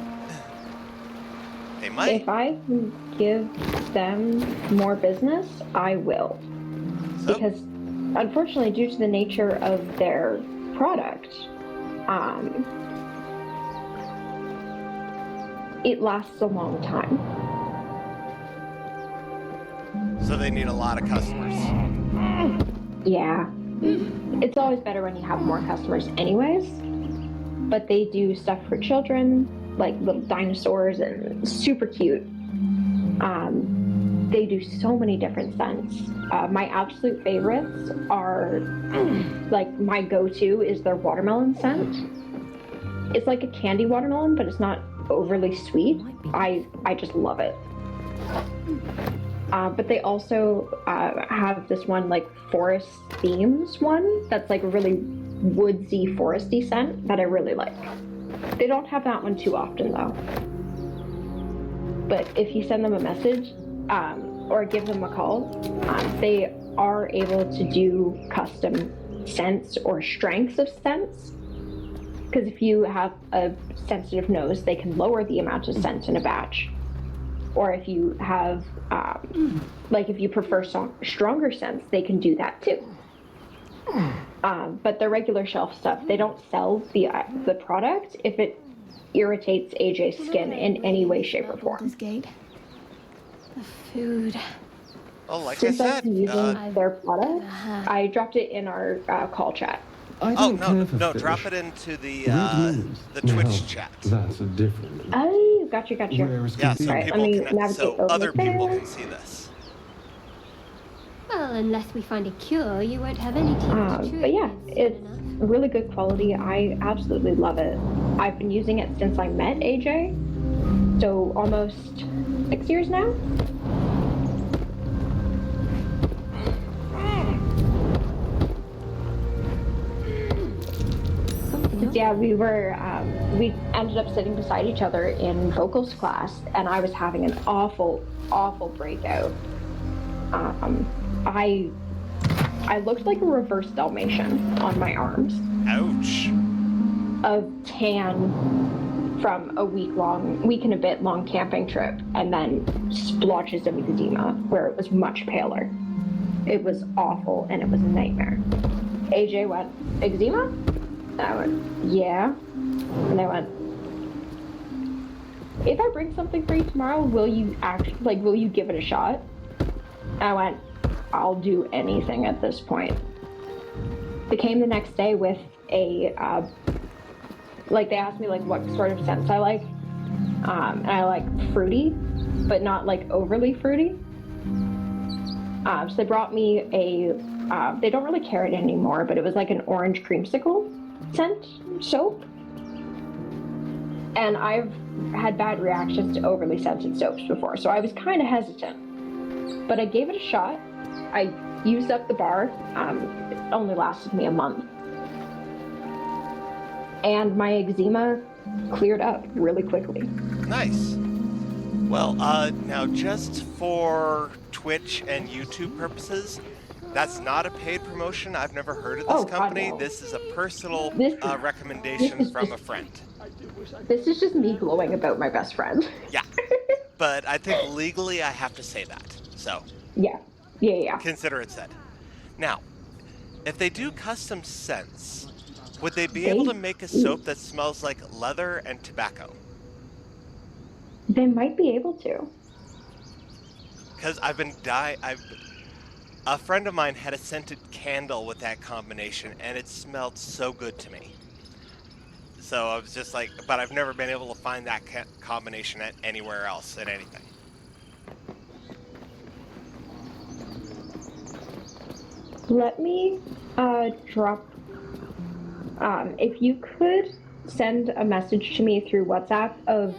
S2: they might.
S17: If I can give them more business, I will.
S2: So?
S17: Because, unfortunately, due to the nature of their product, it lasts a long time.
S2: So they need a lot of customers.
S17: Yeah. It's always better when you have more customers anyways. But they do stuff for children, like little dinosaurs and super cute. They do so many different scents. My absolute favorites are, like my go-to is their watermelon scent. It's like a candy watermelon, but it's not overly sweet. I just love it. But they also have this one like forest themes one that's like a really woodsy, foresty scent that I really like. They don't have that one too often though. But if you send them a message or give them a call, they are able to do custom scents or strengths of scents. Because if you have a sensitive nose, they can lower the amount of scent in a batch. Or if you have, like if you prefer stronger scents, they can do that too. But the regular shelf stuff, they don't sell the product if it irritates AJ's skin in any way, shape, or form.
S10: The food.
S2: Oh, like
S17: Since
S2: I
S17: I've
S2: said,
S17: been using their product, I dropped it in our call chat.
S2: no, drop it into the Twitch chat.
S7: That's a different.
S17: Oh, gotcha.
S2: Yeah, so
S17: Right,
S2: people
S17: let me
S2: can,
S17: navigate
S2: so
S17: over
S2: other people
S17: there.
S2: can see this.
S13: Well, unless we find a cure, you won't have any time to chew
S17: But yeah, it's really good quality. I absolutely love it. I've been using it since I met AJ, so almost 6 years now. Yeah, we ended up sitting beside each other in vocals class, and I was having an awful breakout. I looked like a reverse Dalmatian on my arms.
S2: Ouch.
S17: Of tan from a week and a bit long camping trip, and then splotches of eczema where it was much paler. It was awful, and it was a nightmare. AJ went, eczema? I went, yeah. And they went, if I bring something for you tomorrow, will you give it a shot? I went, I'll do anything at this point. They came the next day with a, like they asked me like what sort of scents I like. And I like fruity, but not like overly fruity. So they brought me a, they don't really carry it anymore, but it was like an orange creamsicle scent soap. And I've had bad reactions to overly scented soaps before, so I was kind of hesitant. But I gave it a shot. I used up the bar. It only lasted me a month. And my eczema cleared up really quickly.
S2: Nice. Well, now just for Twitch and YouTube purposes, that's not a paid promotion. I've never heard of this company.
S17: God, no.
S2: This is a personal recommendation from a friend.
S17: This is just me glowing about my best friend.
S2: Yeah. But I think legally I have to say that. So.
S17: Yeah.
S2: Consider it said. Now, if they do custom scents, would they be able to make a soap that smells like leather and tobacco?
S17: They might be able to.
S2: Because I've been a friend of mine had a scented candle with that combination, and it smelled so good to me. So I was just like, but I've never been able to find that combination anywhere else at anything.
S17: Let me drop, if you could send a message to me through WhatsApp of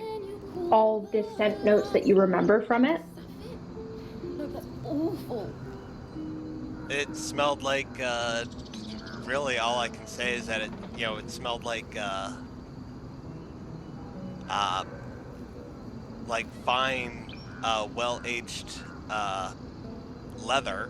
S17: all the scent notes that you remember from it.
S10: That's awful.
S2: It smelled like, really all I can say is that it smelled like fine, well-aged leather.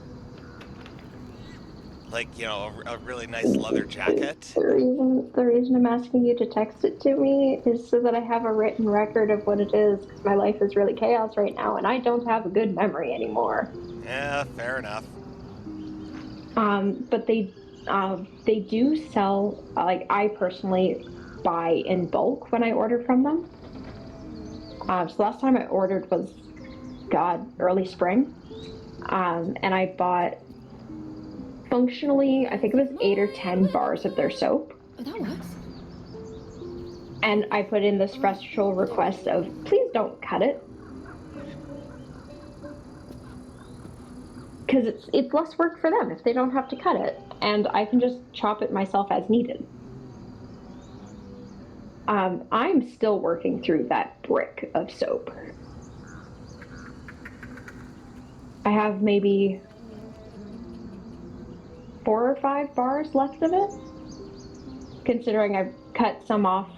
S2: Like, a really nice leather jacket.
S17: The reason I'm asking you to text it to me is so that I have a written record of what it is, because my life is really chaos right now, and I don't have a good memory anymore.
S2: Yeah, fair enough.
S17: But they do sell, like, I personally buy in bulk when I order from them. So last time I ordered was, early spring. And I bought, functionally, I think it was 8 or 10 bars of their soap.
S10: Oh, that works.
S17: And I put in the special request of, please don't cut it. Because it's less work for them if they don't have to cut it. And I can just chop it myself as needed. I'm still working through that brick of soap. I have maybe 4 or 5 bars left of it, considering I've cut some off,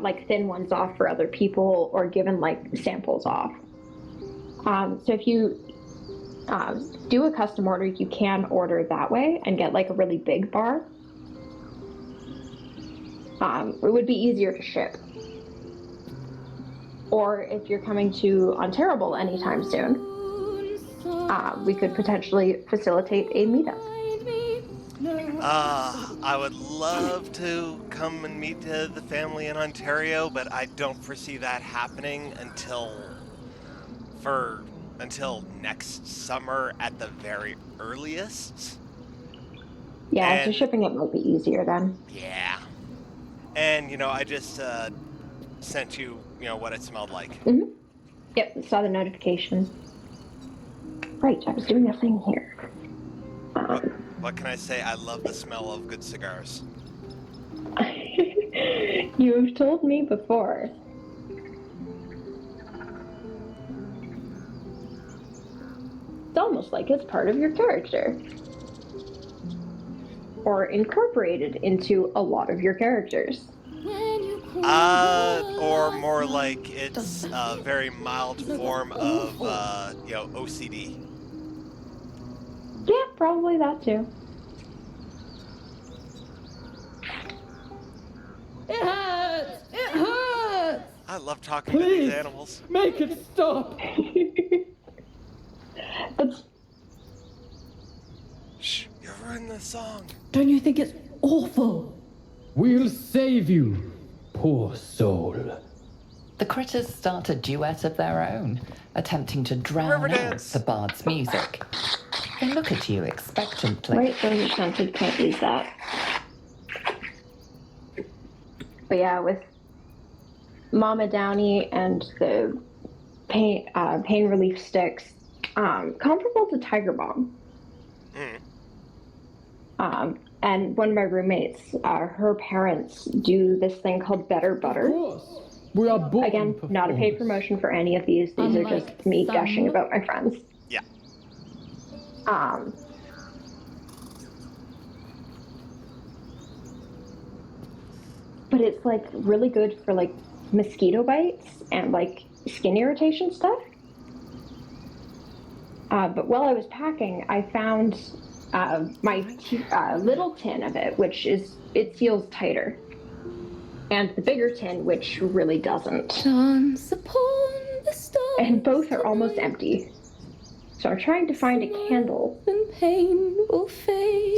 S17: like thin ones off for other people, or given like samples off. So if you do a custom order, you can order that way and get like a really big bar. It would be easier to ship. Or if you're coming to Ontario anytime soon, we could potentially facilitate a meetup.
S2: I would love to come and meet the family in Ontario, but I don't foresee that happening until next summer at the very earliest.
S17: Yeah, so shipping it might be easier then.
S2: Yeah. And, I just sent you, what it smelled like.
S17: Mm-hmm. Yep, saw the notification. Right, I was doing a thing here.
S2: What can I say? I love the smell of good cigars.
S17: You've told me before. It's almost like it's part of your character. Or incorporated into a lot of your characters.
S2: Or more like it's a very mild form of, OCD.
S17: Yeah, probably that too.
S6: It hurts! It hurts!
S2: I love talking to these animals.
S6: Make it stop!
S2: Shh, you're ruining the song.
S6: Don't you think it's awful?
S19: We'll save you, poor soul.
S3: The critters start a duet of their own, attempting to drown out the bard's music. They look at you expectantly.
S17: Right, those are scented, can't use that. But yeah, with Mama Downy and the pain relief sticks, comparable to Tiger Balm. And one of my roommates, her parents do this thing called Better Butter.
S19: Of course. We are born
S17: Again, not a paid promotion for any of these. These are just me gushing about my friends.
S2: Yeah.
S17: But it's like really good for like mosquito bites and like skin irritation stuff. But while I was packing, I found my little tin of it, it seals tighter, and the bigger tin, which really doesn't.
S10: Dance upon the stars.
S17: And both are almost empty. So I'm trying to find a candle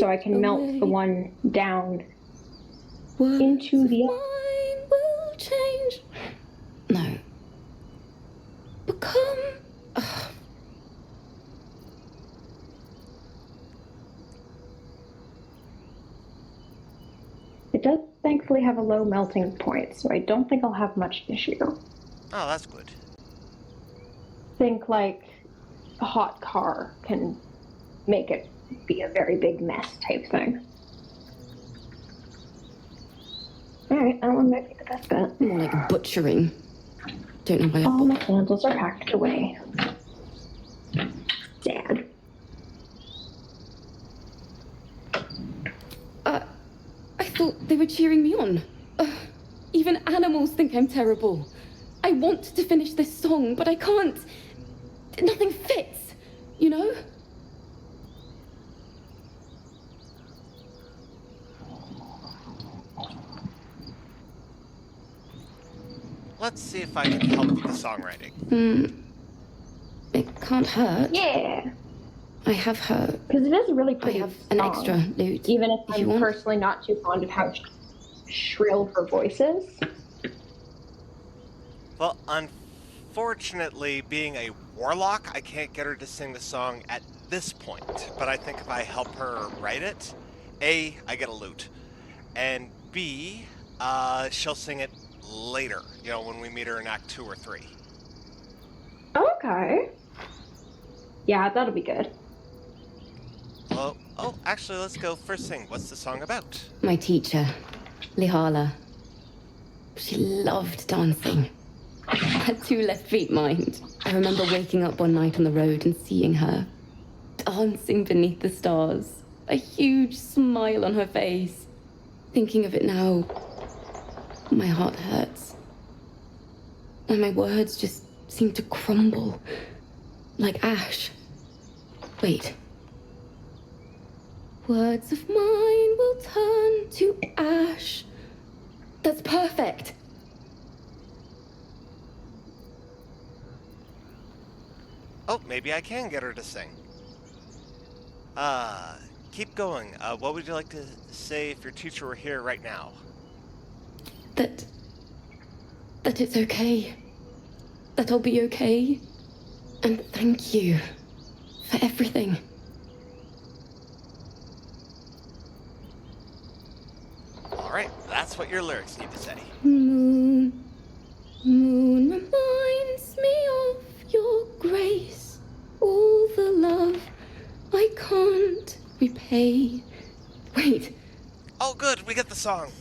S17: so I can melt the one down into the other.
S10: Will change. No. Become.
S17: It does thankfully have a low melting point, so I don't think I'll have much issue.
S2: Oh, that's good.
S17: Think like a hot car can make it be a very big mess type thing. Alright, that one might be the best bet.
S1: More like butchering. Don't know why.
S17: All my candles are packed away. Sad.
S1: I thought they were cheering me on. Even animals think I'm terrible. I want to finish this song, but I can't. Nothing fits, you know?
S2: Let's see if I can help with the songwriting.
S1: It can't hurt.
S17: Yeah.
S1: I have her.
S17: Because it is a really pretty
S1: I have an
S17: song,
S1: extra lute.
S17: even if
S1: you
S17: I'm
S1: want.
S17: personally not too fond of how shrill her voice is.
S2: Well, unfortunately, being a warlock, I can't get her to sing the song at this point. But I think if I help her write it, A, I get a lute, and B, she'll sing it later, when we meet her in Act 2 or 3.
S17: Okay. Yeah, that'll be good.
S2: Oh, actually, let's go first thing. What's the song about?
S1: My teacher, Lihala. She loved dancing. Had 2 left feet, mind. I remember waking up one night on the road and seeing her dancing beneath the stars. A huge smile on her face. Thinking of it now, my heart hurts. And my words just seem to crumble. Like ash. Wait. Words of mine will turn to ash. That's perfect.
S2: Oh, maybe I can get her to sing. Keep going. What would you like to say if your teacher were here right now?
S1: That it's okay. That I'll be okay. And thank you for everything.
S2: Alright, that's what your lyrics need to say.
S1: Moon, moon reminds me of your grace. All the love I can't repay. Wait.
S2: Oh, good, we get the song.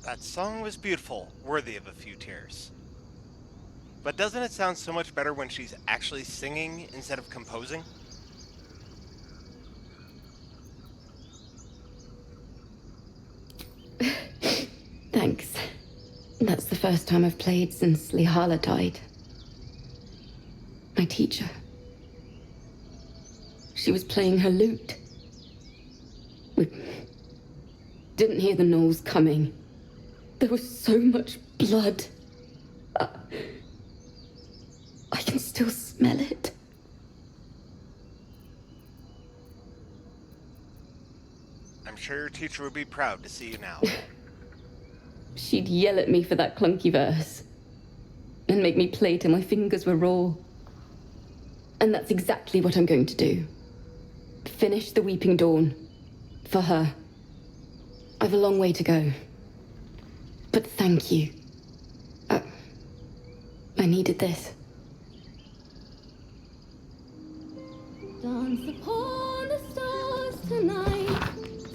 S2: That song was beautiful, worthy of a few tears. But doesn't it sound so much better when she's actually singing instead of composing?
S1: Thanks. That's the first time I've played since Lihala died. My teacher. She was playing her lute. We didn't hear the gnolls coming. There was so much blood. I can still smell it.
S2: I'm sure your teacher would be proud to see you now.
S1: she'd yell at me for that clunky verse and make me play till my fingers were raw. And that's exactly what I'm going to do. Finish the Weeping Dawn. For her. I've a long way to go. But thank you. I needed this.
S20: Dance upon the stars tonight.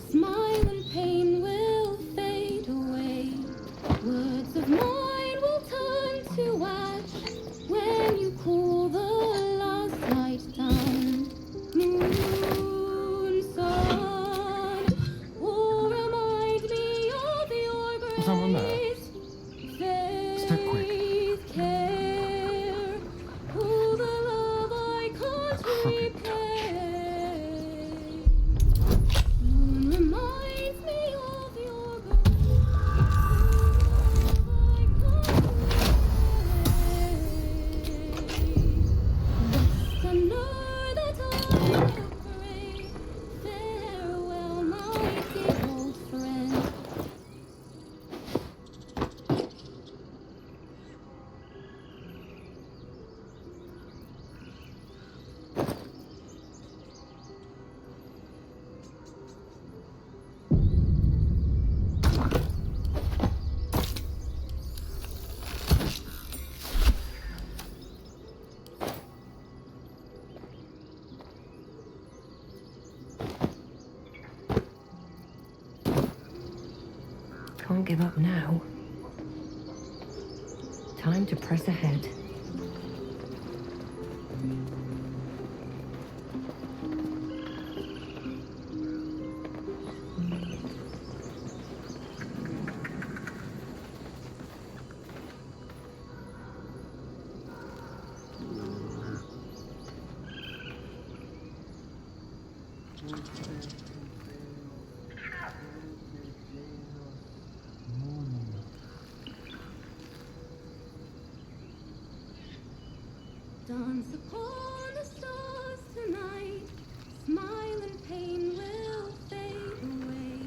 S20: Smile and pain will fade away. Words of mine will turn to ash when you cool the last light down. Moon, sun, will remind me of your grace.
S7: Someone there? Step quick.
S20: Care, oh, the love I can't
S7: Crooked touch.
S20: reminds me of your rest under the dark gray. Farewell, my dear old friend.
S21: Can't give up now. Time to press ahead.
S20: Dance upon the stars tonight. Smile and pain will fade away.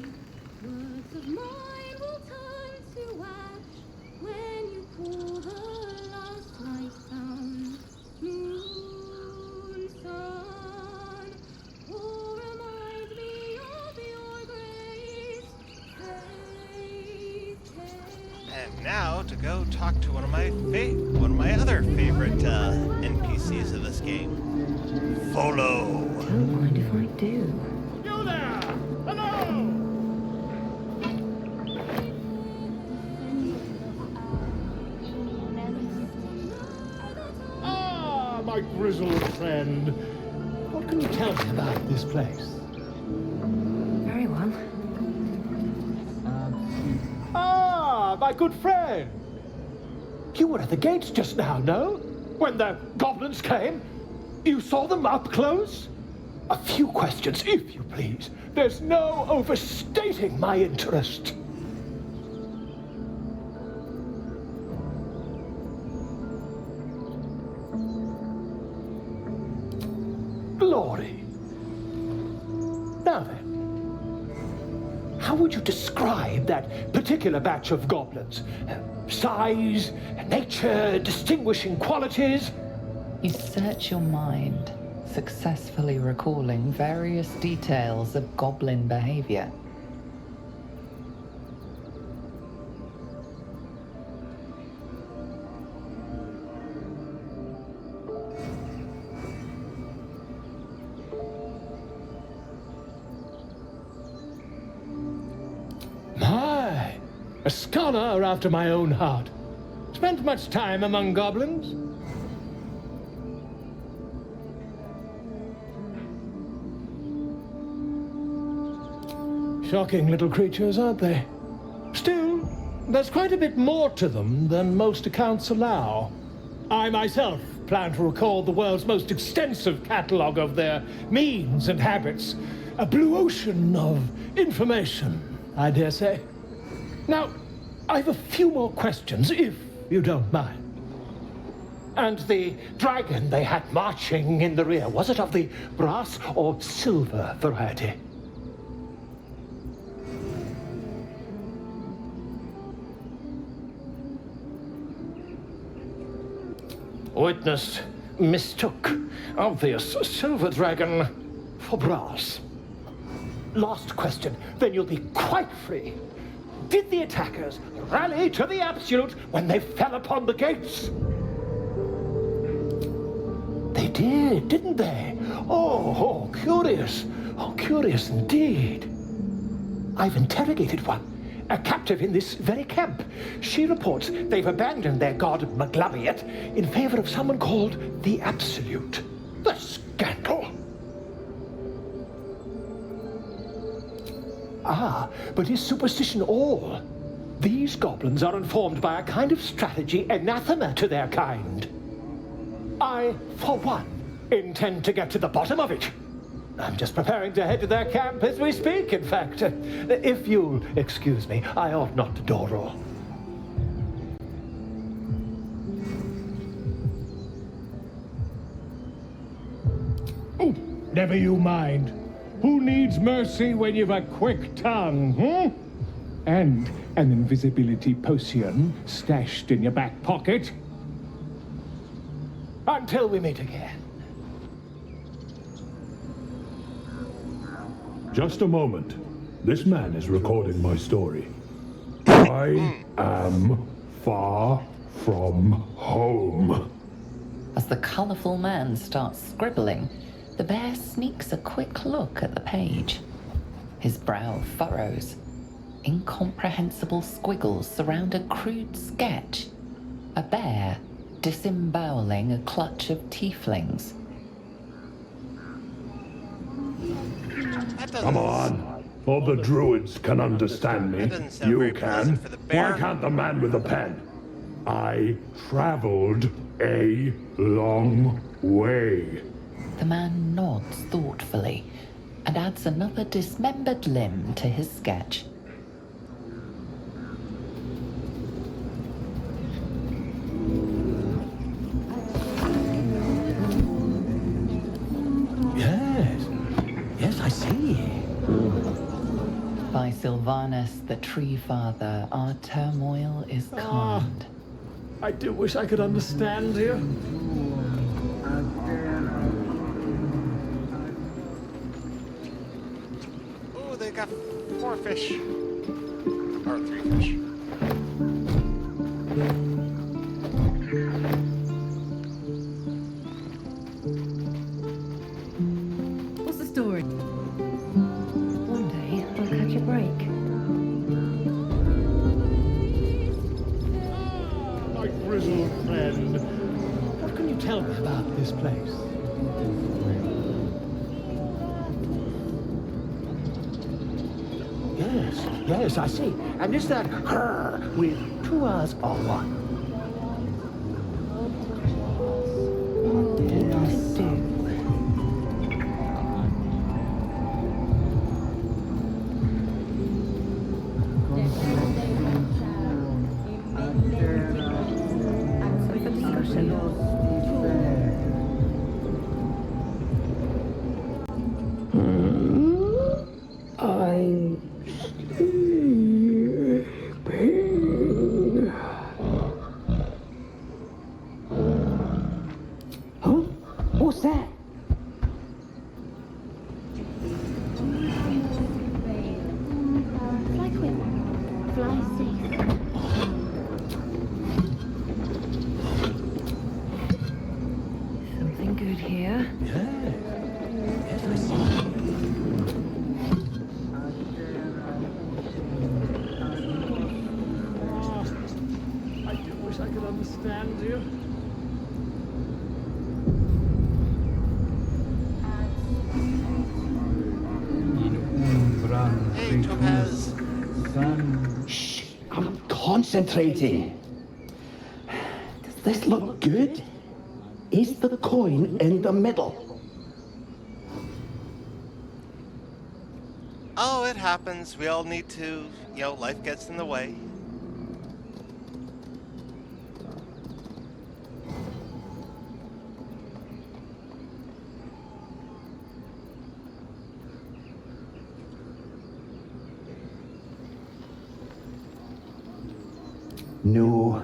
S20: Words of mine will turn to ash when you cool the last light down. Moon, sun, will remind me of your grace. Faith, care.
S2: And now to go talk to one of my other favorite NPCs of this game, Volo.
S21: Don't mind if I do.
S7: You there! Hello! Ah, my grizzled friend. What can you tell me about this place?
S21: Very well.
S7: Ah, my good friend. You were at the gates just now, no? When the goblins came? You saw them up close? A few questions, if you please. There's no overstating my interest. Glory. Now then, how would you describe that particular batch of goblins? Size, nature, distinguishing qualities?
S3: You search your mind, successfully recalling various details of goblin behavior.
S7: My, a scholar after my own heart. Spent much time among goblins? Shocking little creatures, aren't they? Still, there's quite a bit more to them than most accounts allow. I myself plan to record the world's most extensive catalogue of their means and habits. A blue ocean of information, I dare say. Now, I've a few more questions, if you don't mind. And the dragon they had marching in the rear, was it of the brass or silver variety? Witness mistook obvious silver dragon for brass. Last question, then you'll be quite free. Did the attackers rally to the Absolute when they fell upon the gates? They did, didn't they? Oh, curious. Oh, curious indeed. I've interrogated one, a captive in this very camp. She reports they've abandoned their god Maglabiet in favor of someone called the Absolute. The scandal! Ah, but is superstition all? These goblins are informed by a kind of strategy anathema to their kind. I, for one, intend to get to the bottom of it. I'm just preparing to head to their camp as we speak, in fact. If you'll excuse me, I ought not to door roll.
S4: Oh, never you mind. Who needs mercy when you've a quick tongue, And an invisibility potion stashed in your back pocket?
S7: Until we meet again.
S4: Just a moment. This man is recording my story. I am far from home.
S3: As the colourful man starts scribbling, the bear sneaks a quick look at the page. His brow furrows. Incomprehensible squiggles surround a crude sketch. A bear disemboweling a clutch of tieflings.
S4: Come on. All the druids can understand me. You can. Why can't the man with the pen? I traveled a long way.
S3: The man nods thoughtfully and adds another dismembered limb to his sketch.
S7: Yes, I see.
S3: By Sylvanus, the Tree Father, our turmoil is calmed.
S7: I do wish I could understand you.
S2: Oh, they got 4 fish. Or 3 fish.
S13: What's the story? One day I'll catch a break.
S7: My grizzled friend. What can you tell me about this place? Yes, I see. And is that her with 2 R's or 1?
S6: I'm sleeping. Huh? What's that?
S10: Fly quick. Fly safe.
S15: Something good here.
S7: Yes, I see. I do wish I could understand you.
S2: Hey, Topaz.
S12: Shh, I'm concentrating. Does this look good? Is the coin in the middle?
S2: Oh, it happens. We all need to, life gets in the way.
S12: No,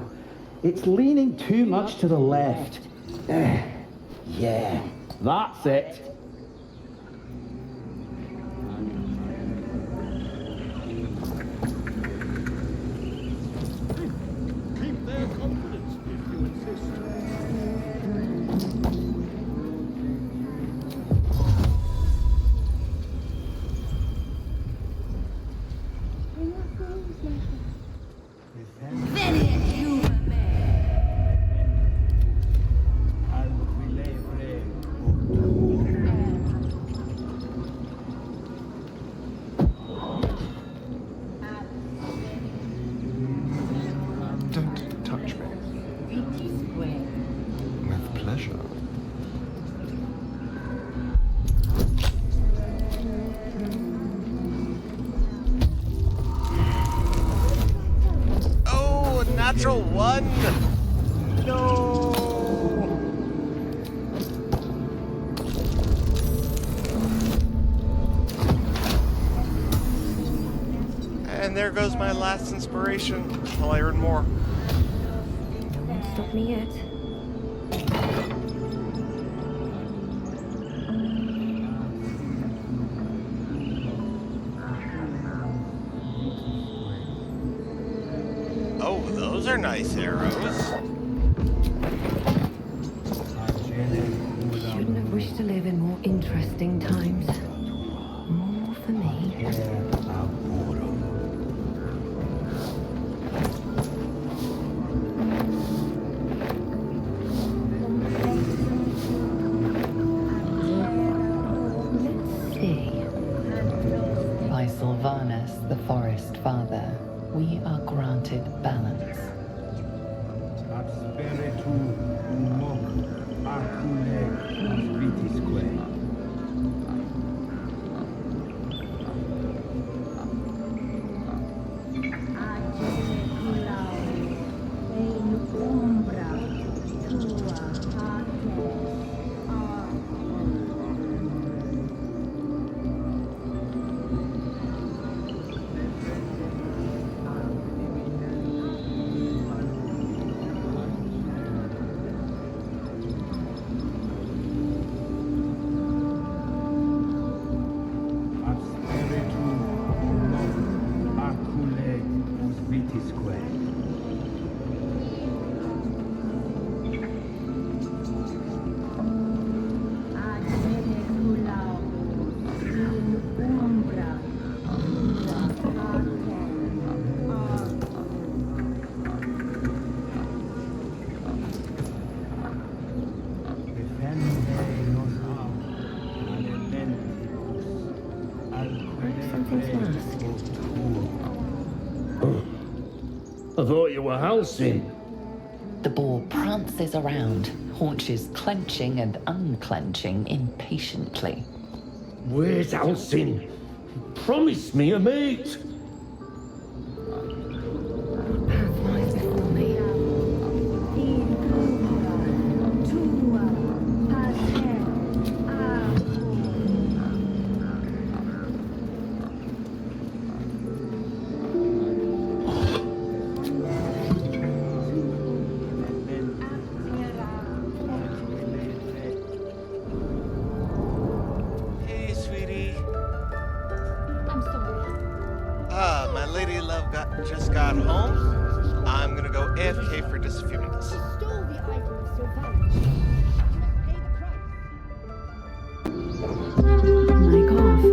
S12: it's leaning too much to the left. Yeah, that's it.
S7: Keep their confidence if you insist.
S9: Don't touch me. With pleasure.
S2: Oh, a natural one! No! And there goes my last inspiration until I earn more.
S21: Won't stop me yet.
S2: Oh, those are nice arrows.
S21: Shouldn't have wished to live in more interesting times. More for me. Let's see.
S3: By Sylvanus, the Forest Father, we are granted balance.
S12: I thought you were Halcyon.
S3: The boar prances around, haunches clenching and unclenching impatiently.
S12: Where's Halcyon? Promise me a mate.
S2: Hey, sweetie.
S10: I'm sorry.
S2: My lady love just got home. I'm gonna go AFK for just a few minutes.
S13: Stole the item of Sylvanus. You must pay the price.
S15: Mic off.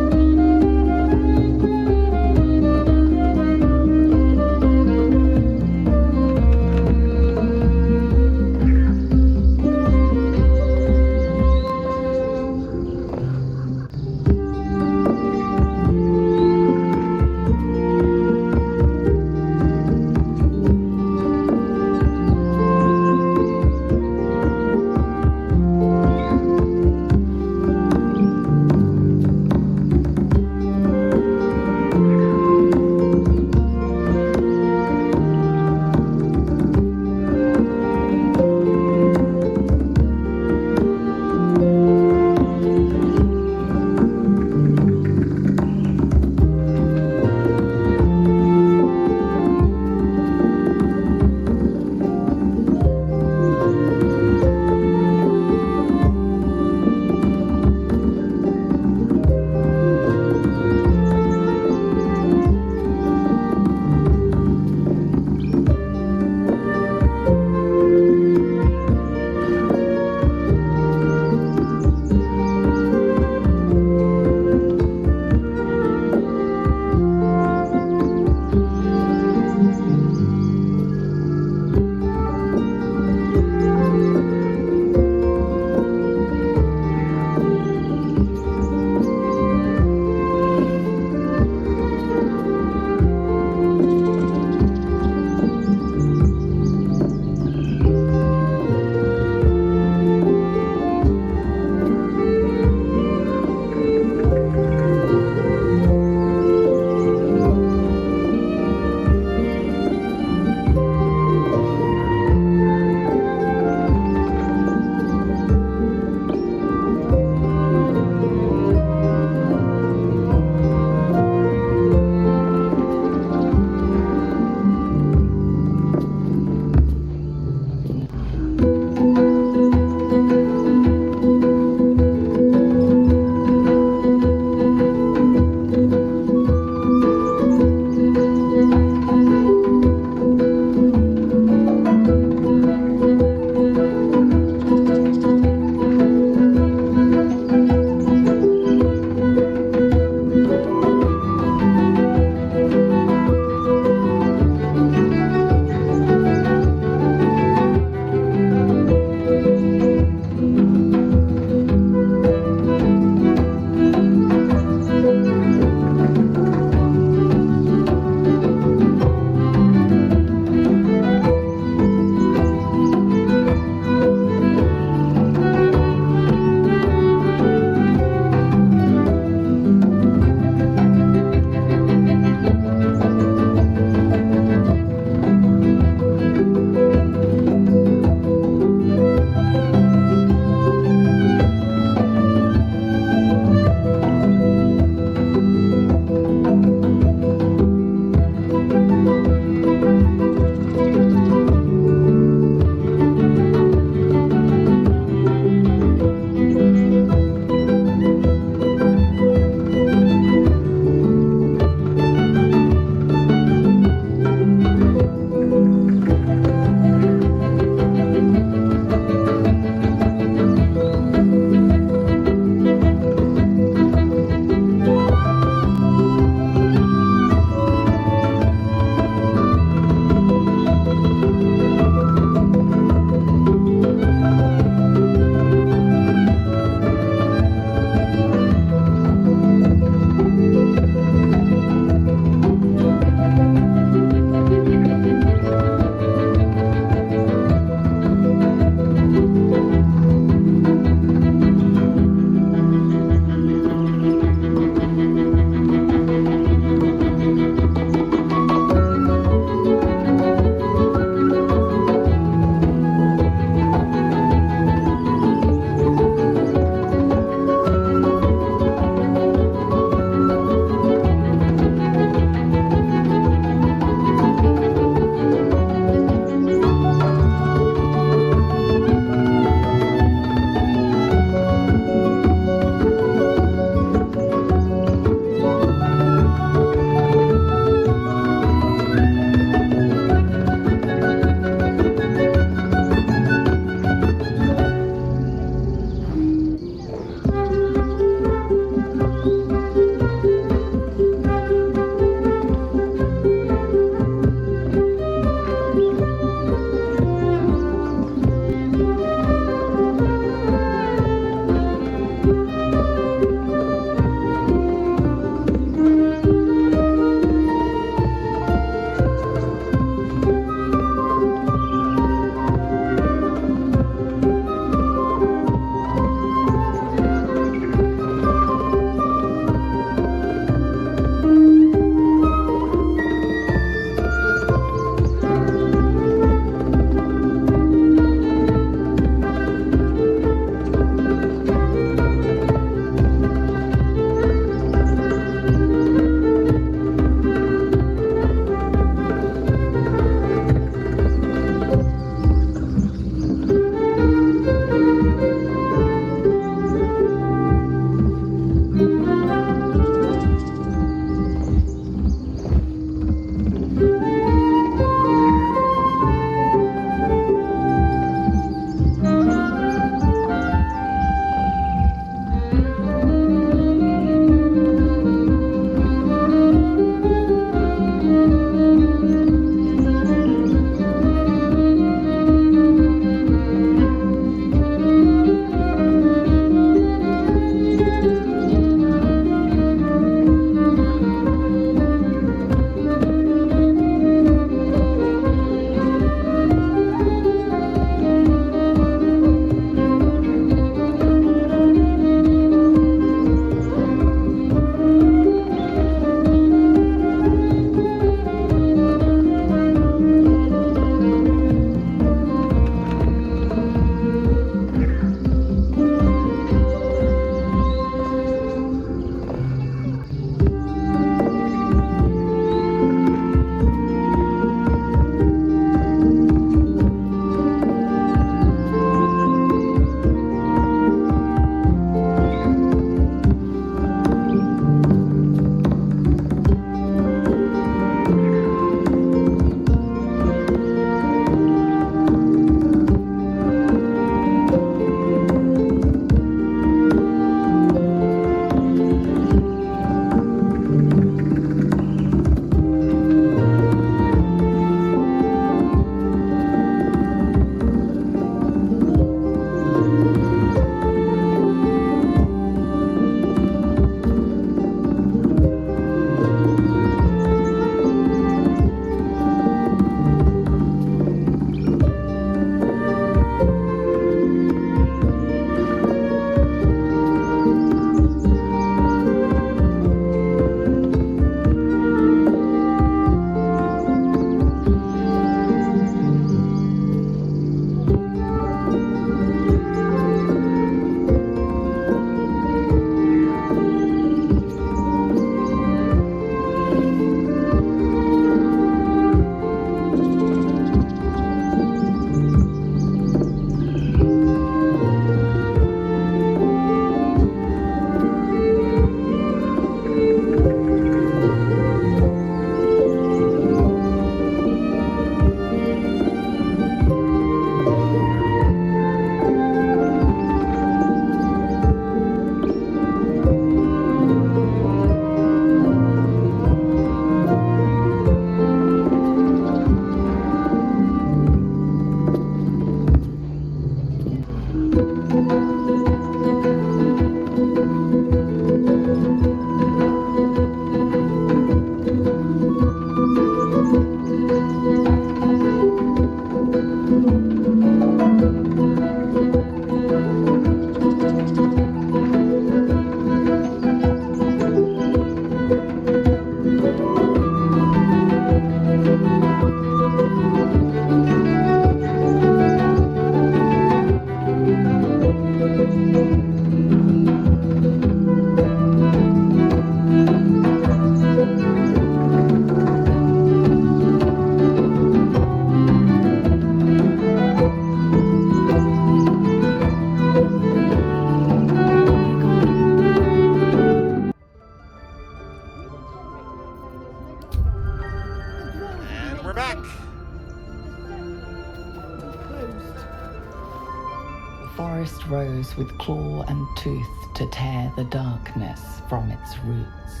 S3: forest rose with claw and tooth to tear the darkness from its roots.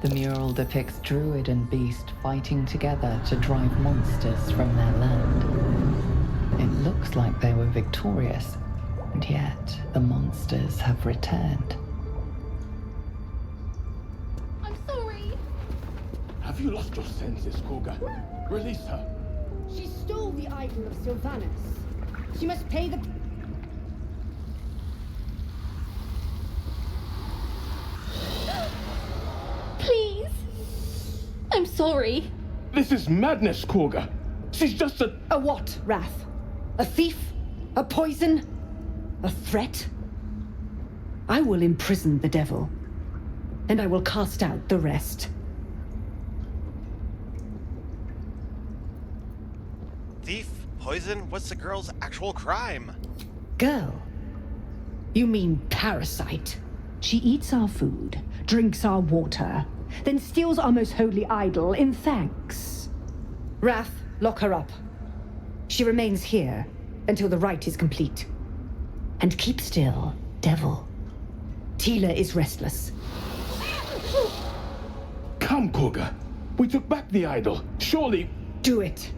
S3: The mural depicts druid and beast fighting together to drive monsters from their land. It looks like they were victorious, and yet the monsters have returned.
S13: I'm sorry.
S4: Have you lost your senses, Koga? Release her.
S16: She stole the idol of Sylvanus. She must pay the...
S13: Please. I'm sorry.
S4: This is madness, Koga. She's just a...
S16: A what, Wrath? A thief? A poison? A threat? I will imprison the devil, and I will cast out the rest.
S2: Thief? Poison? What's the girl's actual crime?
S16: Girl? You mean parasite? She eats our food, drinks our water, then steals our most holy idol in thanks. Wrath, lock her up. She remains here until the rite is complete. And keep still, devil. Tila is restless.
S4: Come, Koga. We took back the idol. Surely...
S16: Do it.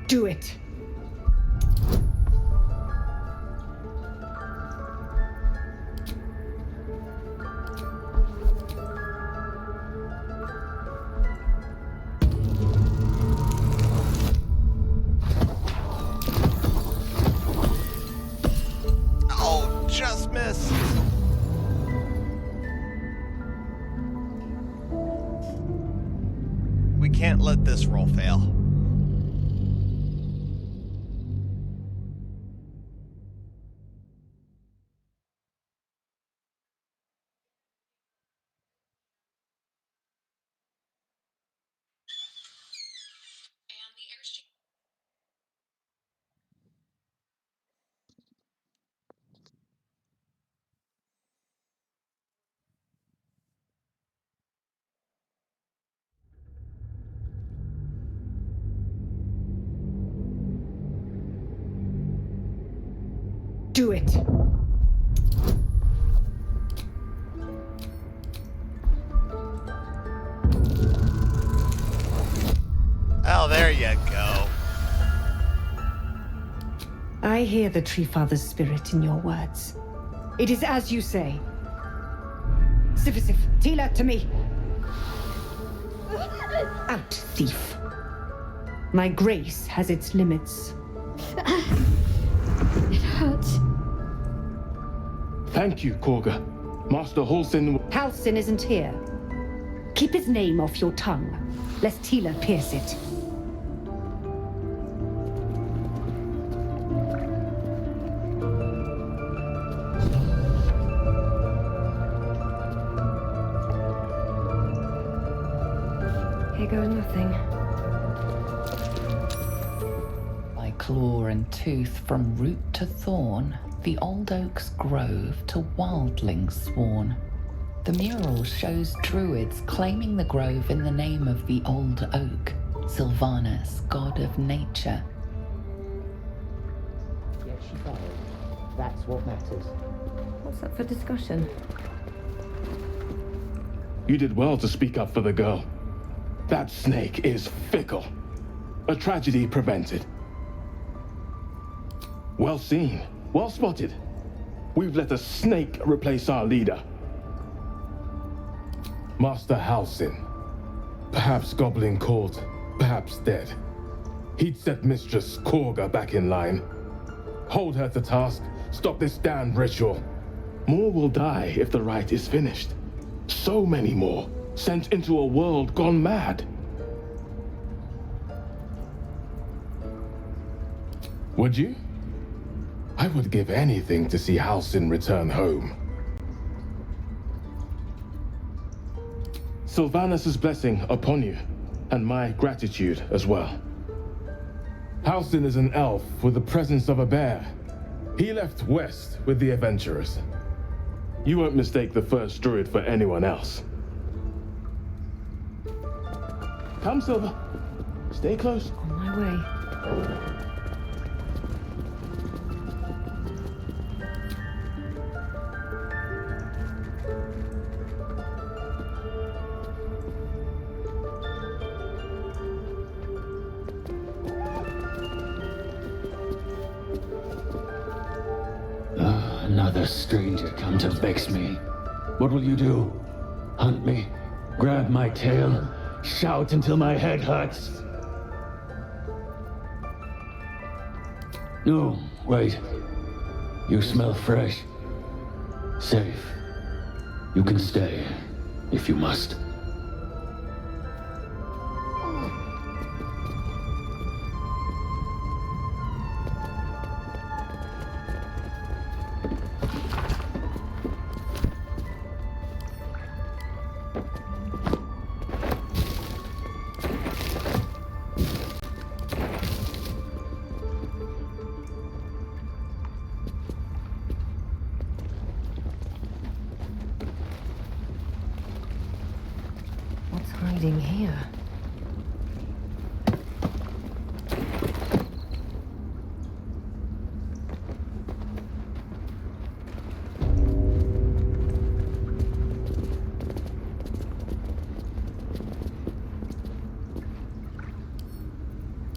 S16: Do it.
S2: Oh, just missed. We can't let this roll fail.
S16: Do it.
S2: Oh, there you go.
S16: I hear the Tree Father's spirit in your words. It is as you say. Sifisif, Tila, to me. Out, thief. My grace has its limits.
S13: It hurts.
S4: Thank you, Koga. Master Halsin...
S16: Halsin isn't here. Keep his name off your tongue, lest Tila pierce it.
S21: here goes nothing.
S3: By claw and tooth from root to thorn, the old oak's grove to wildlings sworn. The mural shows druids claiming the grove in the name of the old oak, Sylvanus, god of nature.
S8: Yet she died. That's what matters.
S21: What's up for discussion?
S9: You did well to speak up for the girl. That snake is fickle. A tragedy prevented. Well seen. Well spotted. We've let a snake replace our leader. Master Halsin. Perhaps Goblin caught, perhaps dead. He'd set Mistress Korga back in line. Hold her to task, stop this damned ritual. More will die if the rite is finished. So many more, sent into a world gone mad. Would you? I would give anything to see Halsin return home. Sylvanus' blessing upon you, and my gratitude as well. Halsin is an elf with the presence of a bear. He left west with the adventurers. You won't mistake the first druid for anyone else. Come, Silver. Stay close.
S21: On my way.
S12: Another stranger come to vex me. What will you do? Hunt me? Grab my tail? Shout until my head hurts? No, wait. You smell fresh. Safe. You can stay, if you must.
S21: What's hiding here?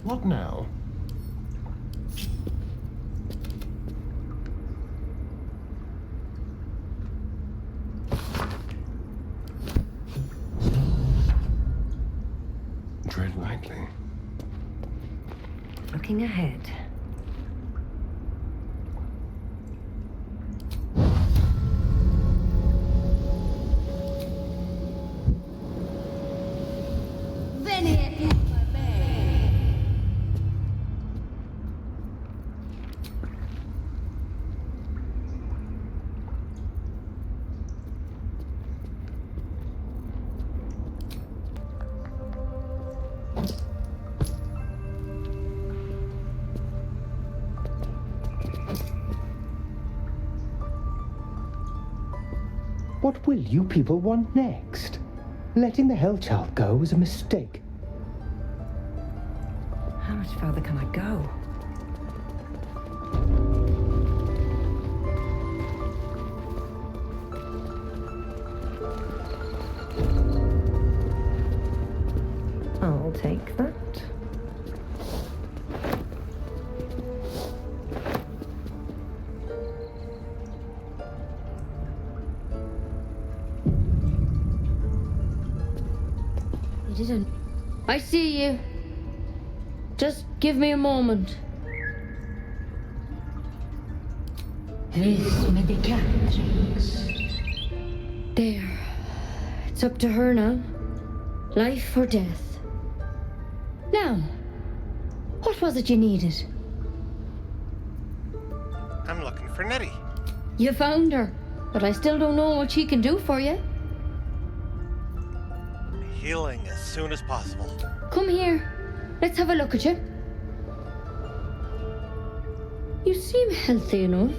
S14: What now? Tread lightly.
S21: Looking ahead.
S7: What will you people want next? Letting the Hellchild go was a mistake.
S21: How much further can I go? I'll take that.
S1: You didn't. I see you. Just give me a moment.
S21: This may be
S1: There. It's up to her now. Life or death. Now, what was it you needed?
S2: I'm looking for Nettie.
S1: You found her, but I still don't know what she can do for you.
S2: healing as soon as possible.
S1: Come here. Let's have a look at you. You seem healthy enough.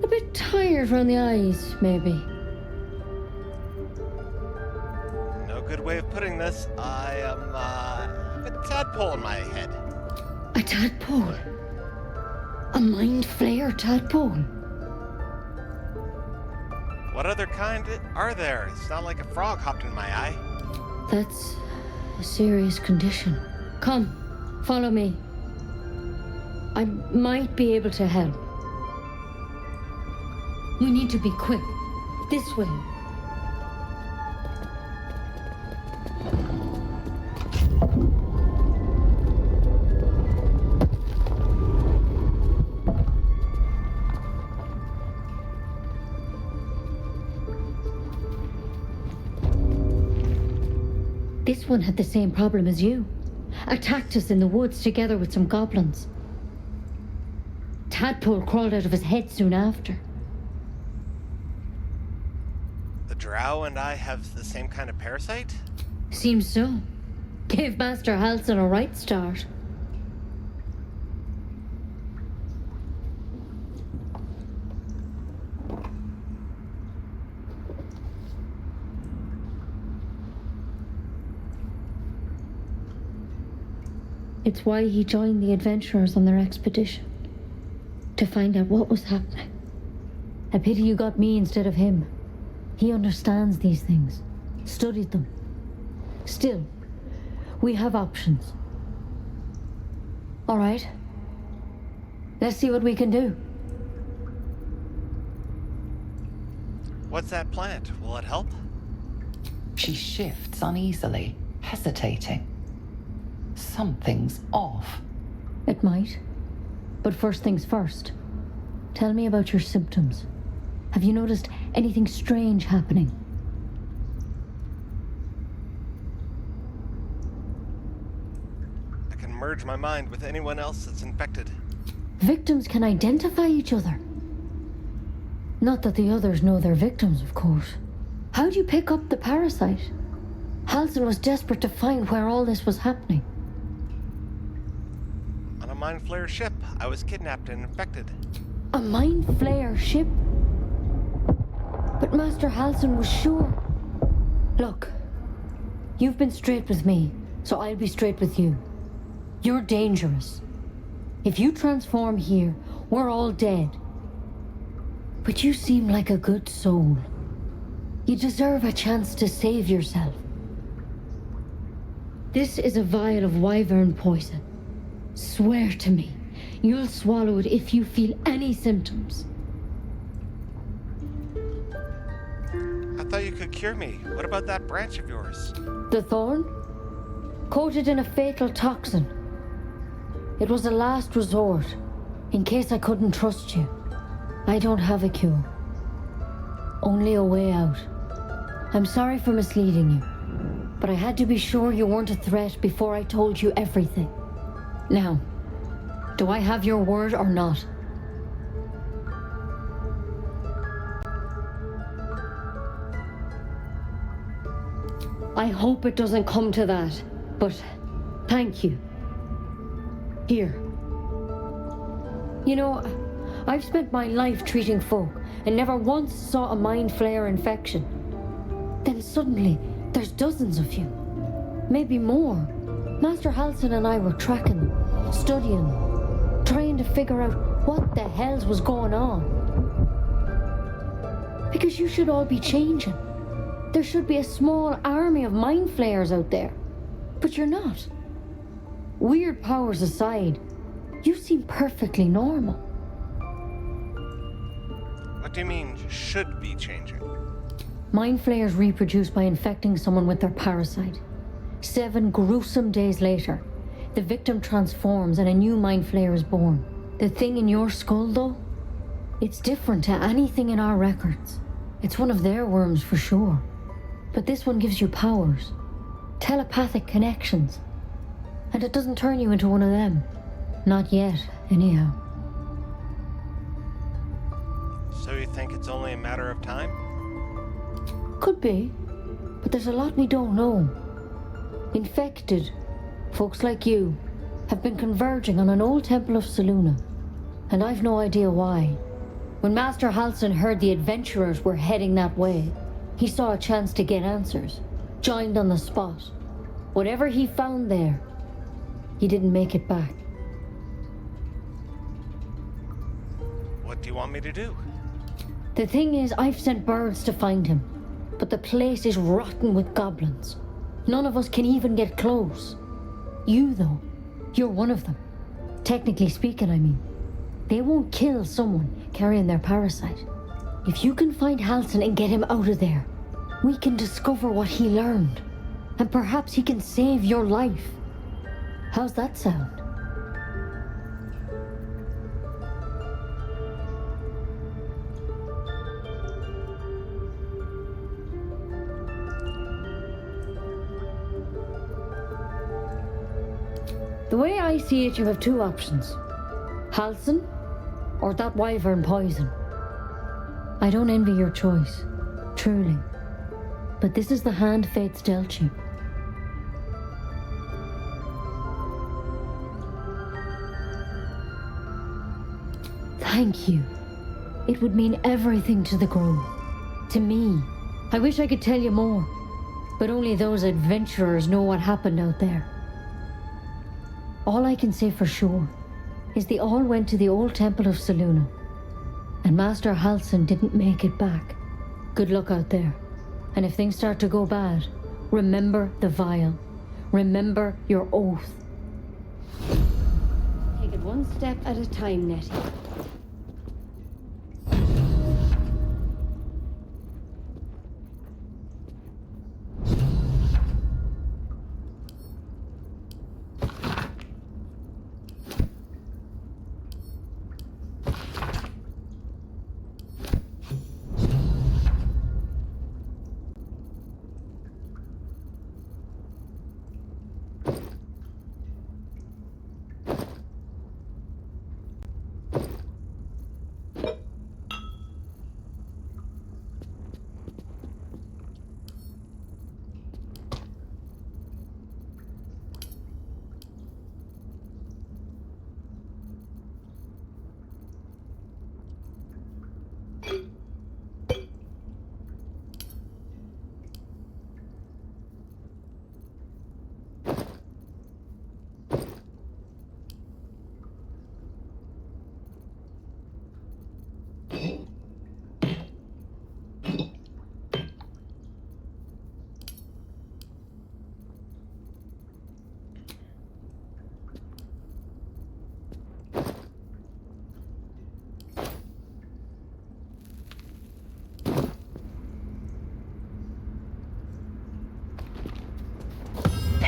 S1: A bit tired around the eyes, maybe.
S2: No good way of putting this. I am, a tadpole in my head.
S1: A tadpole? A mind flayer tadpole?
S2: What other kind are there? It's not like a frog hopped in my eye.
S1: That's a serious condition. Come, follow me. I might be able to help. We need to be quick. This way. This one had the same problem as you. Attacked us in the woods together with some goblins. Tadpole crawled out of his head soon after.
S2: The drow and I have the same kind of parasite?
S1: Seems so. Gave Master Halsin a right start. It's why he joined the adventurers on their expedition. To find out what was happening. A pity you got me instead of him. He understands these things. Studied them. Still, we have options. All right. Let's see what we can do.
S2: What's that plant? Will it help?
S3: She shifts uneasily, hesitating. Something's off.
S1: It might. But first things first. Tell me about your symptoms. Have you noticed anything strange happening?
S2: I can merge my mind with anyone else that's infected.
S1: Victims can identify each other. Not that the others know they're victims, of course. How'd you pick up the parasite? Halsin was desperate to find where all this was happening.
S2: On a Mind Flayer ship, I was kidnapped and infected.
S1: A Mind Flayer ship? But Master Halsin was sure. Look, you've been straight with me, so I'll be straight with you. You're dangerous. If you transform here, we're all dead. But you seem like a good soul. You deserve a chance to save yourself. This is a vial of wyvern poison. Swear to me, you'll swallow it if you feel any symptoms.
S2: I thought you could cure me. What about that branch of yours?
S1: The thorn? Coated in a fatal toxin. It was a last resort, in case I couldn't trust you. I don't have a cure. Only a way out. I'm sorry for misleading you, but I had to be sure you weren't a threat before I told you everything. Now, do I have your word or not? I hope it doesn't come to that, but thank you. Here. You know, I've spent my life treating folk and never once saw a Mind Flayer infection. Then suddenly, there's dozens of you. Maybe more. Master Halsin and I were tracking them, studying them, trying to figure out what the hells was going on. Because you should all be changing. There should be a small army of Mind Flayers out there. But you're not. Weird powers aside, you seem perfectly normal.
S2: What do you mean, should be changing?
S1: Mind Flayers reproduce by infecting someone with their parasite. 7 gruesome days later, the victim transforms and a new Mind Flayer is born. The thing in your skull, though, it's different to anything in our records. It's one of their worms for sure. But this one gives you powers, telepathic connections. And it doesn't turn you into one of them. Not yet, anyhow.
S2: So you think it's only a matter of time?
S1: Could be.
S18: But there's a lot we don't know. Infected, folks like you, have been converging on an old temple of Selûne, and I've no idea why. When Master Halsin heard the adventurers were heading that way, he saw a chance to get answers, joined on the spot. Whatever he found there, he didn't make it back.
S2: What do you want me to do?
S18: The thing is, I've sent birds to find him, but the place is rotten with goblins. None of us can even get close. You, though, you're one of them. Technically speaking, I mean. They won't kill someone carrying their parasite. If you can find Halsin and get him out of there, we can discover what he learned. And perhaps he can save your life. How's that sound? The way I see it, you have two options. Halsin, or that wyvern poison. I don't envy your choice, truly. But this is the hand fate's dealt you. Thank you. It would mean everything to the Grove. To me. I wish I could tell you more, but only those adventurers know what happened out there. All I can say for sure is they all went to the old temple of Selûne, and Master Halsin didn't make it back. Good luck out there. And if things start to go bad, remember the vial. Remember your oath. Take it one step at a time, Nettie.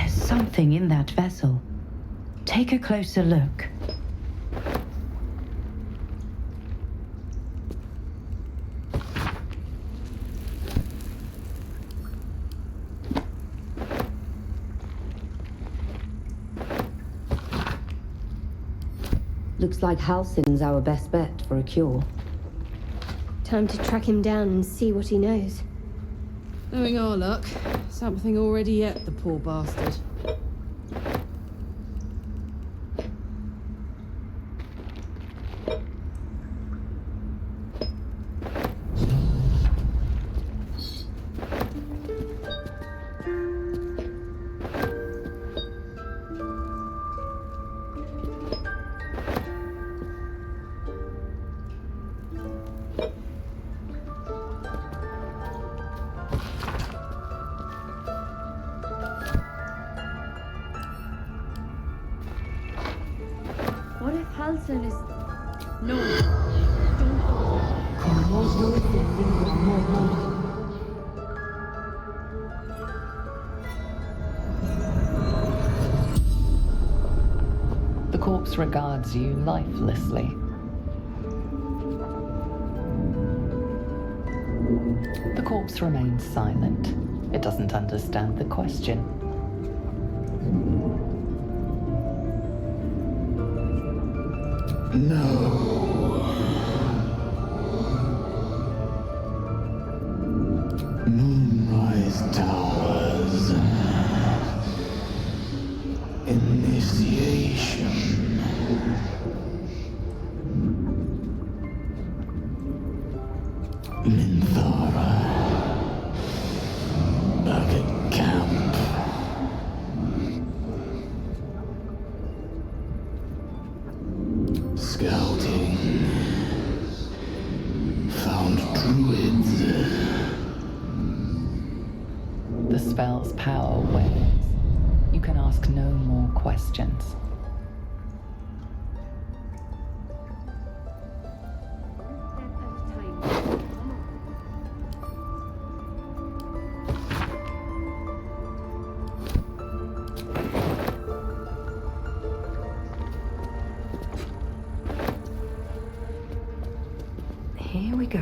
S15: Something in that vessel. Take a closer look.
S21: Looks like Halsin's our best bet for a cure.
S13: Time to track him down and see what he knows.
S5: Knowing our luck, something already ate the poor bastard.
S18: What if Halsin is... No. Don't go. There was no thing more haunted.
S3: The corpse regards you lifelessly. The corpse remains silent. It doesn't understand the question.
S9: No. Moonrise down.
S12: Minthara. Back at camp. Scouting. Found druids.
S3: The spell's power wanes. You can ask no more questions.
S21: Here we go.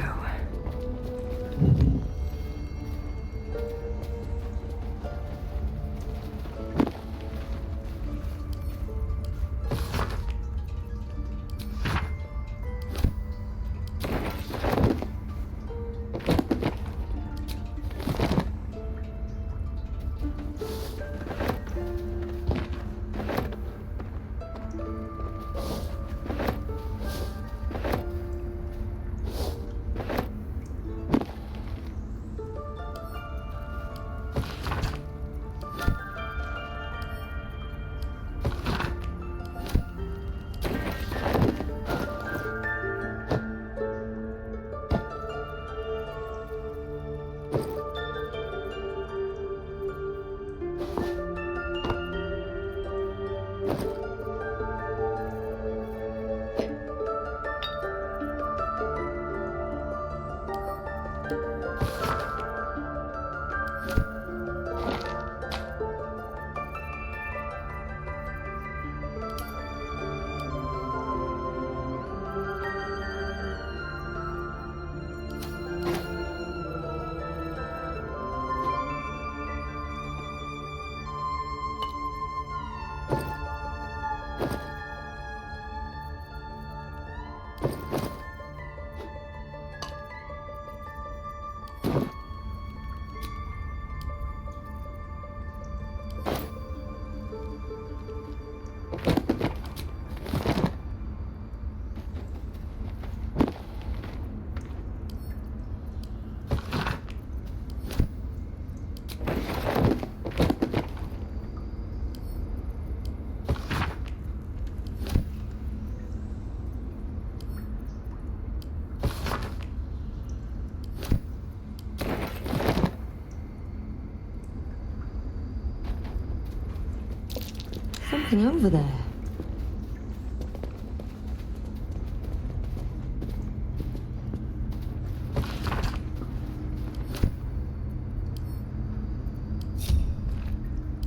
S21: Something over there.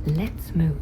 S21: Let's move.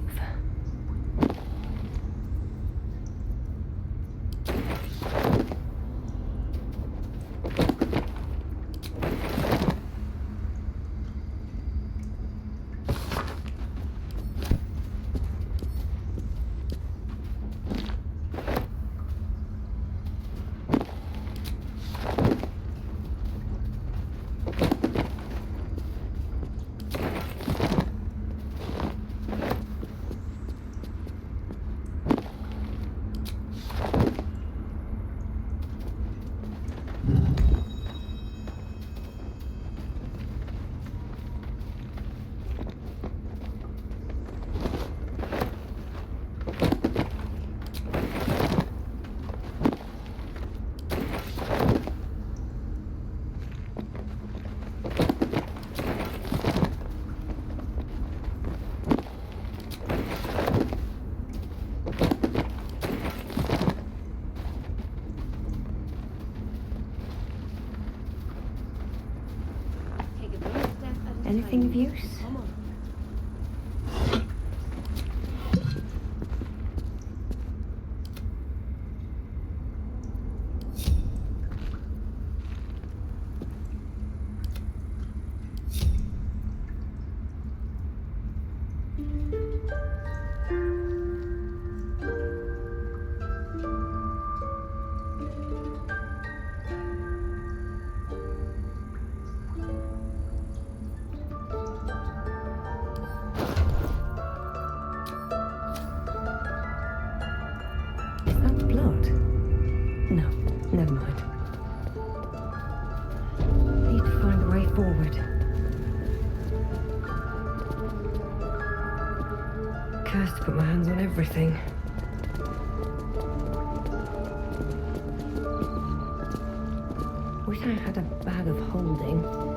S21: Anything of use? everything. Wish I had a bag of holding.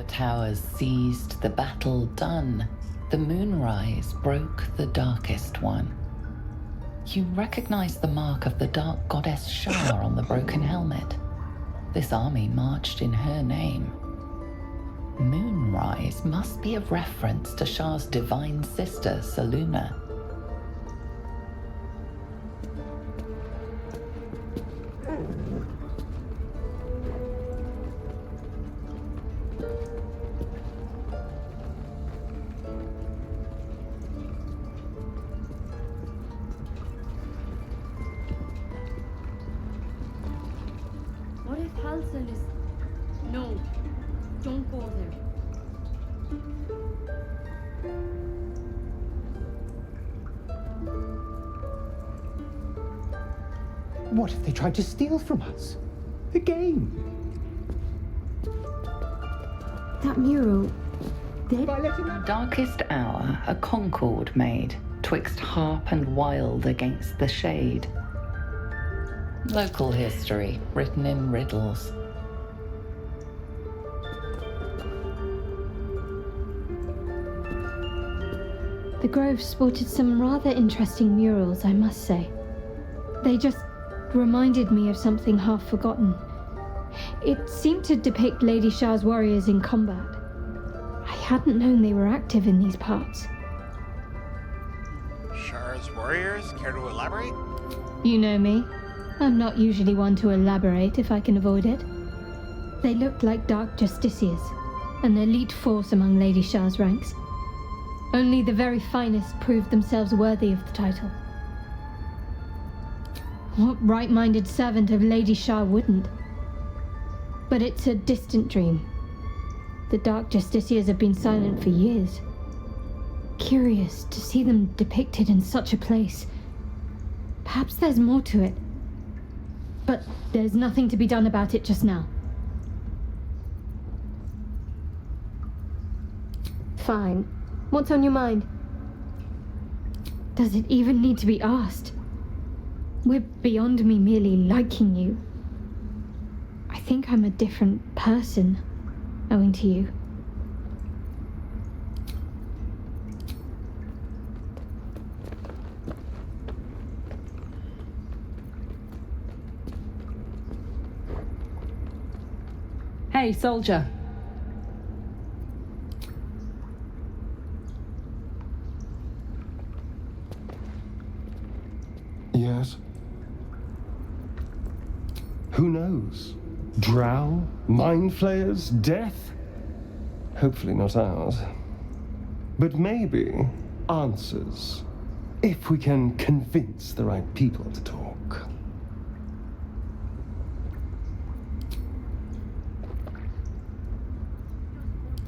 S3: Towers seized, the battle done. The moonrise broke the darkest one. You recognize the mark of the dark goddess Shar on the broken helmet. This army marched in her name. Moonrise must be a reference to Shar's divine sister, Saluna.
S18: What if Halson is... No, don't go there.
S11: What if they tried to steal from us? Again?
S13: That mural...
S3: Darkest hour, a concord made, twixt harp and wild against the shade. Local history, written in riddles.
S13: The Grove sported some rather interesting murals, I must say. They just reminded me of something half forgotten. It seemed to depict Lady Shar's warriors in combat. I hadn't known they were active in these parts.
S2: Shar's warriors? Care to elaborate?
S13: You know me. I'm not usually one to elaborate if I can avoid it. They looked like dark justiciars, an elite force among Lady Shar's ranks. Only the very finest proved themselves worthy of the title. What right-minded servant of Lady Shar wouldn't? But it's a distant dream. The dark justiciars have been silent for years. Curious to see them depicted in such a place. Perhaps there's more to it. But there's nothing to be done about it just now. Fine. What's on your mind? Does it even need to be asked? We're beyond me merely liking you. I think I'm a different person, owing to you.
S5: Hey, soldier.
S14: Yes? Who knows? Drow? Mind flayers? Death? Hopefully not ours. But maybe answers. If we can convince the right people to talk.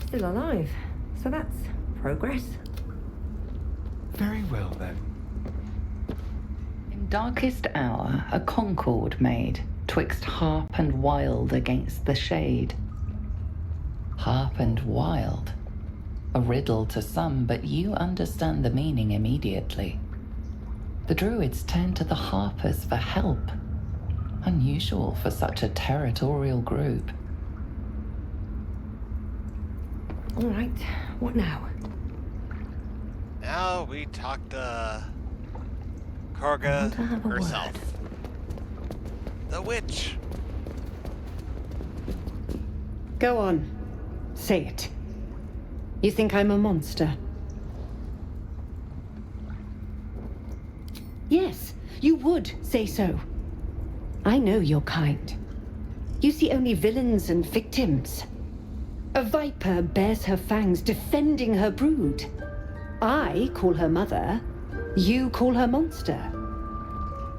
S21: Still alive, so that's progress.
S14: Very well then.
S3: In darkest hour, a concord made, twixt harp and wild against the shade. Harp and wild. A riddle to some, but you understand the meaning immediately. The druids turned to the harpers for help. Unusual for such a territorial group.
S21: All right, what now?
S2: Now we talk to Korga herself. The witch.
S16: Go on. Say it. You think I'm a monster? Yes, you would say so. I know your kind. You see only villains and victims. A viper bears her fangs defending her brood. I call her mother. You call her monster.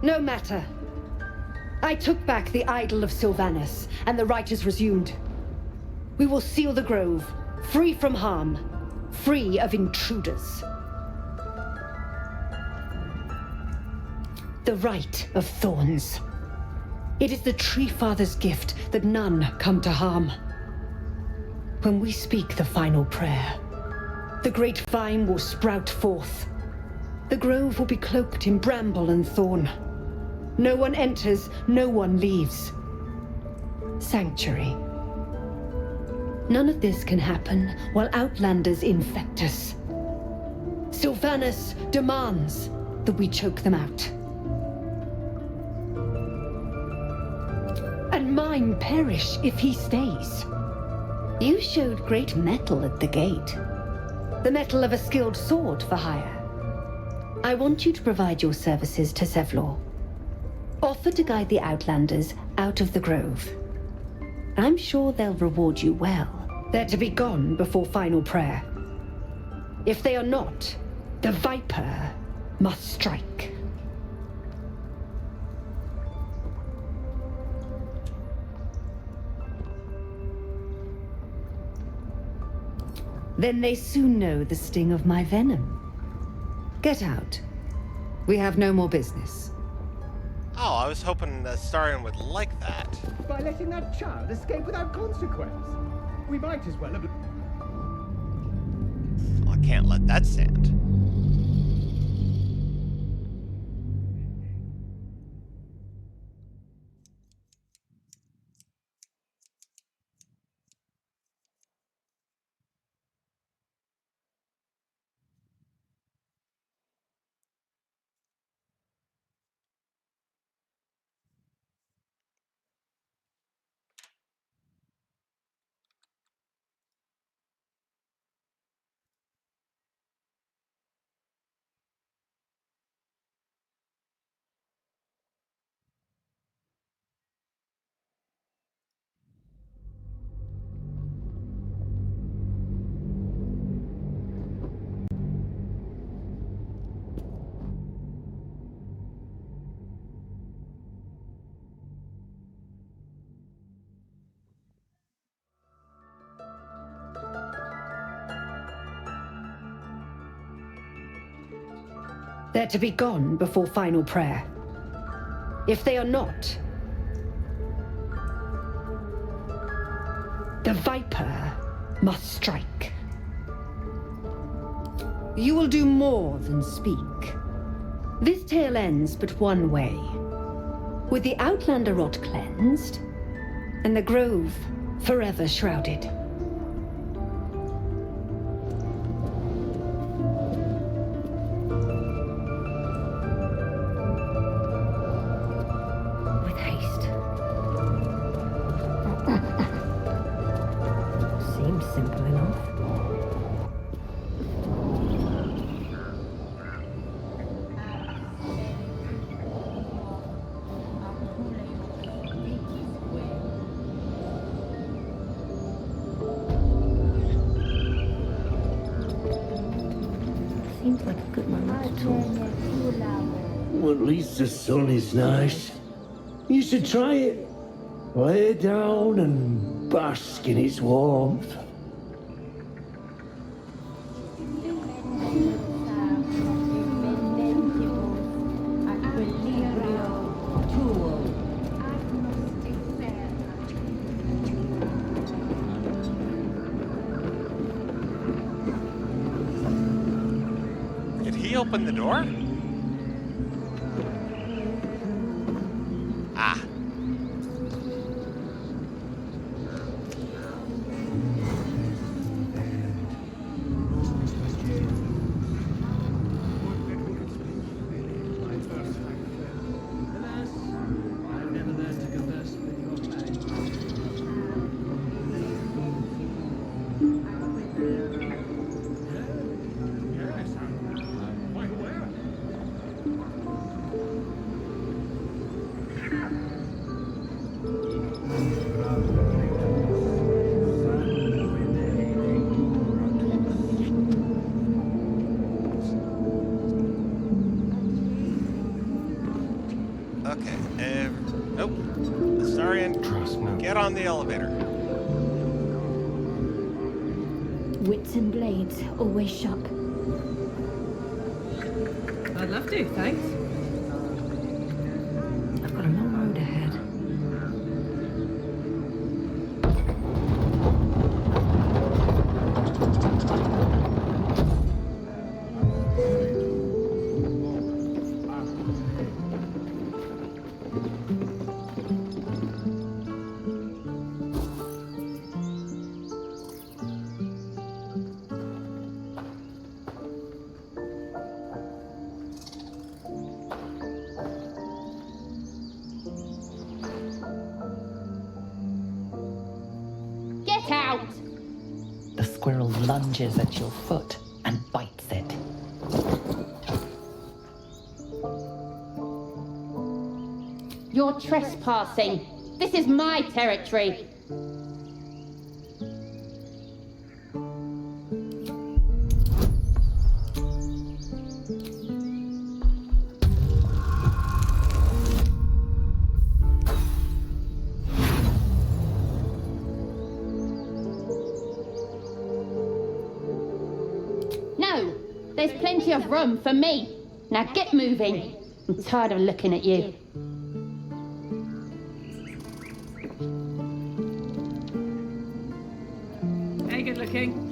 S16: No matter. I took back the idol of Sylvanus, and the rite is resumed. We will seal the grove, free from harm, free of intruders. The rite of thorns. It is the Tree Father's gift that none come to harm. When we speak the final prayer, the great vine will sprout forth. The grove will be cloaked in bramble and thorn. No one enters, no one leaves. Sanctuary. None of this can happen while Outlanders infect us. Sylvanus demands that we choke them out. And mine perish if he stays. You showed great mettle at the gate. The mettle of a skilled sword for hire. I want you to provide your services to Zevlor. Offer to guide the Outlanders out of the grove. I'm sure they'll reward you well. They're to be gone before final prayer. If they are not, the Viper must strike. Then they soon know the sting of my venom. Get out. We have no more business.
S2: Oh, I was hoping Starion would like that.
S11: By letting that child escape without consequence. We might as well have...
S2: Well, I can't let that stand.
S16: They're to be gone before final prayer. If they are not, the Viper must strike. You will do more than speak. This tale ends but one way. With the Outlander rot cleansed, and the grove forever shrouded.
S13: With haste. Seems simple enough. Seems like a good moment to talk.
S12: Well, at least the sun is nice. You should try it. Lay down and bask in its warmth.
S2: Did he open the door? Ah. Okay. Nope. Astarion, get on the elevator.
S10: Wits and blades, always sharp.
S5: I'd love to, thanks.
S21: I've got a long road ahead.
S10: Get out!
S3: The squirrel lunges at your foot and bites it.
S10: You're trespassing. This is my territory. No, there's plenty of room for me. Now get moving. I'm tired of looking at you.
S5: Hey, good looking.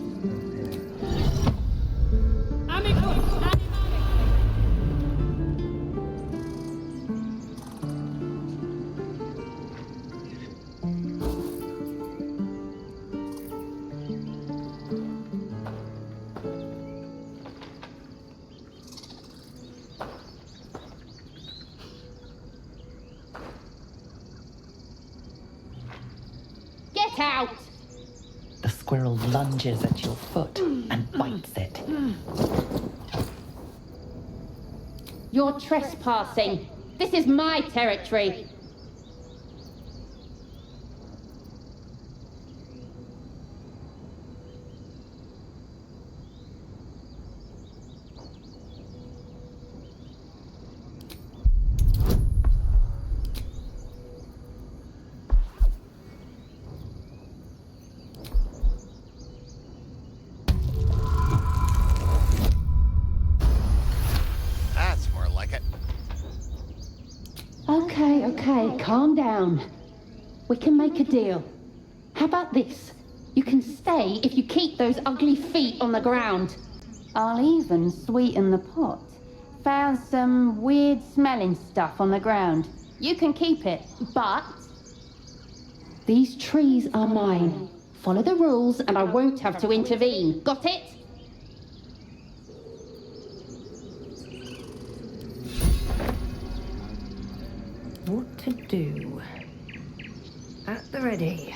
S10: Get out!
S3: The squirrel lunges at your foot and bites it.
S10: You're trespassing. This is my territory.
S2: That's more like it.
S10: Okay, calm down. We can make a deal. How about this? You can stay if you keep those ugly feet on the ground. I'll even sweeten the pot. Found some weird smelling stuff on the ground. You can keep it, but these trees are mine. Follow the rules and I won't have to intervene. Got it?
S21: What to do? At the ready.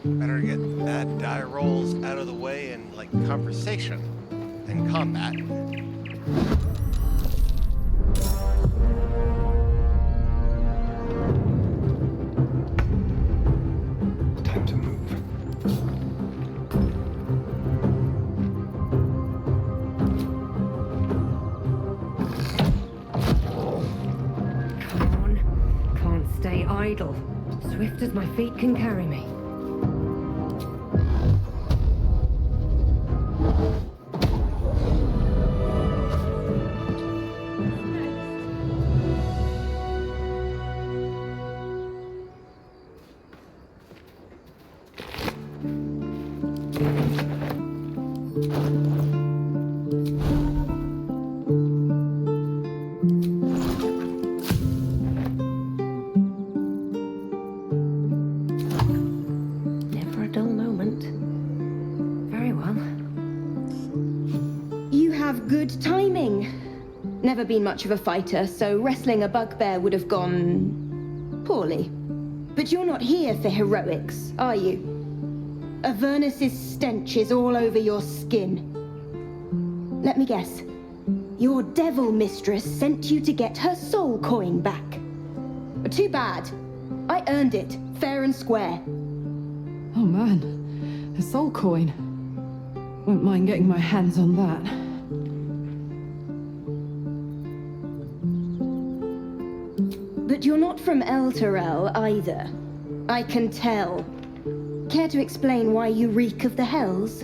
S2: Better get bad die rolls out of the way in, like, conversation than combat.
S14: Time to move.
S21: Come on. Can't stay idle. Swift as my feet can carry me. Never a dull moment. Very well.
S19: You have good timing. Never been much of a fighter, so wrestling a bugbear would have gone poorly. But you're not here for heroics, are you? Avernus's stench is all over your skin. Let me guess. Your devil mistress sent you to get her soul coin back. Too bad. I earned it, fair and square.
S5: Oh man, a soul coin. Won't mind getting my hands on that.
S19: But you're not from Elturel either. I can tell. Care to explain why you reek of the Hells?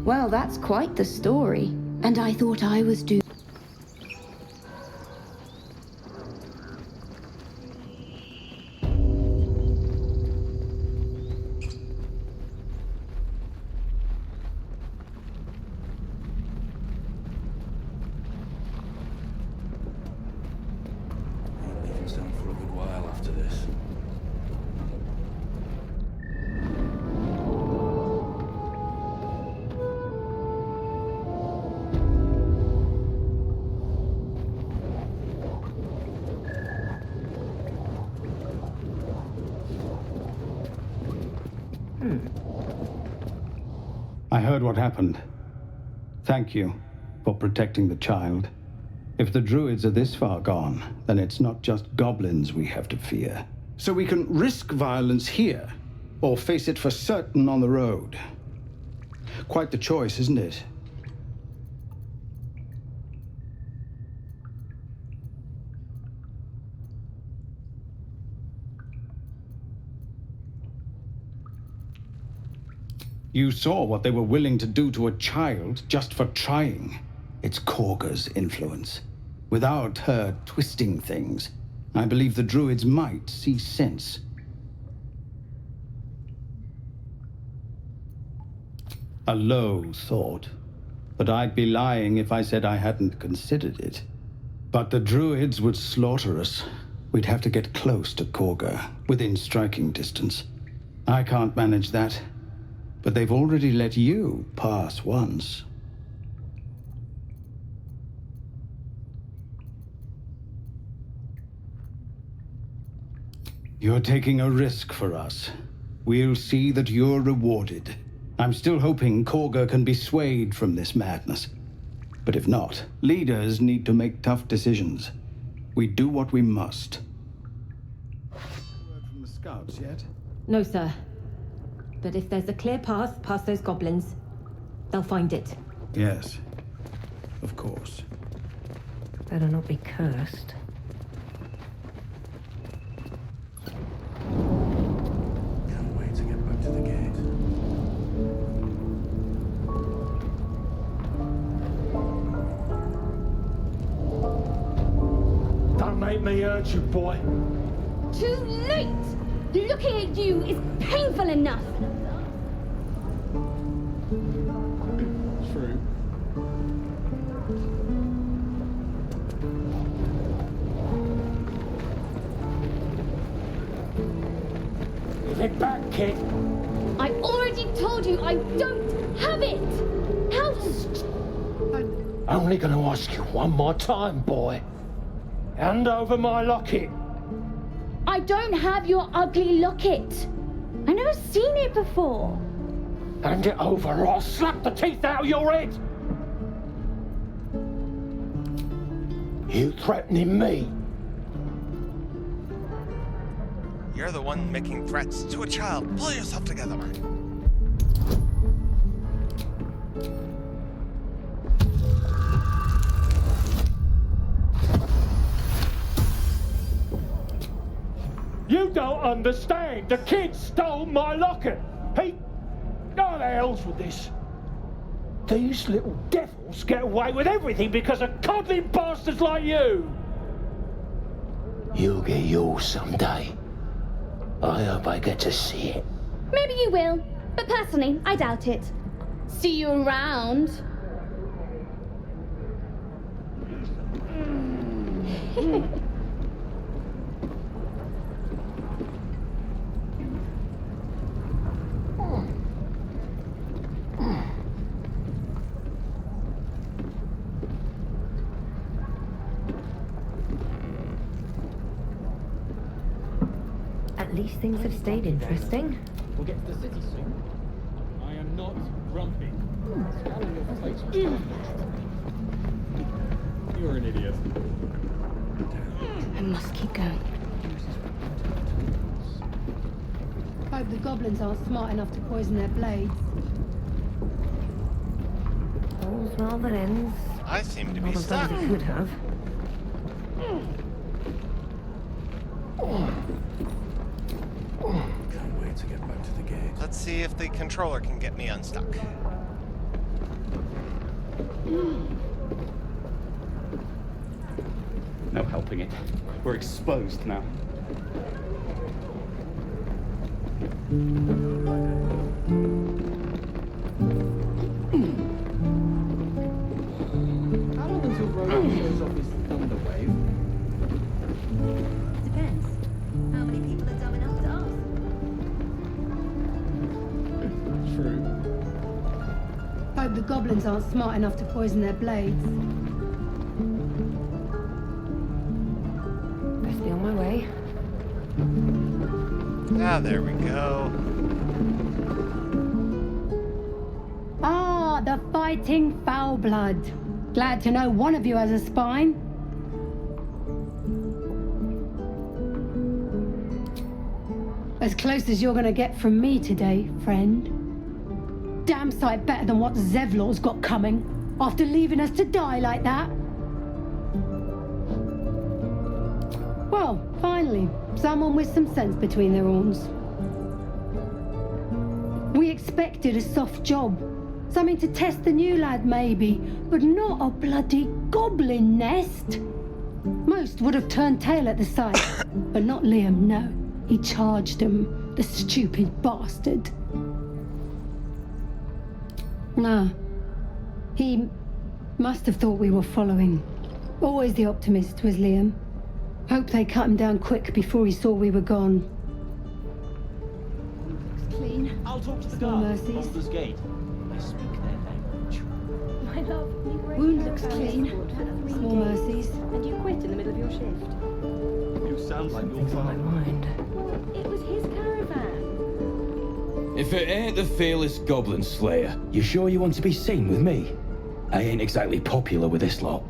S19: Well, that's quite the story. And I thought I was due.
S17: For a good while after this.
S12: I heard what happened. Thank you for protecting the child. If the druids are this far gone, then it's not just goblins we have to fear.
S22: So we can risk violence here, or face it for certain on the road. Quite the choice, isn't it? You saw what they were willing to do to a child just for trying. It's Korga's influence. Without her twisting things, I believe the druids might see sense. A low thought, but I'd be lying if I said I hadn't considered it. But the druids would slaughter us. We'd have to get close to Korga, within striking distance. I can't manage that, but they've already let you pass once. You're taking a risk for us. We'll see that you're rewarded. I'm still hoping Korga can be swayed from this madness. But if not, leaders need to make tough decisions. We do what we must. Word from the scouts yet?
S23: No, sir. But if there's a clear path past those goblins, they'll find it.
S22: Yes, of course.
S21: Better not be cursed.
S17: Can't wait to get back to the gate.
S7: Don't make me hurt you, boy.
S10: Too late! Looking at you is painful enough!
S22: True.
S7: Give it back, kid.
S10: I already told you I don't have it! How
S7: Only gonna ask you one more time, boy. Hand over my locket.
S10: I don't have your ugly locket. I've never seen it before.
S7: Hand it over or I'll slap the teeth out of your head. You threatening me?
S2: You're the one making threats to a child. Pull yourself together.
S7: You don't understand. The kid stole my locket. He... Oh, the hell's with this? These little devils get away with everything because of coddling bastards like you. You'll get yours someday. I hope I get to see it.
S10: Maybe you will, but personally, I doubt it. See you around.
S21: At least things have stayed interesting.
S11: We'll get to the city soon. I am not grumpy. You're an idiot.
S13: I must keep going. Hope the goblins aren't smart enough to poison their blades.
S21: All's well that ends.
S2: I seem to be
S21: Not as
S2: stuck.
S21: bad as it could have.
S17: Can't wait to get back to the gate.
S2: Let's see if the controller can get me unstuck.
S4: No helping it. We're exposed now.
S11: How long until Rowan shows off his thunder wave?
S6: Depends. How many people are dumb enough to ask?
S11: True.
S13: Hope the goblins aren't smart enough to poison their blades.
S21: Best be on my way.
S2: Ah, there we go.
S13: Ah, the fighting foul blood. Glad to know one of you has a spine. As close as you're gonna get from me today, friend. Damn sight better than what Zevlor's got coming, after leaving us to die like that. Well, finally, someone with some sense between their horns. We expected a soft job. Something to test the new lad, maybe, but not a bloody goblin nest. Most would have turned tail at the sight, but not Liam, no. He charged him, the stupid bastard. Nah, he must have thought we were following. Always the optimist was Liam. Hope they cut him down quick before he saw we were gone. Looks clean.
S20: I'll talk to the
S13: Small
S20: guard.
S13: mercies.
S20: Baldur's Gate. I speak their language.
S10: My love, you break
S13: Wound
S10: your
S13: looks
S10: vows
S13: clean.
S10: for 3
S13: Small
S10: days,
S13: mercies.
S10: And you quit in the middle of your shift.
S20: You sound like your
S21: Something's on my mind.
S10: Well, it was his caravan.
S12: If it ain't the fearless Goblin Slayer, you sure you want to be seen with me? I ain't exactly popular with this lot.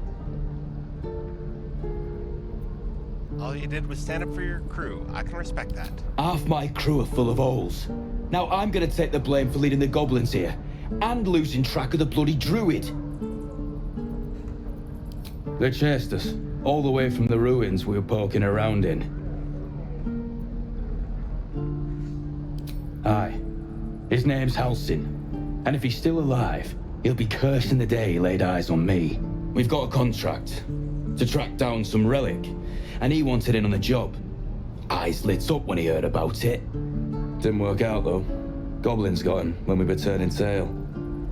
S2: All you did was stand up for your crew. I can respect that.
S12: Half my crew are full of holes. Now I'm gonna take the blame for leading the goblins here, and losing track of the bloody druid. They chased us, all the way from the ruins we were poking around in. Aye. His name's Halsin, and if he's still alive, he'll be cursing the day he laid eyes on me. We've got a contract to track down some relic, and he wanted in on the job. Eyes lit up when he heard about it. Didn't work out, though. Goblins got him when we were turning tail.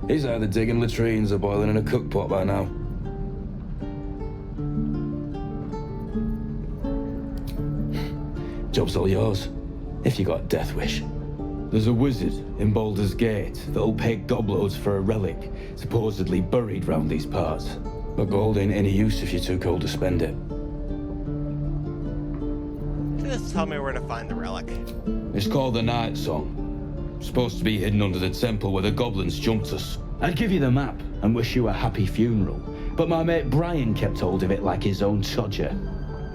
S12: He's either digging latrines or boiling in a cookpot by now. Job's all yours, if you got a death wish. There's a wizard in Baldur's Gate that'll pay gobloads for a relic supposedly buried round these parts. But gold ain't any use if you're too cold to spend it.
S2: Just tell me where to find the relic.
S12: It's called the Night Song. Supposed to be hidden under the temple where the goblins jumped us. I'd give you the map and wish you a happy funeral, but my mate Brian kept hold of it like his own todger.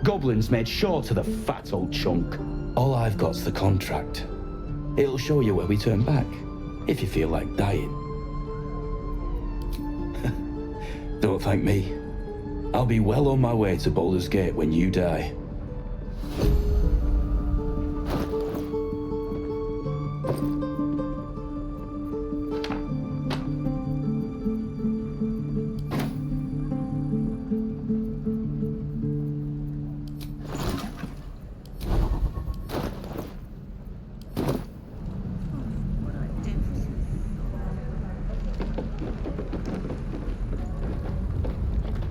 S12: Goblins made sure to the fat old chunk. All I've got's the contract. It'll show you where we turn back, if you feel like dying. Don't thank me. I'll be well on my way to Baldur's Gate when you die.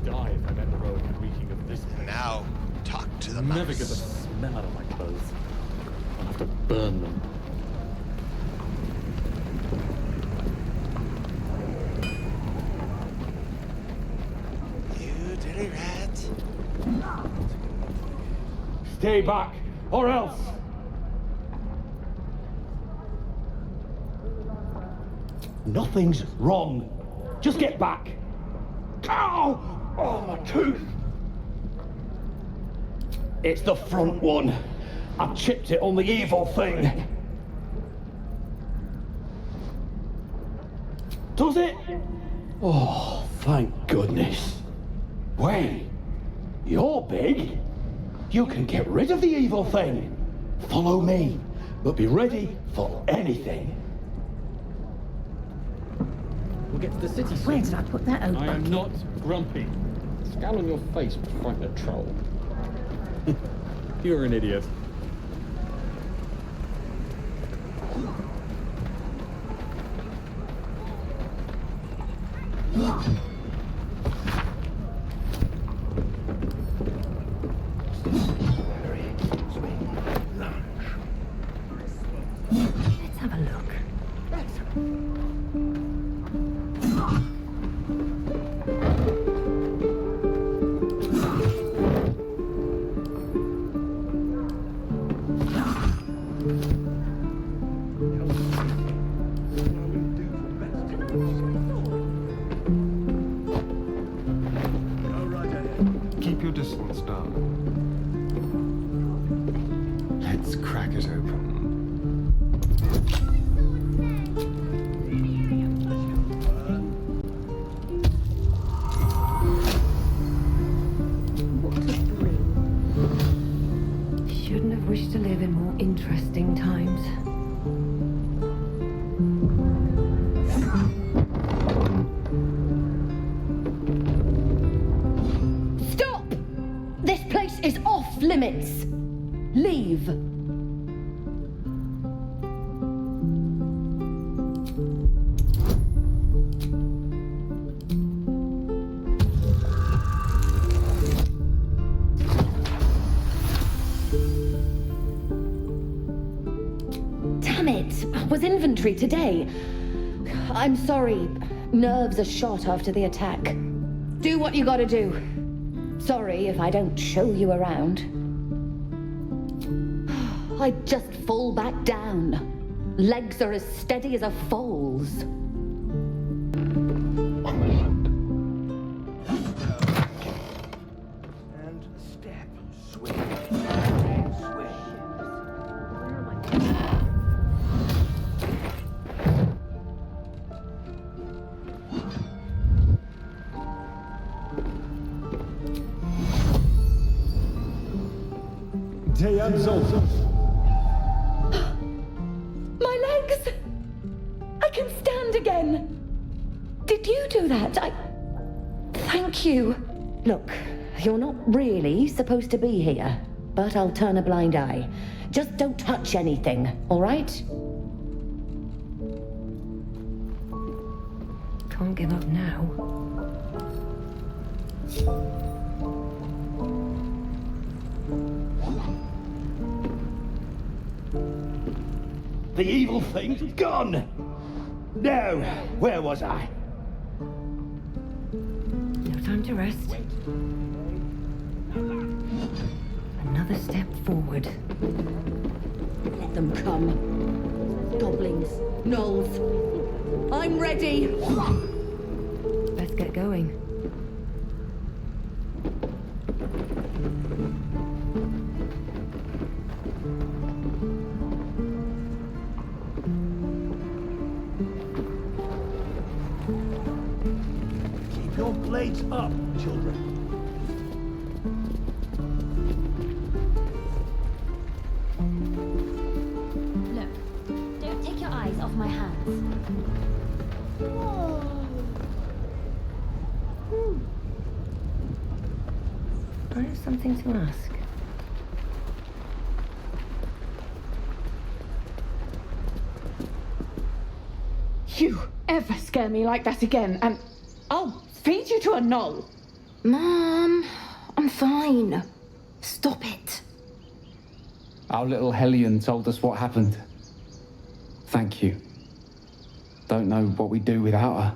S11: Die if I met the road reeking of this place.
S2: Now, talk to the
S11: Never
S2: mouse.
S11: get the smell out of my clothes. I'll have to burn them.
S2: You dirty rat.
S8: Stay back, or else! Nothing's wrong. Just get back. Ow! Oh, my tooth. It's the front one. I've chipped it on the evil thing. Does it? Oh, thank goodness. Wait, you're big. You can get rid of the evil thing. Follow me, but be ready for anything.
S4: We'll get to the city soon.
S13: Where did I put that oak
S4: I am
S13: bucket?
S4: not grumpy. The scowl on your face would frighten a troll. You're an idiot.
S21: Let's have a look.
S14: Keep your distance, darling. Let's crack it open.
S21: Shouldn't have wished to live in more interesting times.
S16: Stop! This place is off limits. Leave. Damn it! Was inventory today. I'm sorry. Nerves are shot after the attack. Do what you gotta do. Sorry if I don't show you around. I'd just fall back down. Legs are as steady as a foal's.
S8: And step. Swing.
S16: My legs! I can stand again! Did you do that? Thank you. Look, you're not really supposed to be here, but I'll turn a blind eye. Just don't touch anything, all right?
S21: Can't give up now.
S8: The evil thing's gone! Now, where was I?
S21: No time to rest. Another step forward.
S16: Let them come. Goblins, gnolls. I'm ready.
S21: Let's get going.
S8: Keep your blades up, children.
S18: Look, don't take your eyes off my hands.
S21: I have something to ask.
S1: You ever scare me like that again, and I'll feed you to a gnoll.
S19: Mom, I'm fine. Stop it.
S4: Our little Hellion told us what happened. Thank you. Don't know what we'd do without her.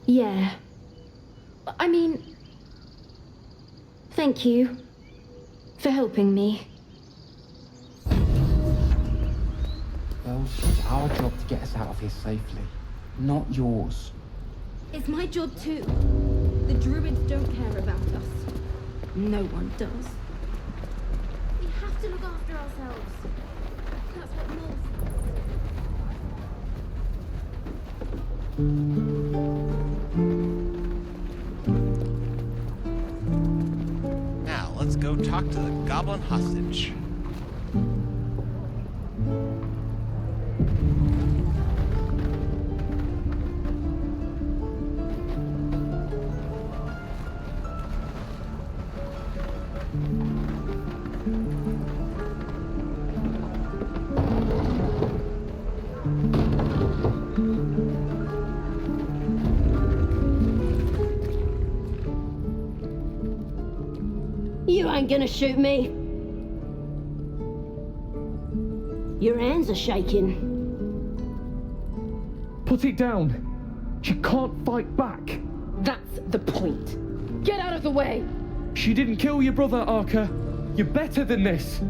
S13: Yeah. I mean, thank you for helping me.
S4: Well, it's our job to get us out of here safely, not yours.
S13: It's my job too. The druids don't care about us. No one does. We have to look after ourselves. That's what Mole's...
S2: Now, let's go talk to the goblin hostage.
S3: You ain't gonna shoot me. Your hands are shaking.
S7: Put it down. She can't fight back.
S5: That's the point. Get out of the way!
S7: She didn't kill your brother, Arca. You're better than this.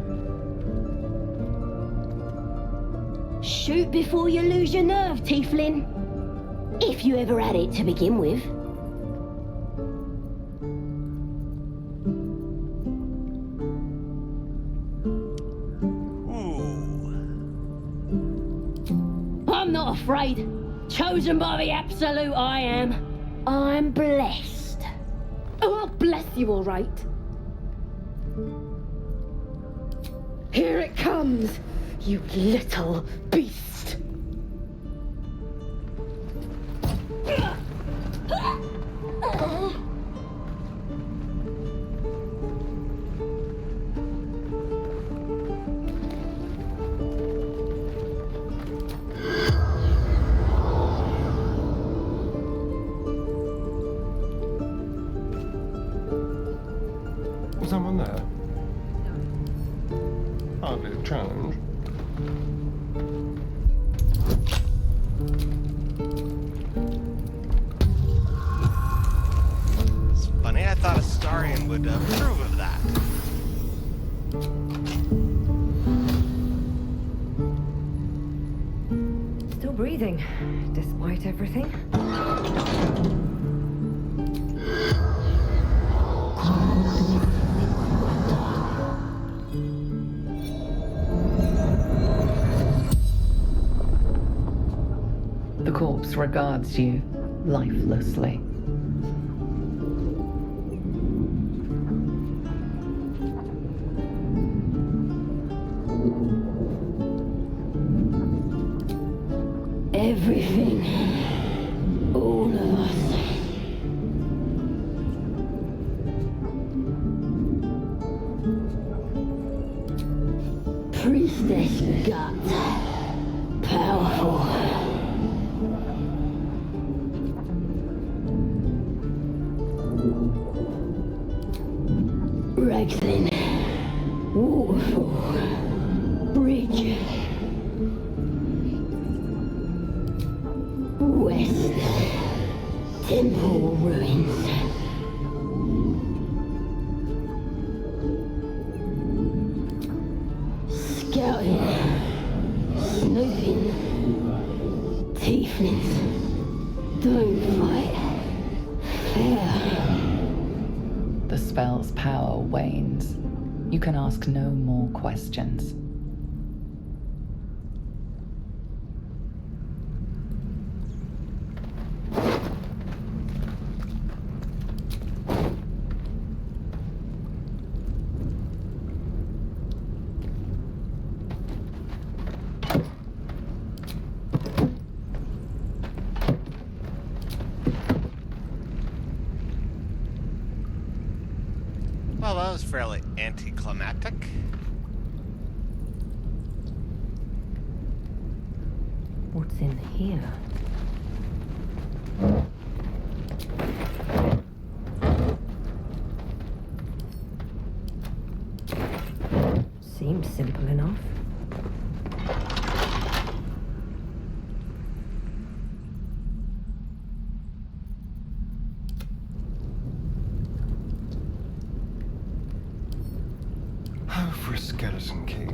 S3: Shoot before you lose your nerve, Tiefling. If you ever had it to begin with. I'm not afraid. Chosen by the Absolute, I am. I'm blessed.
S13: Oh, I'll bless you, all right. Here it comes, you little beast.
S14: Was someone there? Hardly a challenge.
S2: It's funny, I thought Astarion would approve of that.
S21: Still breathing, despite everything.
S9: The corpse regards you lifelessly.
S3: Everything. All of us. Priestess gut. Powerful. Rexlin. Waterfall. Bridge. West. Temple ruins. Scouting. Snooping. Tieflings. Don't fight. Fair.
S9: The spell's power wanes. You can ask no more questions.
S2: Well, that was fairly anticlimactic.
S21: What's in here? Seems simple enough.
S14: Oh, for a skeleton key.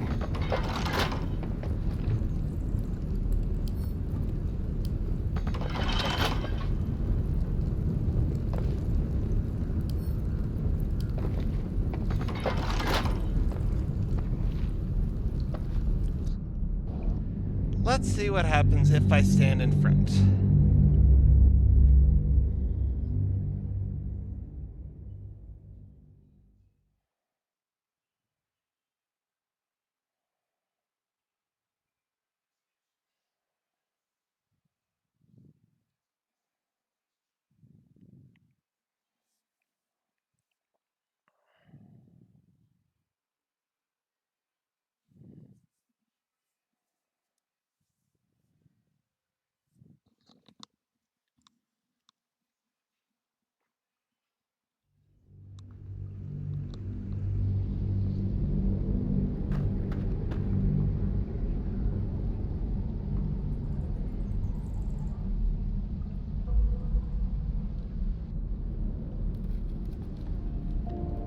S2: Let's see what happens if I stand in front.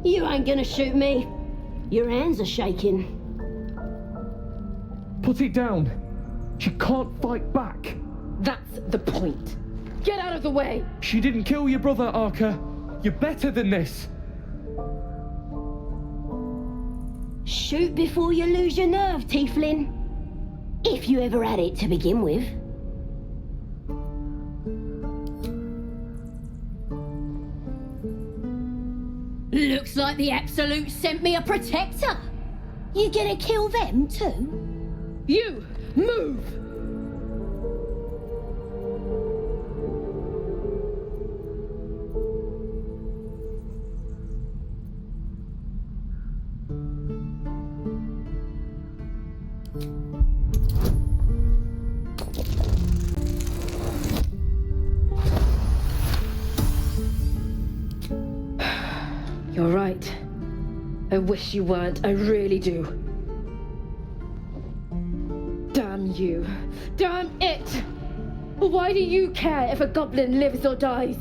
S3: You ain't gonna shoot me. Your hands are shaking.
S4: Put it down. She can't fight back.
S5: That's the point. Get out of the way!
S4: She didn't kill your brother, Arca. You're better than this.
S3: Shoot before you lose your nerve, Tieflin. If you ever had it to begin with. Looks like the Absolute sent me a protector. You gonna kill them too?
S5: You! Move! You're right. I wish you weren't. I really do. Damn you. Damn it! Why do you care if a goblin lives or dies?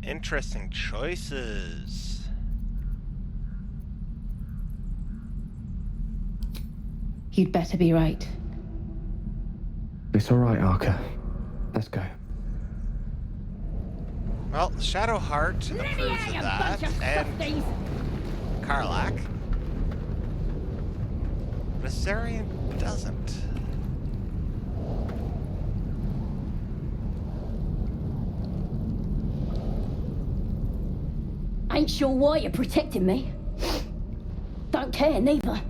S2: Interesting choices.
S5: You'd better be right.
S4: It's all right, Arca. Let's go.
S2: Well, Shadowheart approves of that, and Karlach. But Asarian doesn't.
S3: Ain't sure why you're protecting me. Don't care neither.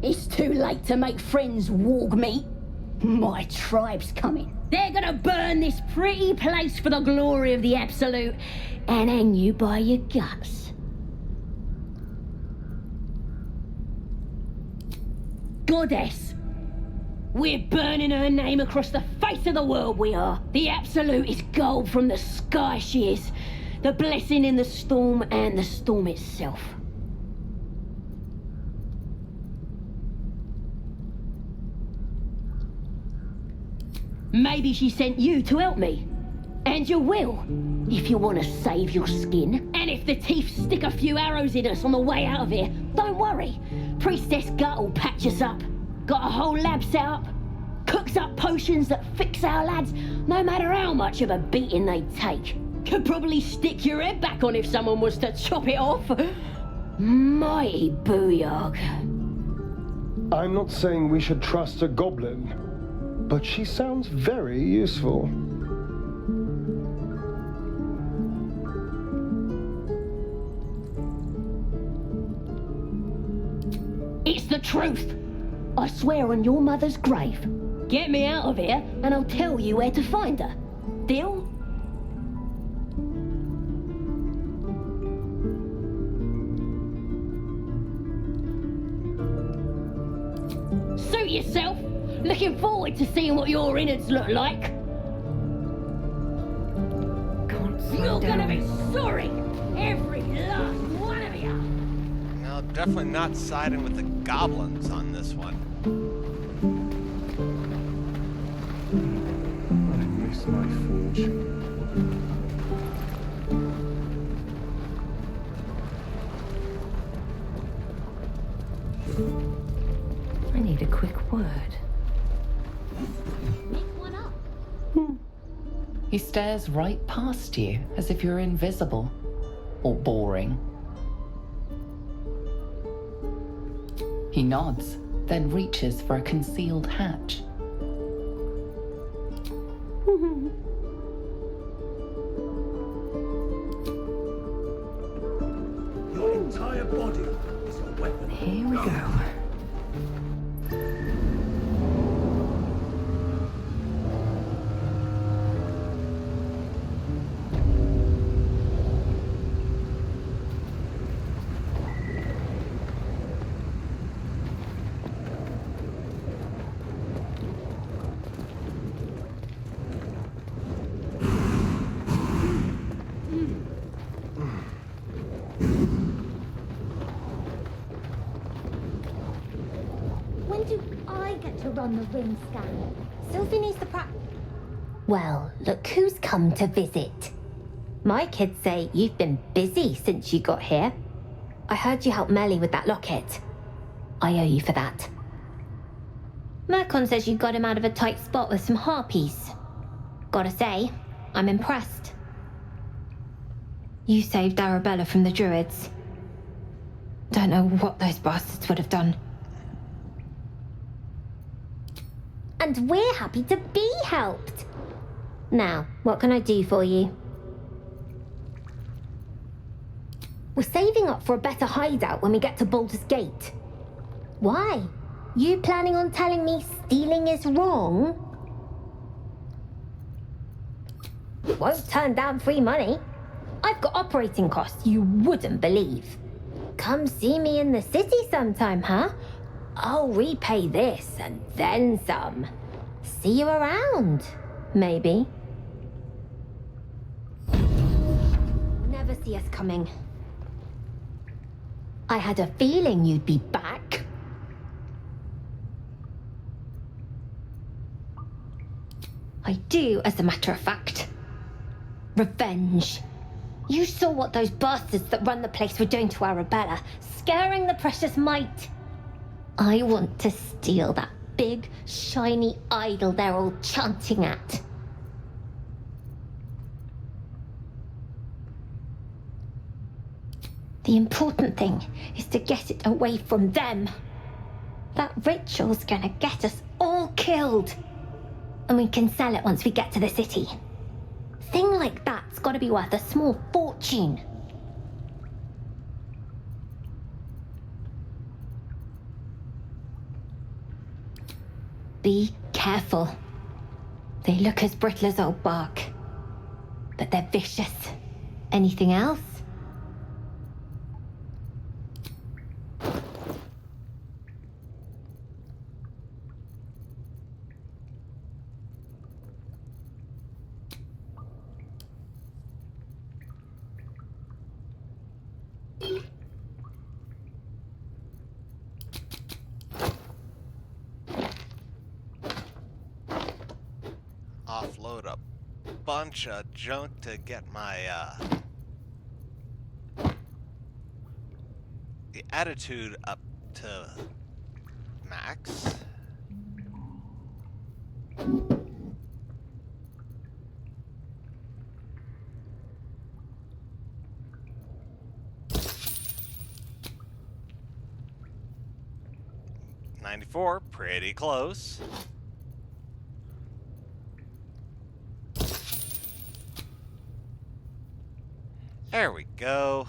S3: It's too late to make friends, warg meat. My tribe's coming. They're gonna burn this pretty place for the glory of the Absolute and hang you by your guts. Goddess. We're burning her name across the face of the world, we are. The Absolute is gold from the sky, she is. The blessing in the storm and the storm itself. Maybe she sent you to help me. And you will, if you want to save your skin. And if the teeth stick a few arrows in us on the way out of here, don't worry. Priestess Gut will patch us up. Got a whole lab set up. Cooks up potions that fix our lads, no matter how much of a beating they take. Could probably stick your head back on if someone was to chop it off. Mighty booyah.
S14: I'm not saying we should trust a goblin, but she sounds very useful.
S3: It's the truth. I swear on your mother's grave. Get me out of here, and I'll tell you where to find her. Deal? Suit yourself. Looking forward to seeing what your innards look like. You're gonna be sorry, every last one of you.
S2: No, definitely not siding with the goblins on this one.
S14: I miss my fortune.
S21: I need a quick word.
S9: He stares right past you as if you're invisible or boring. He nods, then reaches for a concealed hatch.
S11: Your entire body is a weapon.
S21: Here we go.
S10: When do I get to run the ring scan? Sylvie needs the Well, look who's come to visit. My kids say you've been busy since you got here. I heard you helped Melly with that locket. I owe you for that. Mercon says you got him out of a tight spot with some harpies. Gotta say, I'm impressed. You saved Arabella from the druids. Don't know what those bastards would have done. And we're happy to be helped. Now, what can I do for you? We're saving up for a better hideout when we get to Baldur's Gate. Why? You planning on telling me stealing is wrong? Won't turn down free money. I've got operating costs you wouldn't believe. Come see me in the city sometime, huh? I'll repay this and then some. See you around, maybe. Never see us coming. I had a feeling you'd be back. I do, as a matter of fact. Revenge. You saw what those bastards that run the place were doing to Arabella, scaring the precious mite. I want to steal that big, shiny idol they're all chanting at. The important thing is to get it away from them. That ritual's gonna get us all killed. And we can sell it once we get to the city. Thing like that's gotta be worth a small fortune. Be careful. They look as brittle as old bark, but they're vicious. Anything else?
S2: Offload a bunch of junk to get my the attitude up to max. $94, pretty close. There we go.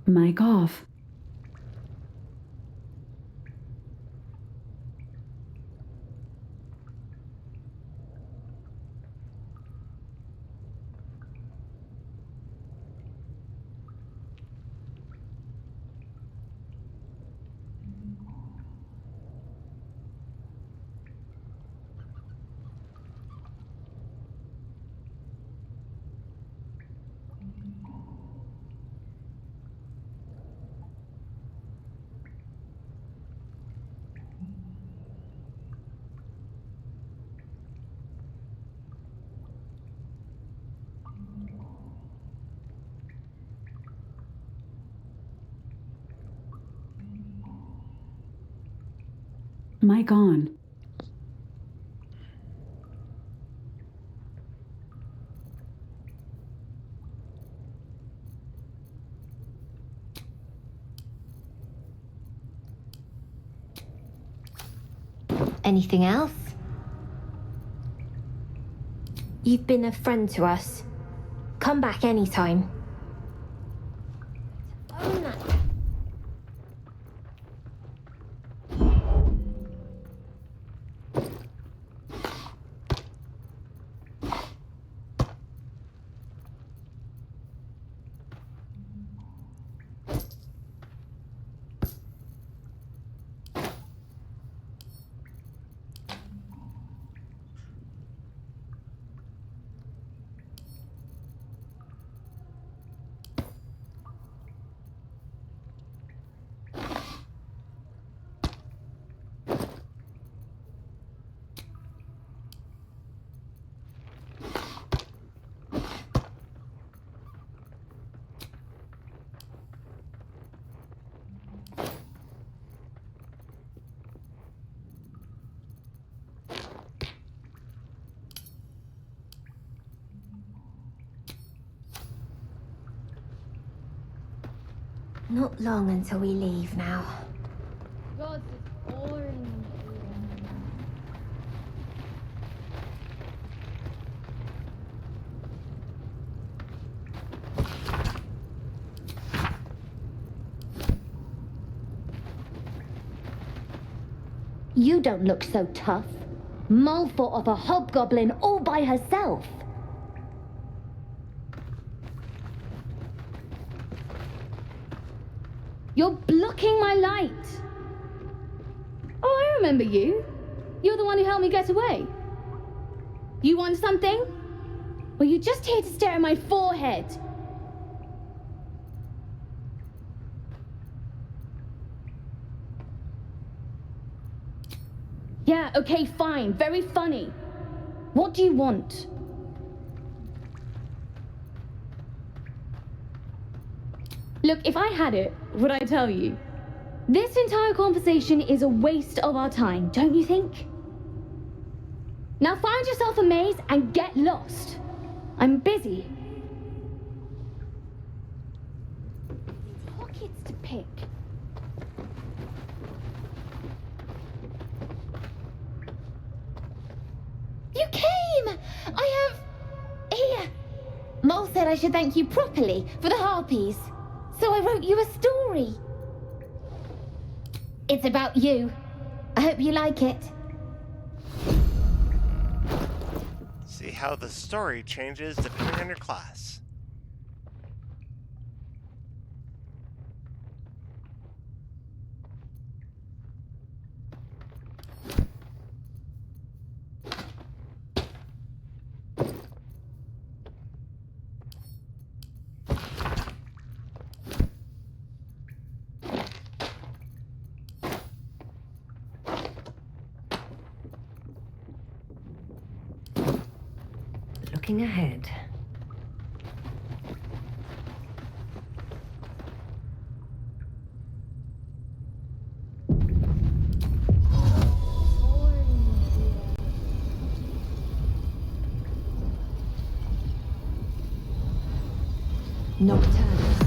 S15: Mic off. Mic on.
S10: Anything else? You've been a friend to us. Come back anytime. Own that. Not long until we leave now.
S13: God, it's orange.
S10: You don't look so tough. Mull fought off a hobgoblin all by herself.
S1: You're blocking my light. Oh, I remember you. You're the one who helped me get away. You want something? Well, you're just here to stare at my forehead. Yeah, okay, fine. Very funny. What do you want? Look, if I had it, would I tell you? This entire conversation is a waste of our time, don't you think? Now find yourself a maze and get lost. I'm busy. Pockets to pick.
S10: You came! I have... Here. Mull said I should thank you properly for the harpies. So I wrote you a story. It's about you. I hope you like it.
S2: See how the story changes depending on your class.
S21: Looking ahead. Nocturnus.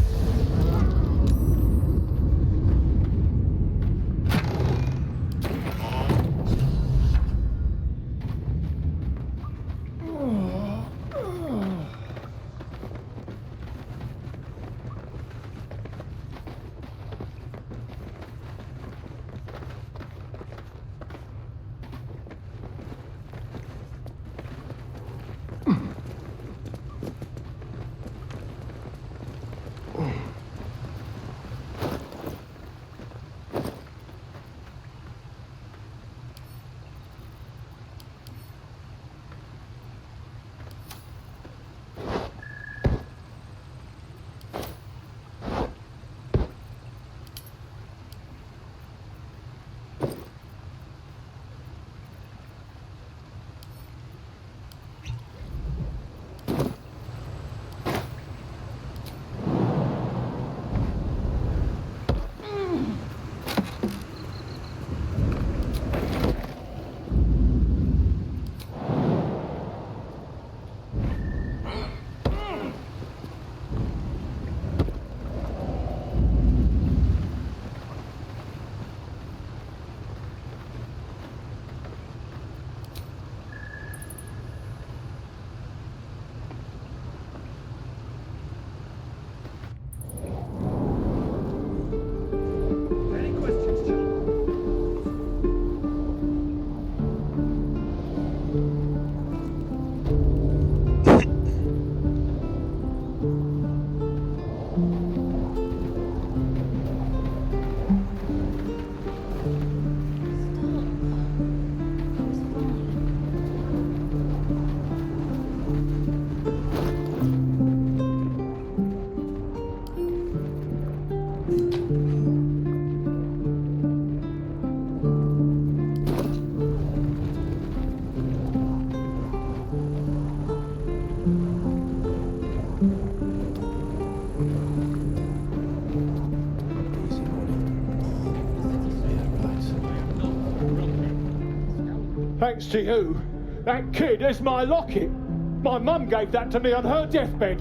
S7: thanks to you, that kid is my locket. My mum gave that to me on her deathbed.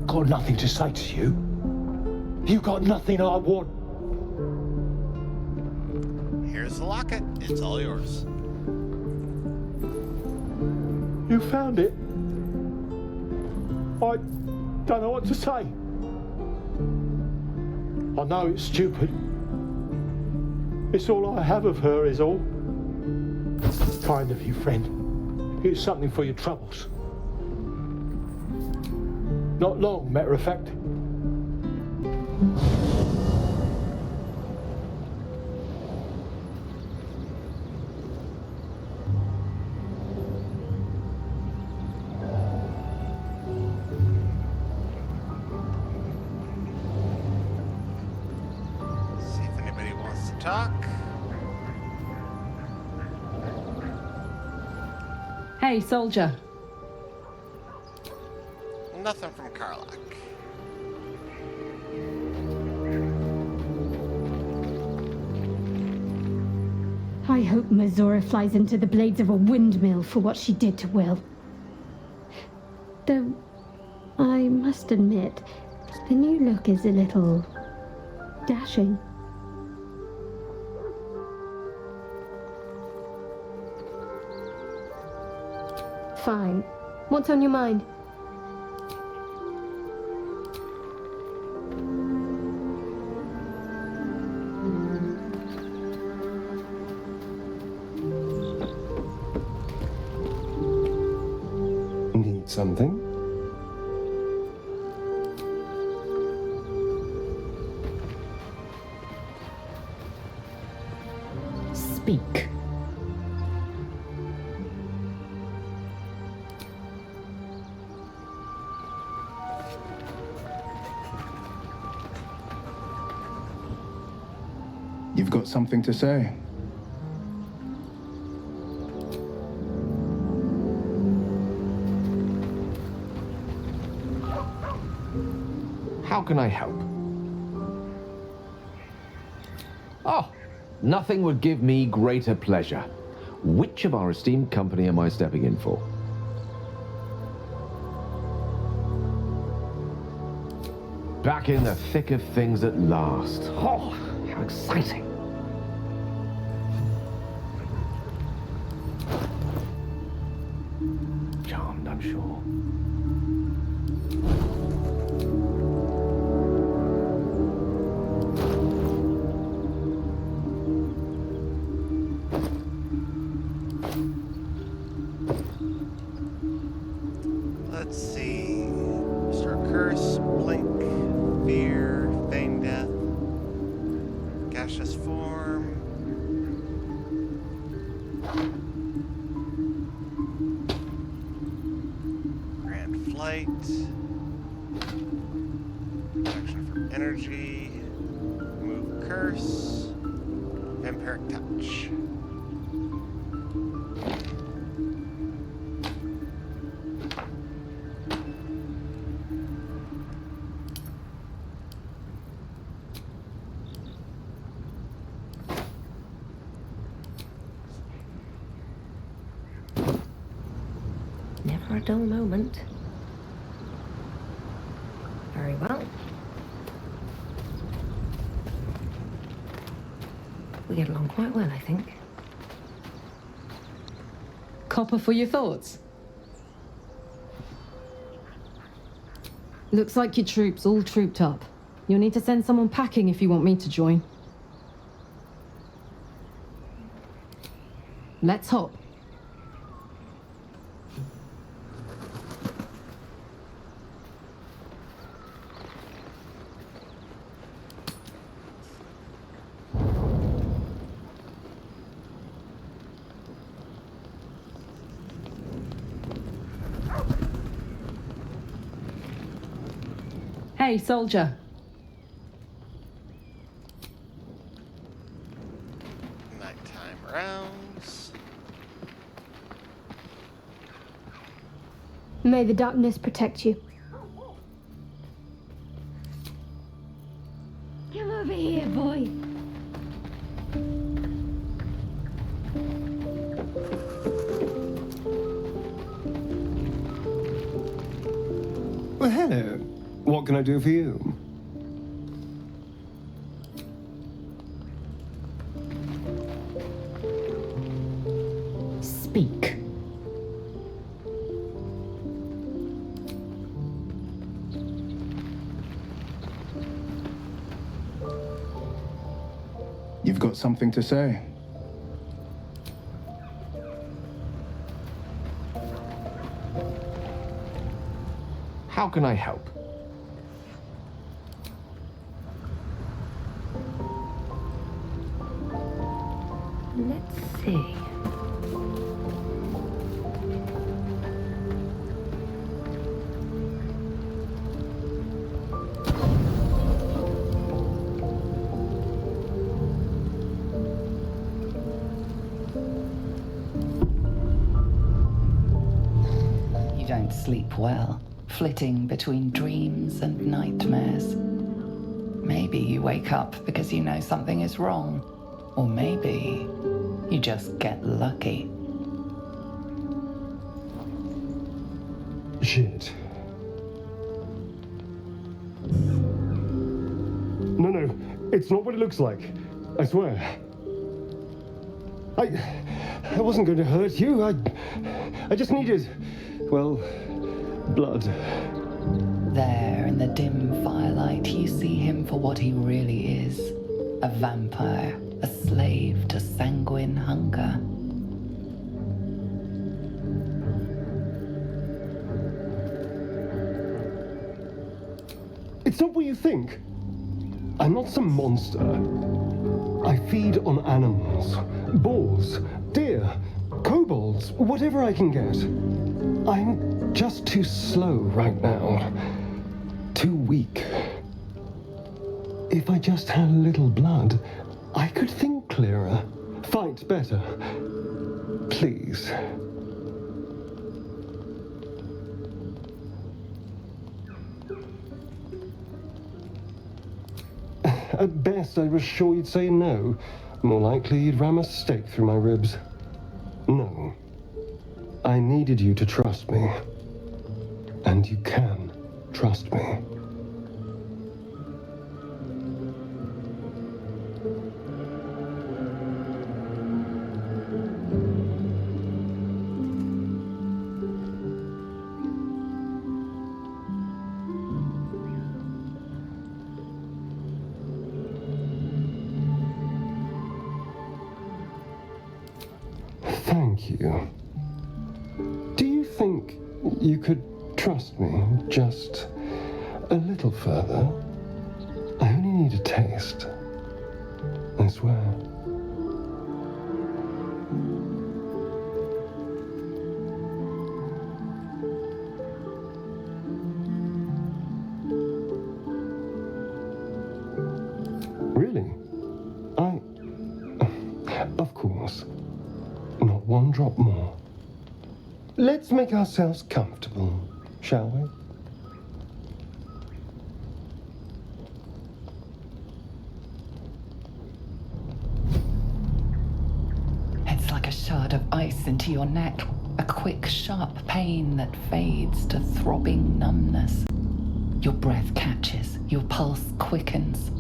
S7: Got nothing to say to you. You got nothing I want.
S2: Here's the locket. It's all yours.
S7: You found it. I don't know what to say. I know it's stupid. It's all I have of her is all. Kind of you, friend. Here's something for your troubles. Not long, matter of fact.
S2: See if anybody wants to talk.
S5: Hey, soldier.
S2: Nothing from Karlak.
S13: I hope Mazora flies into the blades of a windmill for what she did to Will. Though, I must admit, the new look is a little dashing. Fine. What's on your mind?
S14: Need something?
S3: Speak.
S17: You've got something to say?
S22: How can I help? Oh, nothing would give me greater pleasure. Which of our esteemed company am I stepping in for? Back in the thick of things at last. Oh, how exciting. Charmed, I'm sure.
S2: Let's see. Star Curse, Blink, Fear, Feign Death, Gaseous Form. Grand Flight. Protection from Energy. Move Curse. Vampiric Touch.
S21: Never a dull moment. Very well. We get along quite well, I think.
S5: Copper for your thoughts? Looks like your troops all trooped up. You'll need to send someone packing if you want me to join. Let's hop. Hey, soldier.
S2: Nighttime rounds.
S13: May the darkness protect you.
S1: Come over here, boy.
S14: Well, hello. What can I do for you?
S9: Speak.
S17: You've got something to say.
S22: How can I help?
S21: Let's see.
S9: You don't sleep well, flitting between dreams and nightmares. Maybe you wake up because you know something is wrong, or maybe you just get lucky.
S14: Shit. No, it's not what it looks like. I swear. I wasn't going to hurt you. I just needed, well, blood.
S9: There in the dim firelight, you see him for what he really is. A vampire, a slave to sanguine hunger.
S14: It's not what you think. I'm not some monster. I feed on animals. Boars, deer, kobolds, whatever I can get. I'm just too slow right now. Too weak. If I just had a little blood, I could think clearer, fight better. Please. At best, I was sure you'd say no. More likely, you'd ram a stake through my ribs. No. I needed you to trust me. And you can trust me. Thank you. Do you think you could trust me just a little further? I only need a taste. I swear. Really? Of course. Not one drop more. Let's make ourselves comfortable, shall we?
S9: It's like a shard of ice into your neck. A quick, sharp pain that fades to throbbing numbness. Your breath catches, your pulse quickens.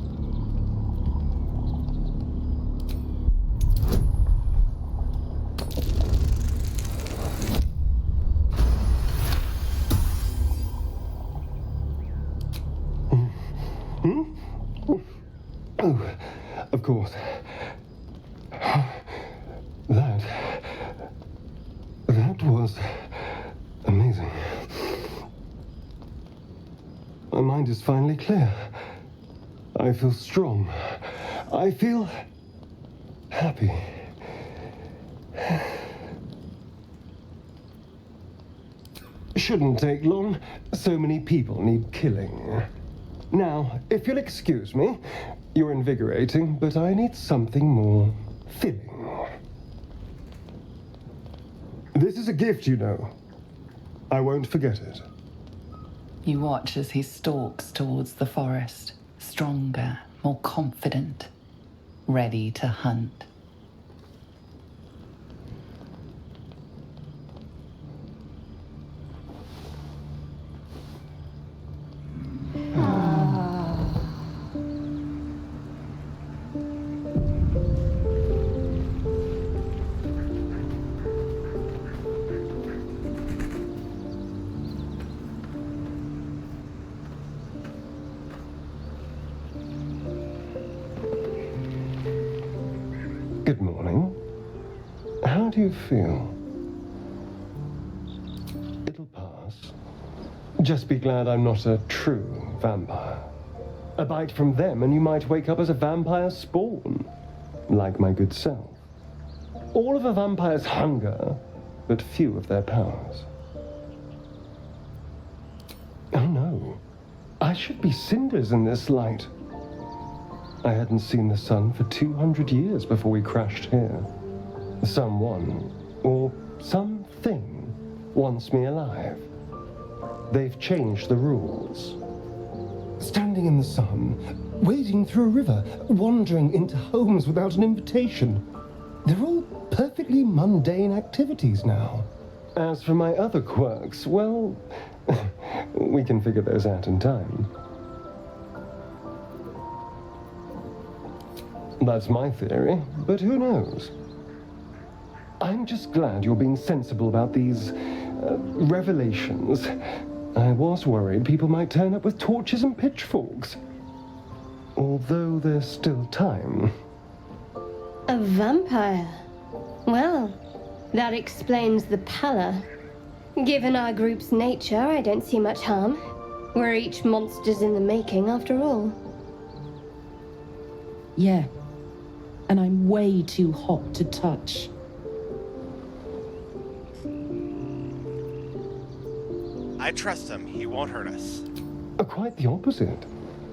S14: Oh, of course. That was amazing. My mind is finally clear. I feel strong. I feel happy. Shouldn't take long. So many people need killing. Now, if you'll excuse me, you're invigorating, but I need something more filling. This is a gift, you know. I won't forget it.
S9: You watch as he stalks towards the forest, stronger, more confident, ready to hunt.
S14: Good morning. How do you feel? It'll pass. Just be glad I'm not a true vampire. A bite from them and you might wake up as a vampire spawn, like my good self. All of a vampire's hunger, but few of their powers. Oh no, I should be cinders in this light. I hadn't seen the sun for 200 years before we crashed here. Someone, or something, wants me alive. They've changed the rules. Standing in the sun, wading through a river, wandering into homes without an invitation. They're all perfectly mundane activities now. As for my other quirks, well, we can figure those out in time. That's my theory, but who knows? I'm just glad you're being sensible about these revelations. I was worried people might turn up with torches and pitchforks. Although there's still time.
S6: A vampire? Well, that explains the pallor. Given our group's nature, I don't see much harm. We're each monsters in the making, after all.
S5: Yeah. And I'm way too hot to touch.
S2: I trust him. He won't hurt us.
S14: Quite the opposite.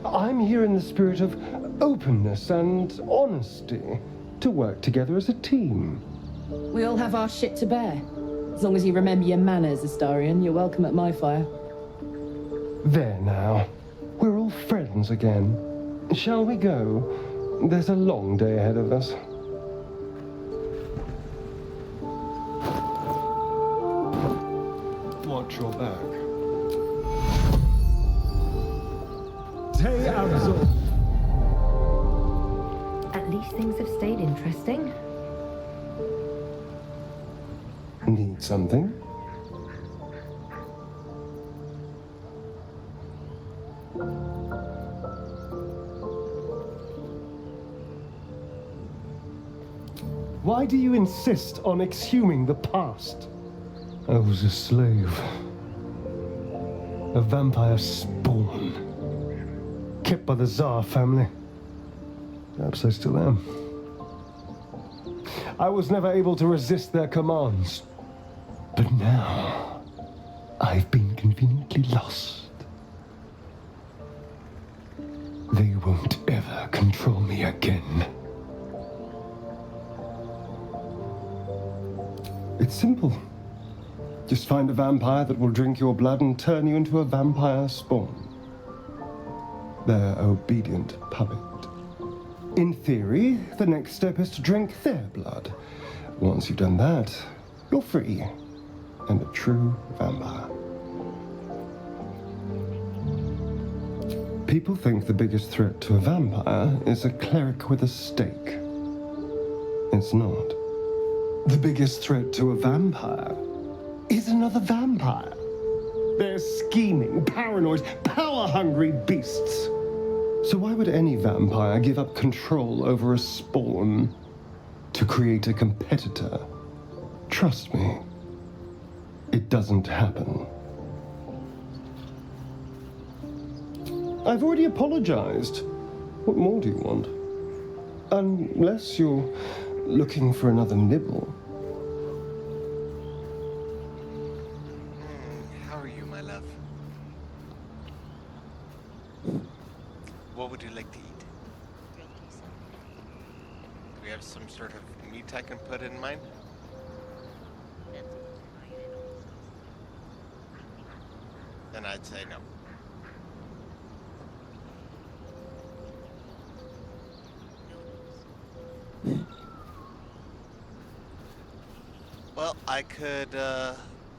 S14: I'm here in the spirit of openness and honesty to work together as a team.
S5: We all have our shit to bear. As long as you remember your manners, Astarion, you're welcome at my fire.
S14: There now. We're all friends again. Shall we go? There's a long day ahead of us. Watch your back.
S21: At least things have stayed interesting.
S14: Need something? Why do you insist on exhuming the past? I was a slave. A vampire spawn. Kept by the Tsar family. Perhaps I still am. I was never able to resist their commands. But now, I've been conveniently lost. They won't ever control me again. It's simple. Just find a vampire that will drink your blood and turn you into a vampire spawn. Their obedient puppet. In theory, the next step is to drink their blood. Once you've done that, you're free and a true vampire. People think the biggest threat to a vampire is a cleric with a stake. It's not. The biggest threat to a vampire is another vampire. They're scheming, paranoid, power-hungry beasts. So why would any vampire give up control over a spawn to create a competitor? Trust me, it doesn't happen. I've already apologized. What more do you want? Unless you're looking for another nibble.
S2: How are you, my love? What would you like to eat? Do we have some sort of meat I can put in mind? Then I'd say no. Well, I could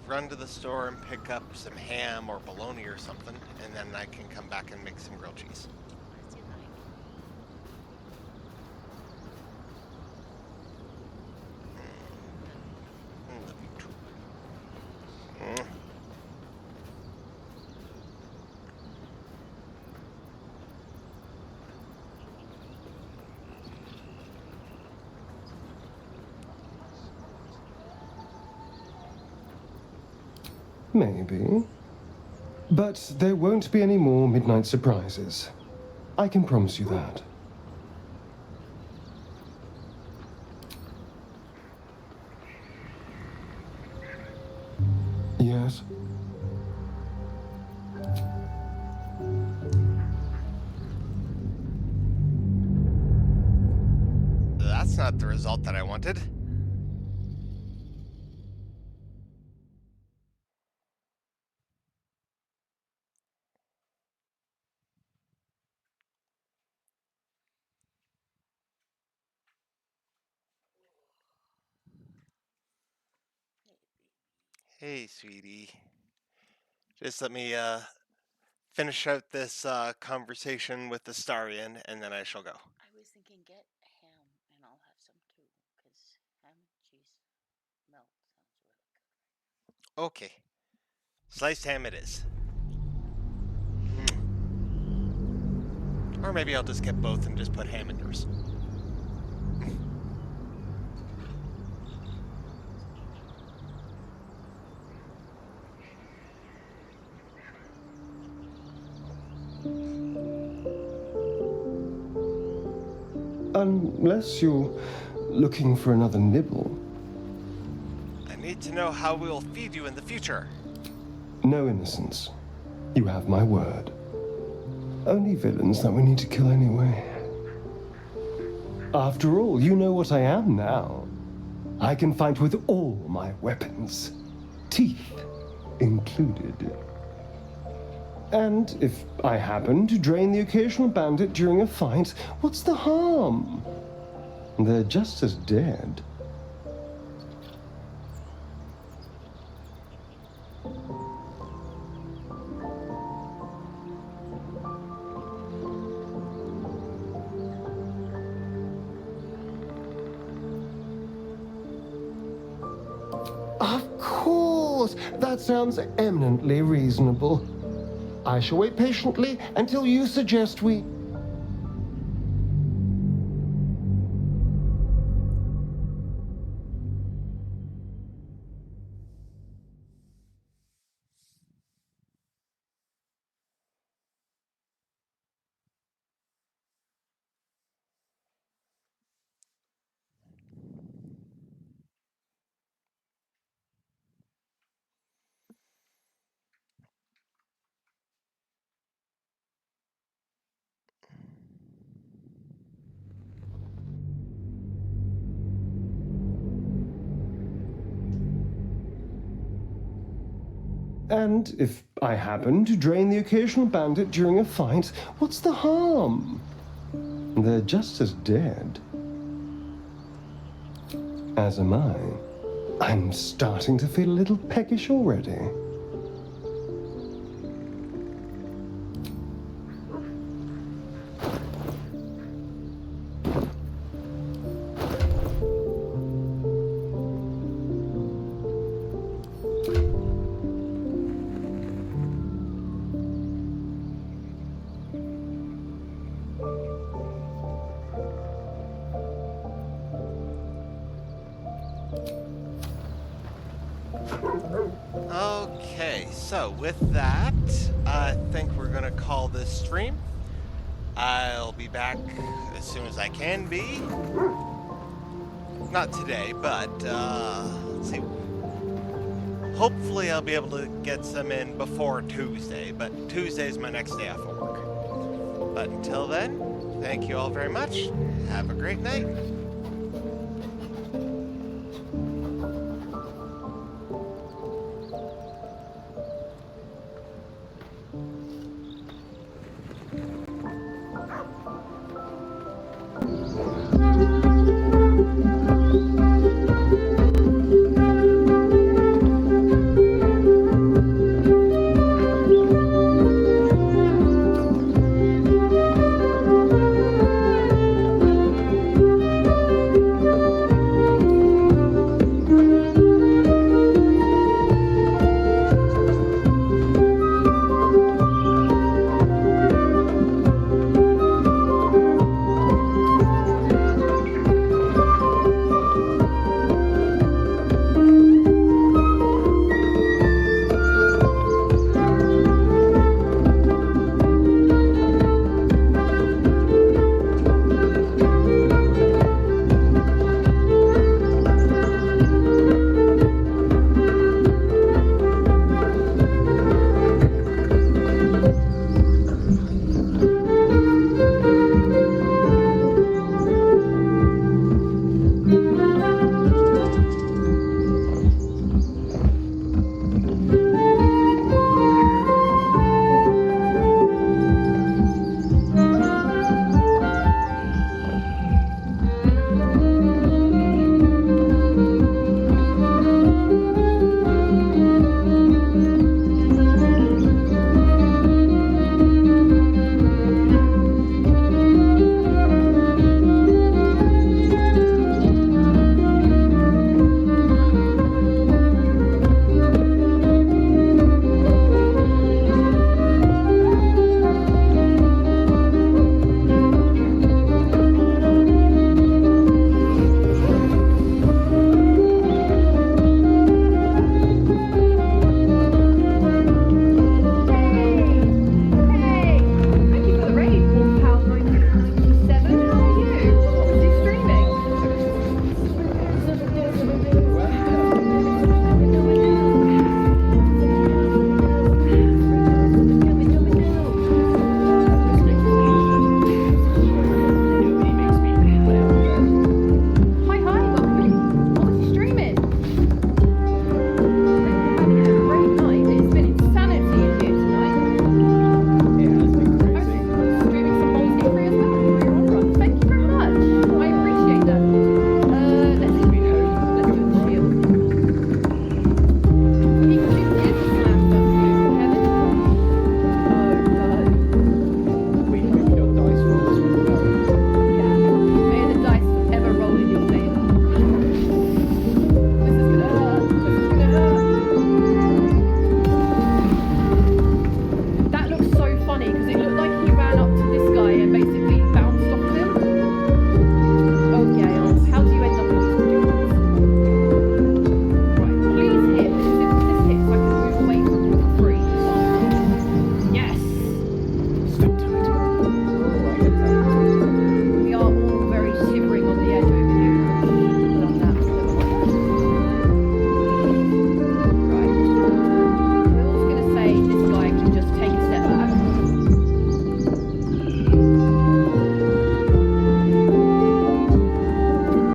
S2: run to the store and pick up some ham or bologna or something, and then I can come back and make some grilled cheese.
S14: Maybe. But there won't be any more midnight surprises. I can promise you that. Yes?
S2: That's not the result that I wanted. Hey, sweetie. Just let me finish out this conversation with the Starian, and then I shall go.
S12: I was thinking get ham, and I'll have some too, because ham and cheese melt sounds really good.
S2: Okay. Sliced ham it is. Or maybe I'll just get both and just put ham in yours.
S14: Unless you're looking for another nibble.
S2: I need to know how we'll feed you in the future.
S14: No innocence. You have my word. Only villains that we need to kill anyway. After all, you know what I am now. I can fight with all my weapons. Teeth included. And if I happen to drain the occasional bandit during a fight, what's the harm? They're just as dead. Of course! That sounds eminently reasonable. I shall wait patiently until you suggest we... And if I happen to drain the occasional bandit during a fight, what's the harm? They're just as dead. As am I. I'm starting to feel a little peckish already.
S2: Okay, so with that, I think we're gonna call this stream. I'll be back as soon as I can be. Not today, but let's see. Hopefully I'll be able to get some in before Tuesday, but Tuesday's my next day off of work. But until then, thank you all very much. Have a great night.